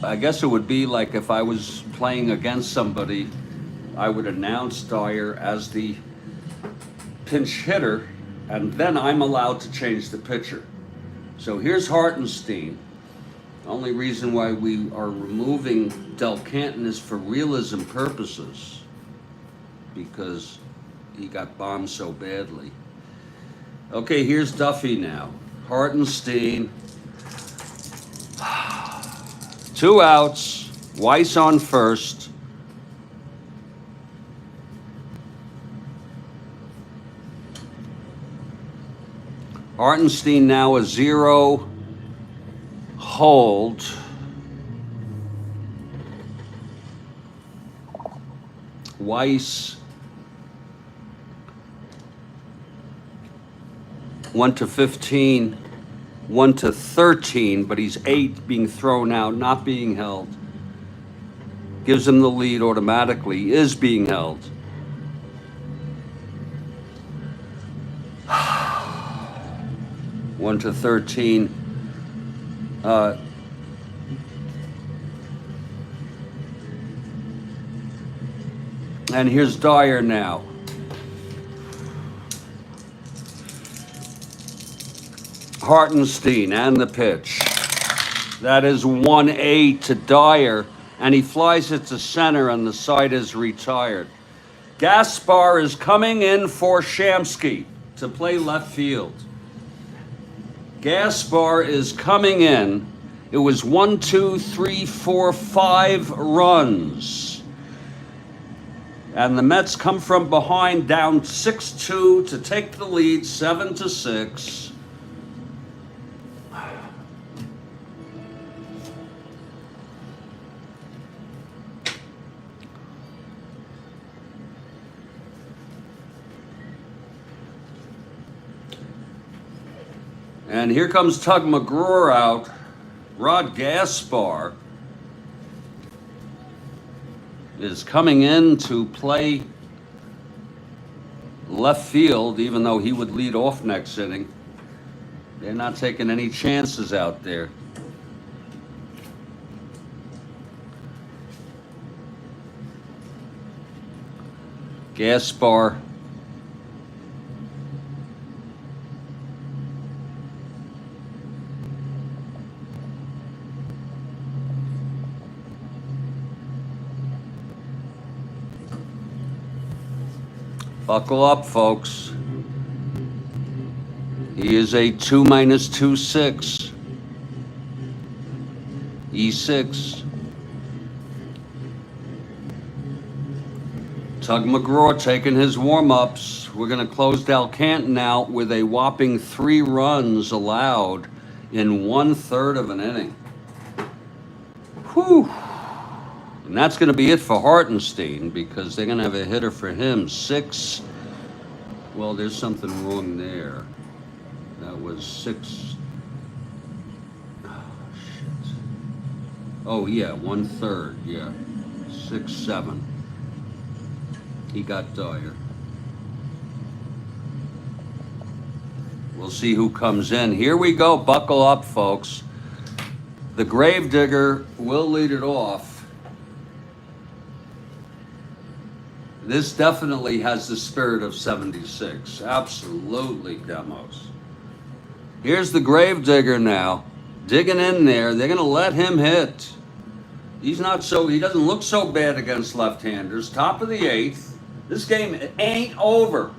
I guess it would be like if I was playing against somebody, I would announce Dyer as the pinch hitter, and then I'm allowed to change the pitcher. So here's Hartenstein. The only reason why we are removing Del Canton is for realism purposes, because he got bombed so badly. Okay, here's Duffy now. Hartenstein, 2 outs, Weiss on first. Hartenstein now a 0 hold. Weiss 1-15, 1-13, but he's 8 being thrown out, not being held. Gives him the lead automatically, is being held. One to 13. And here's Dyer now. Hartenstein and the pitch. That is 1-8 to Dyer, and he flies it to center, and the side is retired. Gaspar is coming in for Shamsky to play left field. Gaspar is coming in. It was 1, 2, 3, 4, 5 runs. And the Mets come from behind, down 6-2 to take the lead, 7-6. And here comes Tug McGraw out. Rod Gaspar is coming in to play left field, even though he would lead off next inning. They're not taking any chances out there. Gaspar Buckle up, folks. He is a 2 minus 2 6. E6. Tug McGraw taking his warm-ups. We're going to close Del Canton out with a whopping 3 runs allowed in 1/3 of an inning. Whew. And that's going to be it for Hartenstein because they're going to have a hitter for him. 6. Well, there's something wrong there. That was 6. Oh, shit. Oh, yeah, 1/3. Yeah. 6, 7. He got Dyer. We'll see who comes in. Here we go. Buckle up, folks. The Gravedigger will lead it off. This definitely has the spirit of 76. Absolutely, Demos. Here's the Gravedigger now, digging in there. They're going to let him hit. He doesn't look so bad against left-handers. Top of the 8th. This game ain't over.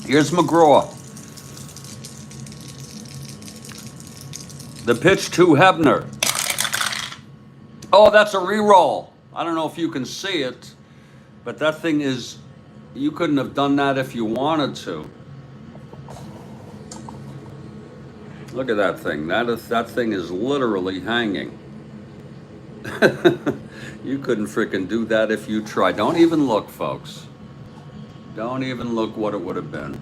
Here's McGraw. The pitch to Hebner. Oh, that's a re-roll. I don't know if you can see it, but that thing is, you couldn't have done that if you wanted to. Look at that thing. That thing is literally hanging. You couldn't frickin' do that if you tried. Don't even look, folks. Don't even look what it would have been.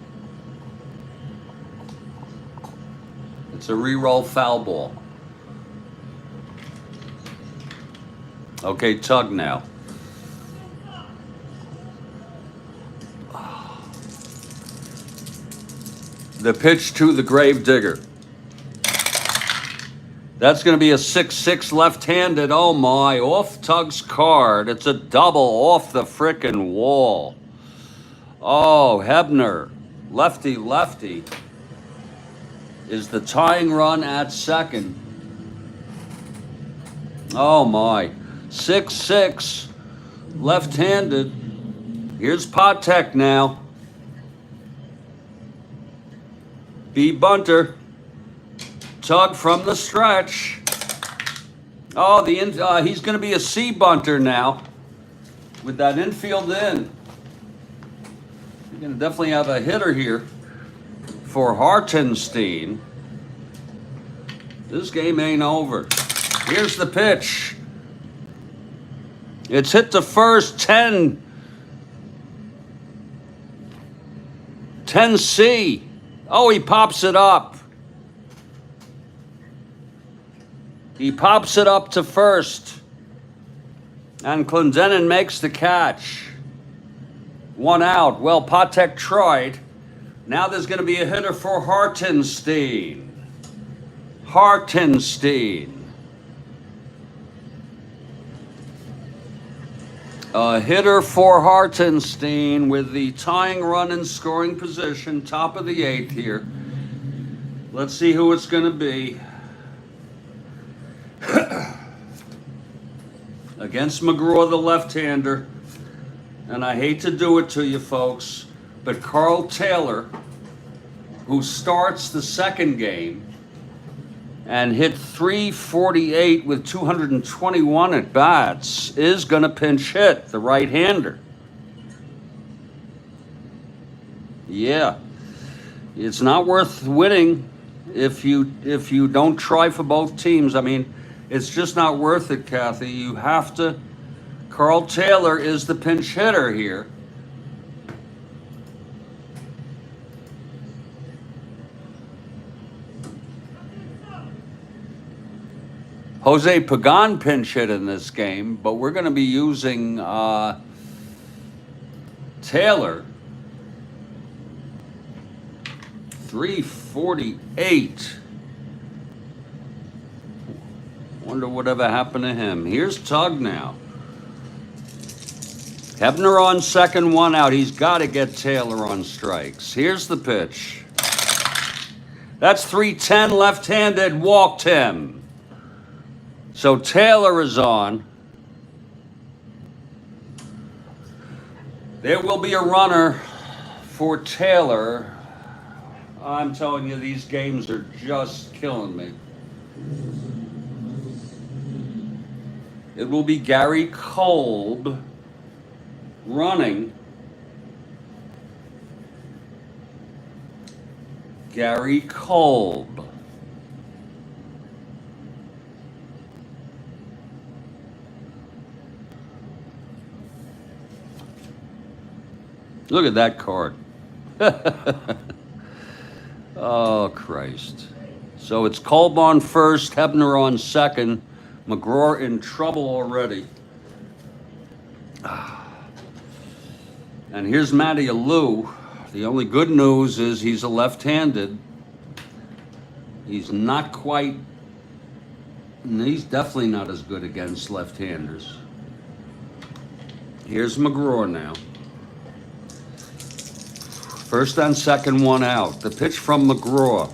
It's a re-roll foul ball. Okay, Tug now. The pitch to the Gravedigger. That's going to be a 6-6 left-handed. Oh my, off Tug's card. It's a double off the frickin' wall. Oh, Hebner, lefty, is the tying run at second. Oh my, 6-6, left-handed. Here's Patek now. B bunter, Tug from the stretch. Oh, he's going to be a C bunter now with that infield in. You're going to definitely have a hitter here for Hartenstein. This game ain't over. Here's the pitch. It's hit to first, 10C. Oh, he pops it up. He pops it up to first. And Clendenin makes the catch. 1 out. Well, Patek tried. Now there's going to be a hitter for Hartenstein. A hitter for Hartenstein with the tying run in scoring position, top of the 8th here. Let's see who it's going to be. Against McGraw, the left-hander. And I hate to do it to you folks, but Karl Taylor, who starts the second game and hit .348 with 221 at bats, is going to pinch hit the right-hander. Yeah, it's not worth winning if you don't try for both teams. I mean, it's just not worth it, Kathy. You have to. Karl Taylor is the pinch hitter here. Jose Pagan pinch hit in this game, but we're going to be using Taylor. 348. Wonder whatever happened to him. Here's Tug now. Hebner on second, one out. He's got to get Taylor on strikes. Here's the pitch. That's 310 left-handed, walked him. So Taylor is on. There will be a runner for Taylor. I'm telling you, these games are just killing me. It will be Gary Kolb running. Gary Kolb. Look at that card. Oh, Christ. So it's Kolb on first, Hebner on second. McGraw in trouble already. And here's Matty Alou. The only good news is he's a left-handed. He's not quite, he's definitely not as good against left-handers. Here's McGraw now. First and second, one out. The pitch from McGraw.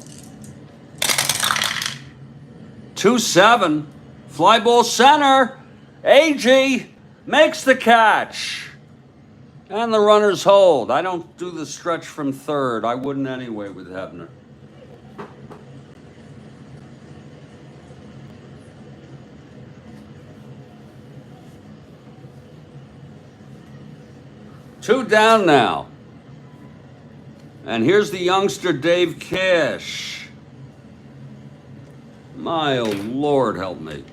2-7. Fly ball center. AG makes the catch. And the runners hold. I don't do the stretch from third. I wouldn't anyway with Hebner. Two down now. And here's the youngster Dave Cash. My oh Lord, help me.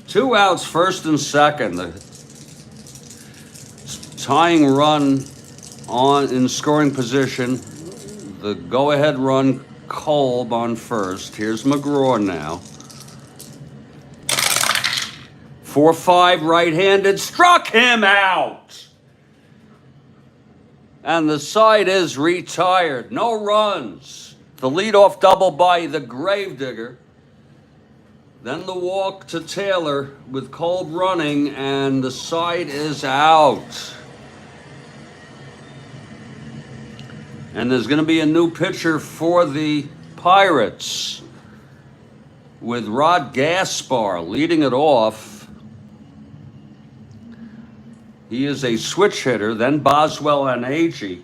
Two outs, first and second. The tying run on in scoring position. The go-ahead run, Kolb on first. Here's McGraw now. 4-5 right-handed, struck him out. And the side is retired. No runs. The leadoff double by the Gravedigger. Then the walk to Taylor with Kolb running, and the side is out. And there's going to be a new pitcher for the Pirates with Rod Gaspar leading it off. He is a switch hitter, then Boswell and Agee.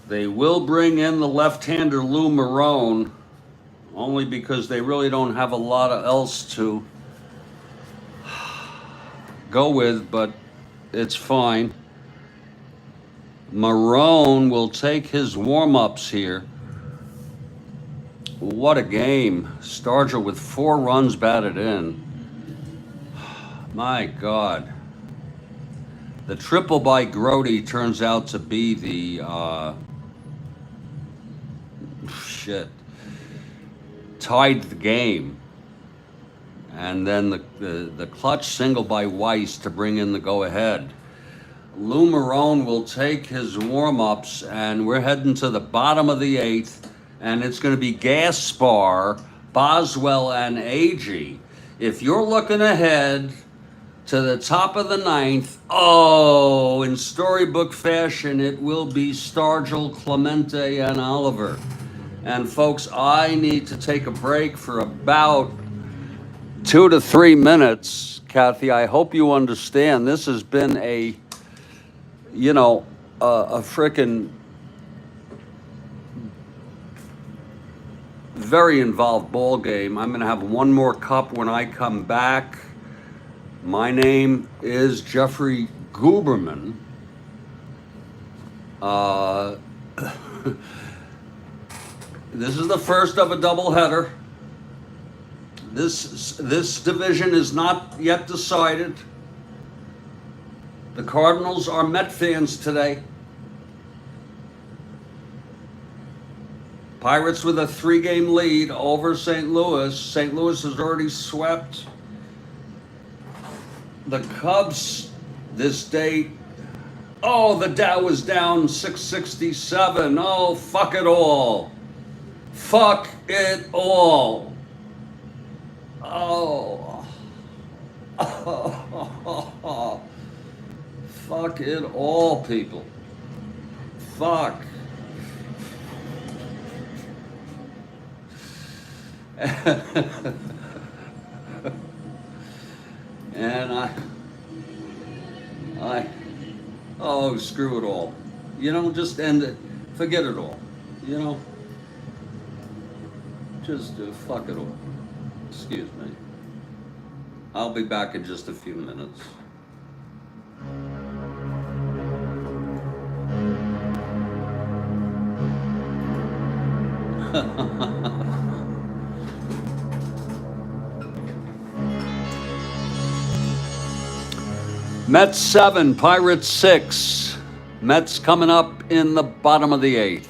They will bring in the left-hander Lou Marone, only because they really don't have a lot else to go with, but it's fine. Marone will take his warm-ups here. What a game. Stargell with 4 runs batted in. My God. The triple by Grody turns out to be the, tied the game. And then the clutch single by Weiss to bring in the go-ahead. Lou Marone will take his warm-ups, and we're heading to the bottom of the 8th. And it's going to be Gaspar, Boswell, and Agee. If you're looking ahead to the top of the 9th, in storybook fashion, it will be Stargell, Clemente, and Oliver. And folks, I need to take a break for about 2 to 3 minutes. Kathy, I hope you understand. This has been a frickin' very involved ball game. I'm going to have one more cup when I come back. My name is Jeffrey Guberman. This is the first of a doubleheader. This division is not yet decided. The Cardinals are Met fans today. Pirates with a 3-game lead over St. Louis. St. Louis has already swept. The Cubs this date Oh, the Dow is down 667. Oh, fuck it all. Fuck it all. Oh. Fuck it all, people. Fuck. And oh, screw it all. You know, just end it. Forget it all. You know, just fuck it all. Excuse me. I'll be back in just a few minutes. Mets 7, Pirates 6. Mets coming up in the bottom of the 8th.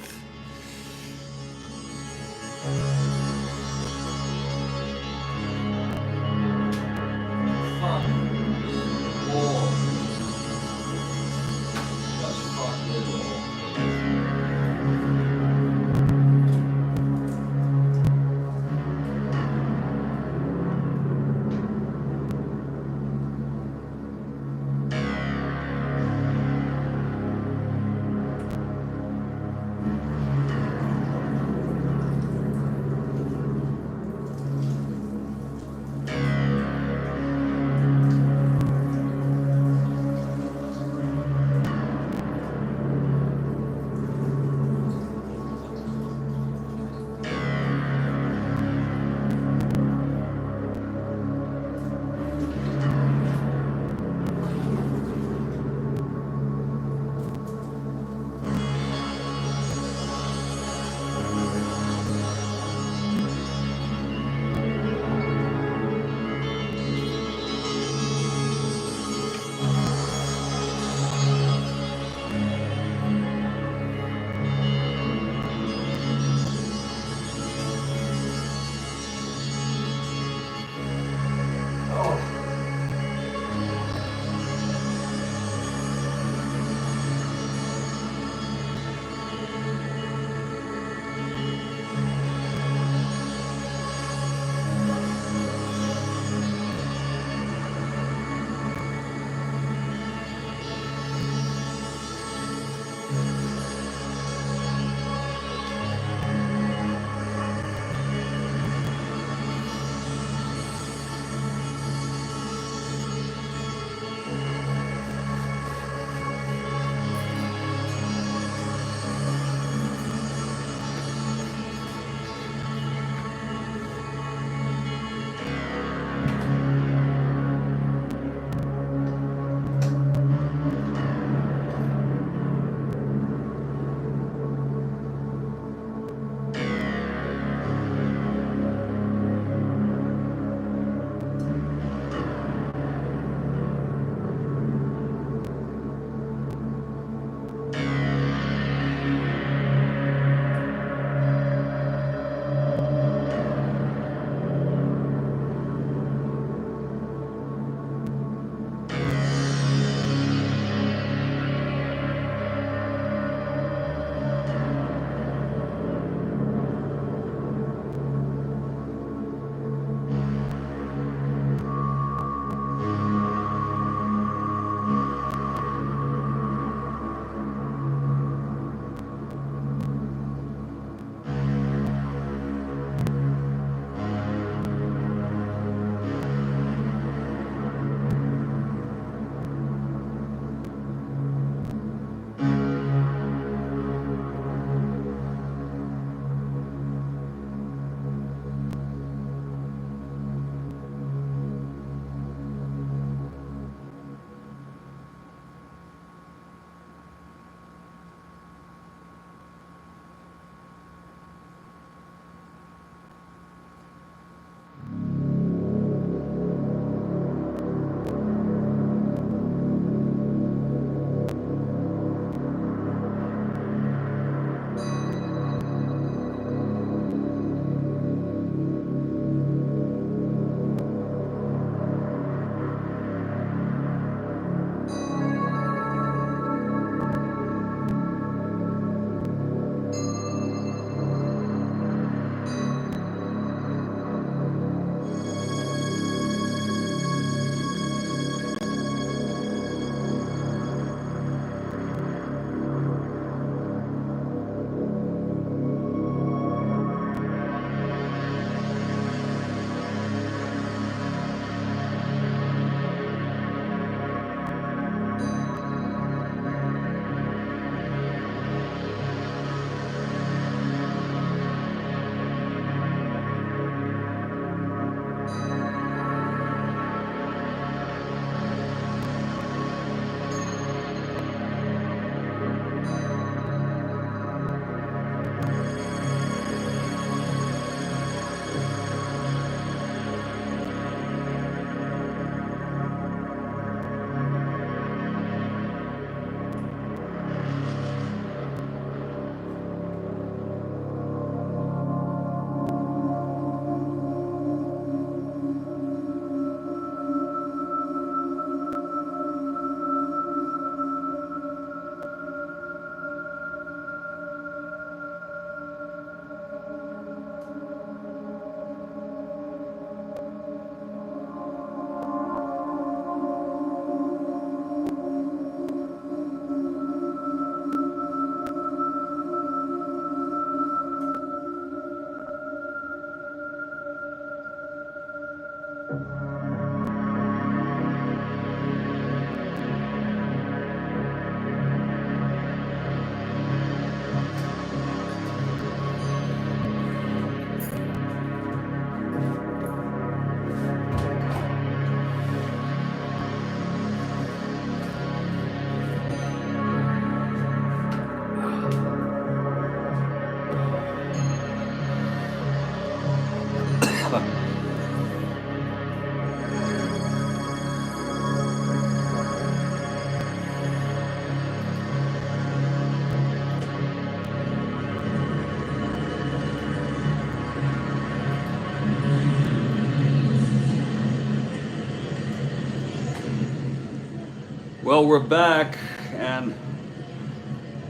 Well, we're back, and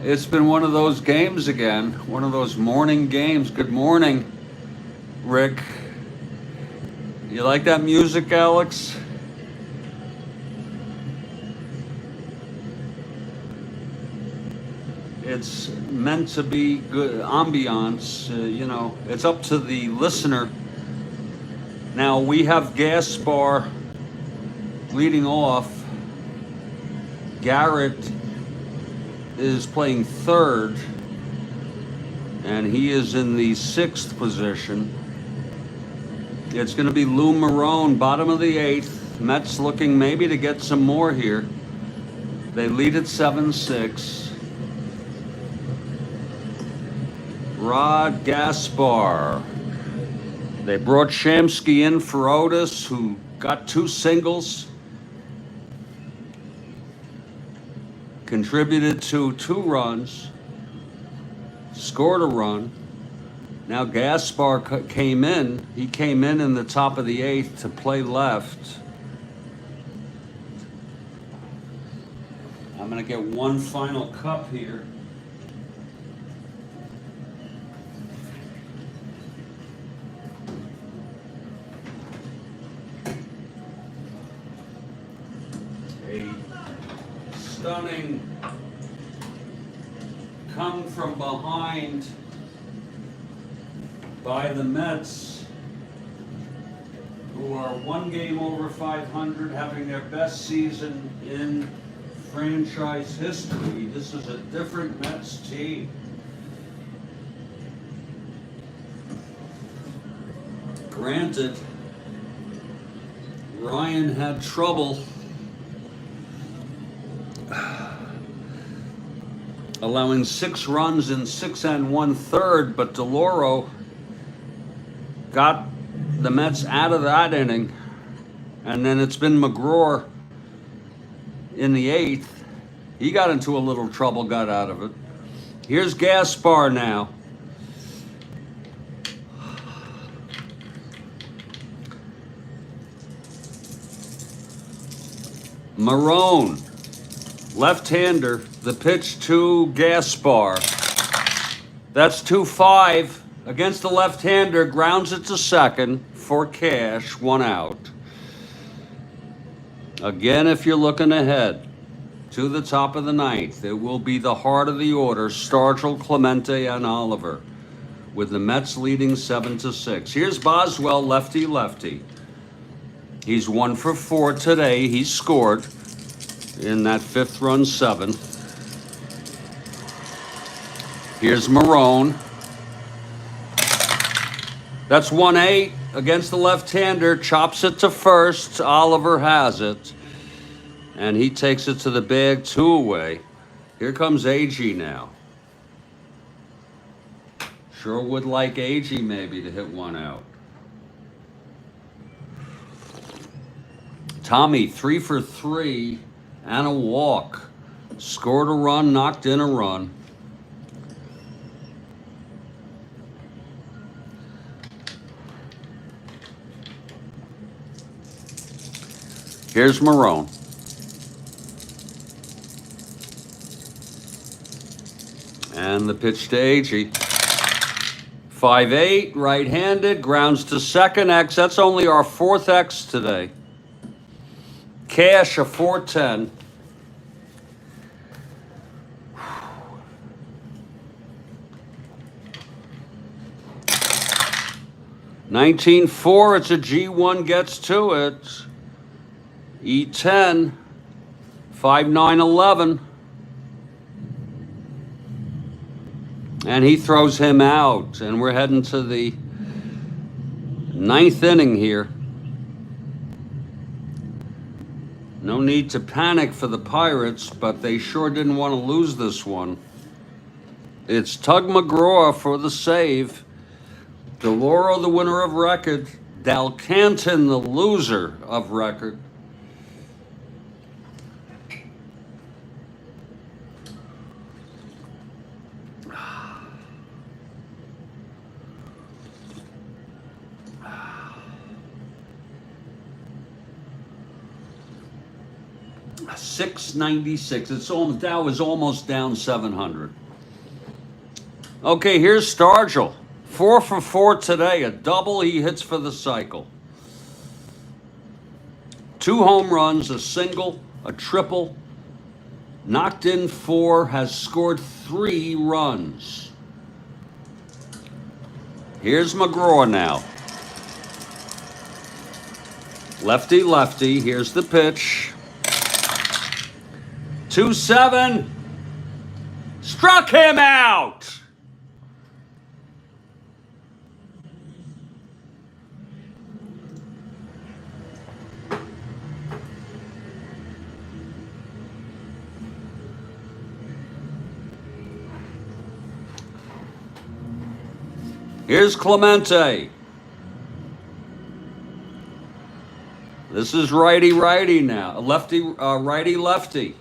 it's been one of those games again, one of those morning games. Good morning, Rick. You like that music, Alex? It's meant to be good ambiance, you know, it's up to the listener. Now, we have Gaspar leading off. Garrett is playing third, and he is in the sixth position. It's going to be Lou Marone, bottom of the eighth. Mets looking maybe to get some more here. They lead at 7-6. Rod Gaspar. They brought Shamsky in for Otis, who got 2 singles. Contributed to 2 runs, scored a run. Now Gaspar came in. He came in the top of the 8th to play left. I'm going to get one final cup here. Stunning come from behind by the Mets, who are 1 game over 500, having their best season in franchise history. This is a different Mets team. Granted, Ryan had trouble allowing 6 runs in 6 1/3, but DeLauro got the Mets out of that inning, and then it's been McGraw in the 8th. He got into a little trouble, got out of it. Here's Gaspar now. Marone, left-hander. The pitch to Gaspar. That's 2-5 against the left-hander. Grounds it to second for cash. 1 out. Again, if you're looking ahead to the top of the 9th, it will be the heart of the order: Stargell, Clemente, and Oliver, with the Mets leading 7-6. Here's Boswell, lefty-lefty. He's 1 for 4 today. He scored in that 5th run 7th. Here's Marone. That's 1-8 against the left-hander. Chops it to first. Oliver has it. And he takes it to the bag, 2 away. Here comes Agee now. Sure would like Agee maybe to hit 1 out. Tommy, 3 for 3 and a walk. Scored a run, knocked in a run. Here's Marone. And the pitch to Agee. 5-8, right-handed, grounds to second. X, that's only our 4th X today. Cash, a 410. $19.4, it's a G1, gets to it. E10, 5-9-11. And he throws him out, and we're heading to the 9th inning here. No need to panic for the Pirates, but they sure didn't want to lose this one. It's Tug McGraw for the save. DeLauro, the winner of record. Dalcanton, the loser of record. 696. Dow is almost down 700. Okay, here's Stargell. 4 for 4 today. A double. He hits for the cycle. 2 home runs, a single, a triple. Knocked in 4, has scored 3 runs. Here's McGraw now. Lefty, lefty. Here's the pitch. 2-7. Struck him out. Here's Clemente. This is righty-righty now. Lefty, righty-lefty.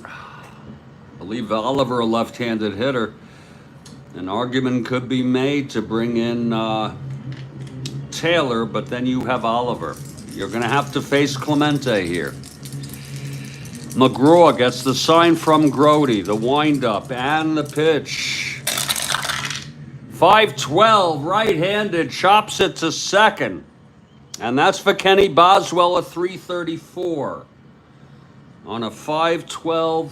I believe Oliver, a left-handed hitter. An argument could be made to bring in Taylor, but then you have Oliver. You're going to have to face Clemente here. McGraw gets the sign from Grody, the windup, and the pitch. 5-12, right-handed, chops it to second. And that's for Kenny Boswell, a 334 on a 5-12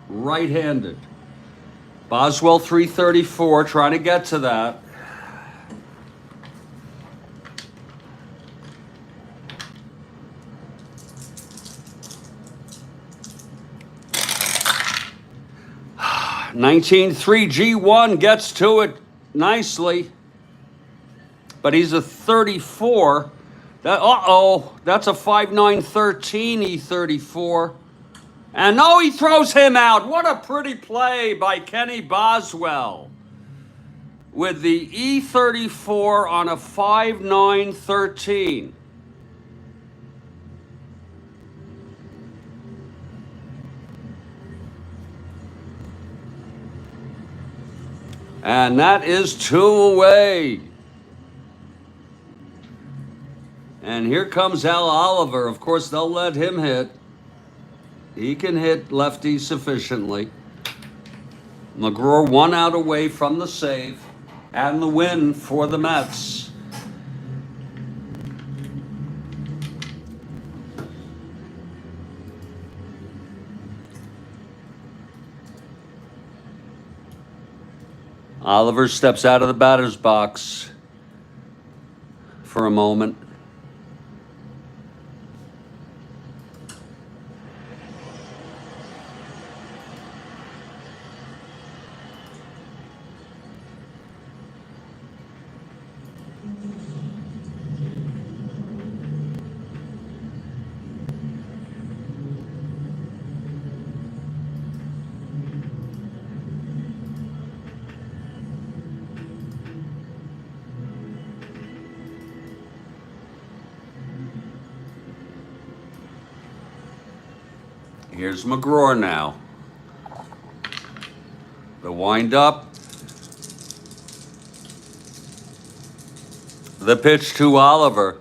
right-handed. Boswell 334, trying to get to that. (19-3) G1 gets to it nicely, but he's a 34. That's a 5-9-13 E34. And no, he throws him out. What a pretty play by Kenny Boswell with the E34 on a 5-9-13. And that is 2 away. And here comes Al Oliver. Of course, they'll let him hit. He can hit lefty sufficiently. McGraw 1 out away from the save and the win for the Mets. Oliver steps out of the batter's box for a moment. Here's McGraw now. The windup. The pitch to Oliver.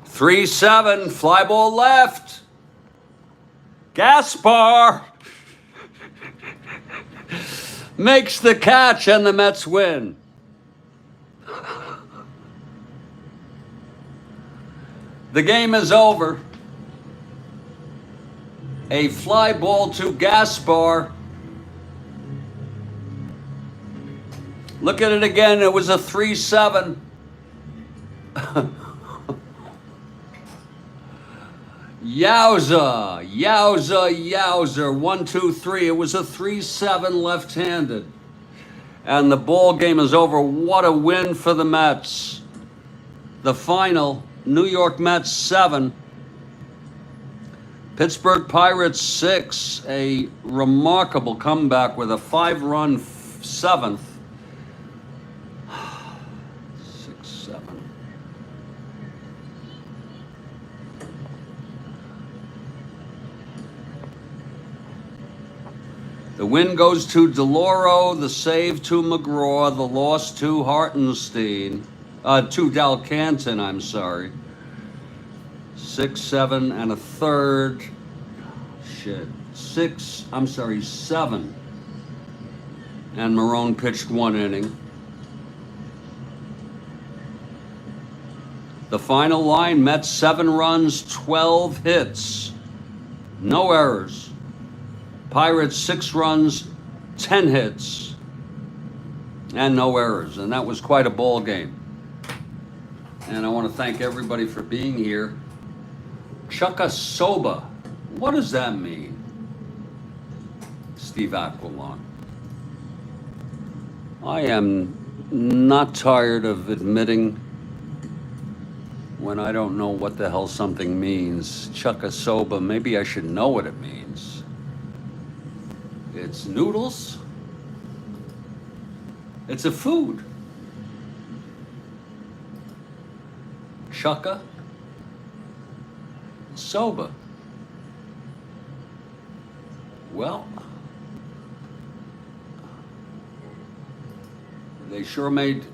3-7, fly ball left. Gaspar makes the catch and the Mets win. The game is over. A fly ball to Gaspar. Look at it again. It was a 3-7. Yowza, yowza, yowza. 1, 2, 3. It was a 3-7 left-handed. And the ball game is over. What a win for the Mets. The final, New York Mets 7. Pittsburgh Pirates 6, a remarkable comeback with a 5-run 7th. 6-7. The win goes to DeLauro, the save to McGraw, the loss to Hartenstein. 2 Dalcanton, I'm sorry. 6, 7, and a third. Shit. 6, I'm sorry, 7. And Marone pitched 1 inning. The final line, Mets 7 runs, 12 hits. No errors. Pirates 6 runs, 10 hits. And no errors. And that was quite a ball game. And I want to thank everybody for being here. Chukasoba. What does that mean? Steve Aquilon. I am not tired of admitting when I don't know what the hell something means. Chukasoba, maybe I should know what it means. It's noodles. It's a food. Chuka soba. Well, they sure made,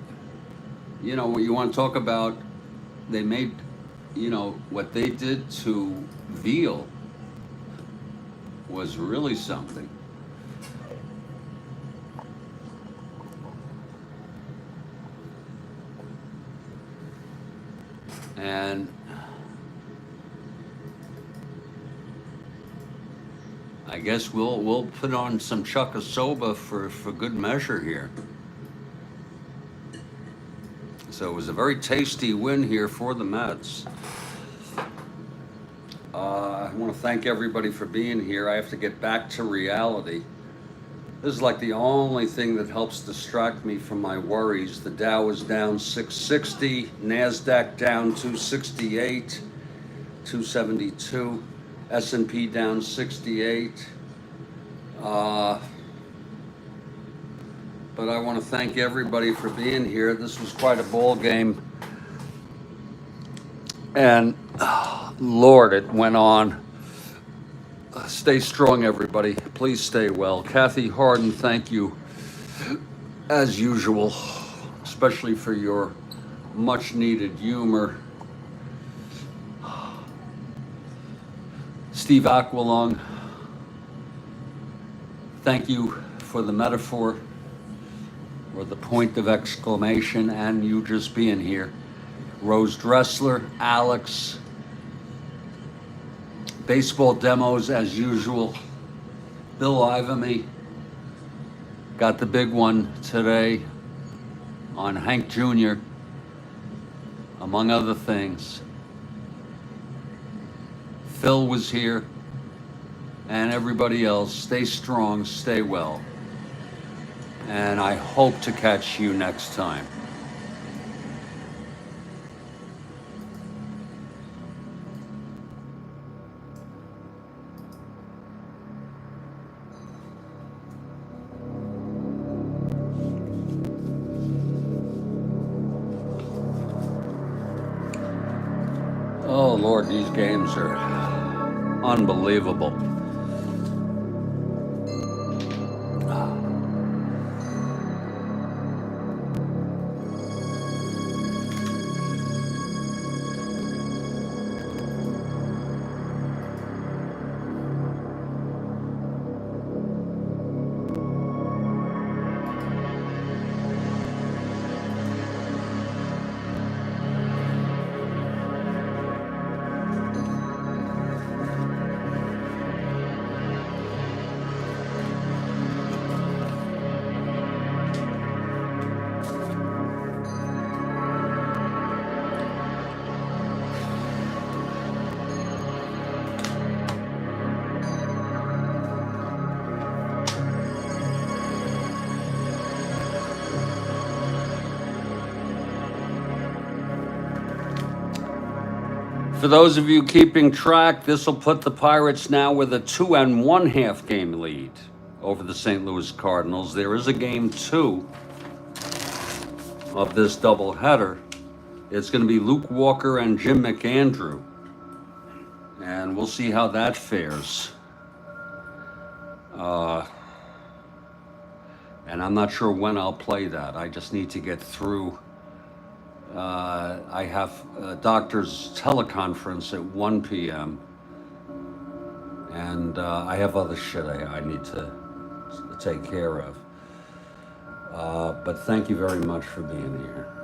you know, what you want to talk about, they made, you know, what they did to veal was really something. And I guess we'll put on some chukasoba for good measure here. So it was a very tasty win here for the Mets. I want to thank everybody for being here. I have to get back to reality. This is like the only thing that helps distract me from my worries. The Dow is down 660, NASDAQ down 268, 272, S&P down 68. But I want to thank everybody for being here. This was quite a ball game. And Lord, it went on. Stay strong, everybody. Please stay well. Kathy Harden, thank you, as usual, especially for your much-needed humor. Steve Aquilon, thank you for the metaphor, or the point of exclamation, and you just being here. Rose Dressler, Alex, baseball demos as usual. Bill Ivamy got the big one today on Hank Jr., among other things. Phil was here, and everybody else. Stay strong, stay well, and I hope to catch you next time. Oh Lord, these games are unbelievable. For those of you keeping track, this will put the Pirates now with a 2 1/2 game lead over the St. Louis Cardinals. There is a game 2 of this doubleheader. It's going to be Luke Walker and Jim McAndrew, and we'll see how that fares. And I'm not sure when I'll play that. I just need to get through I have a doctor's teleconference at 1 p.m. And I have other shit I need to take care of. But thank you very much for being here.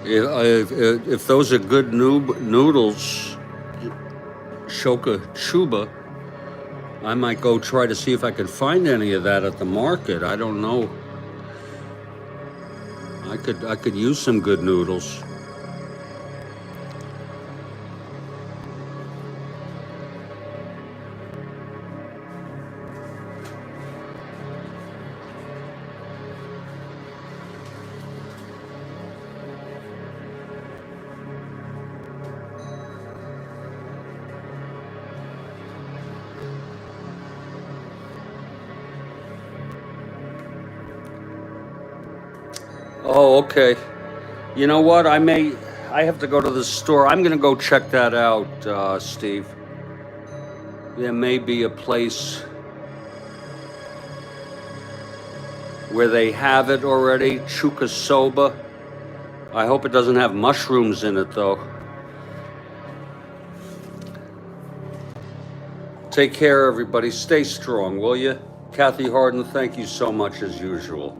If those are good noodles, shoka chuba, I might go try to see if I can find any of that at the market. I don't know. I could use some good noodles. Oh, okay. You know what? I have to go to the store. I'm gonna go check that out, Steve. There may be a place where they have it already, chuka soba. I hope it doesn't have mushrooms in it, though. Take care, everybody. Stay strong, will you? Kathy Harden, thank you so much as usual.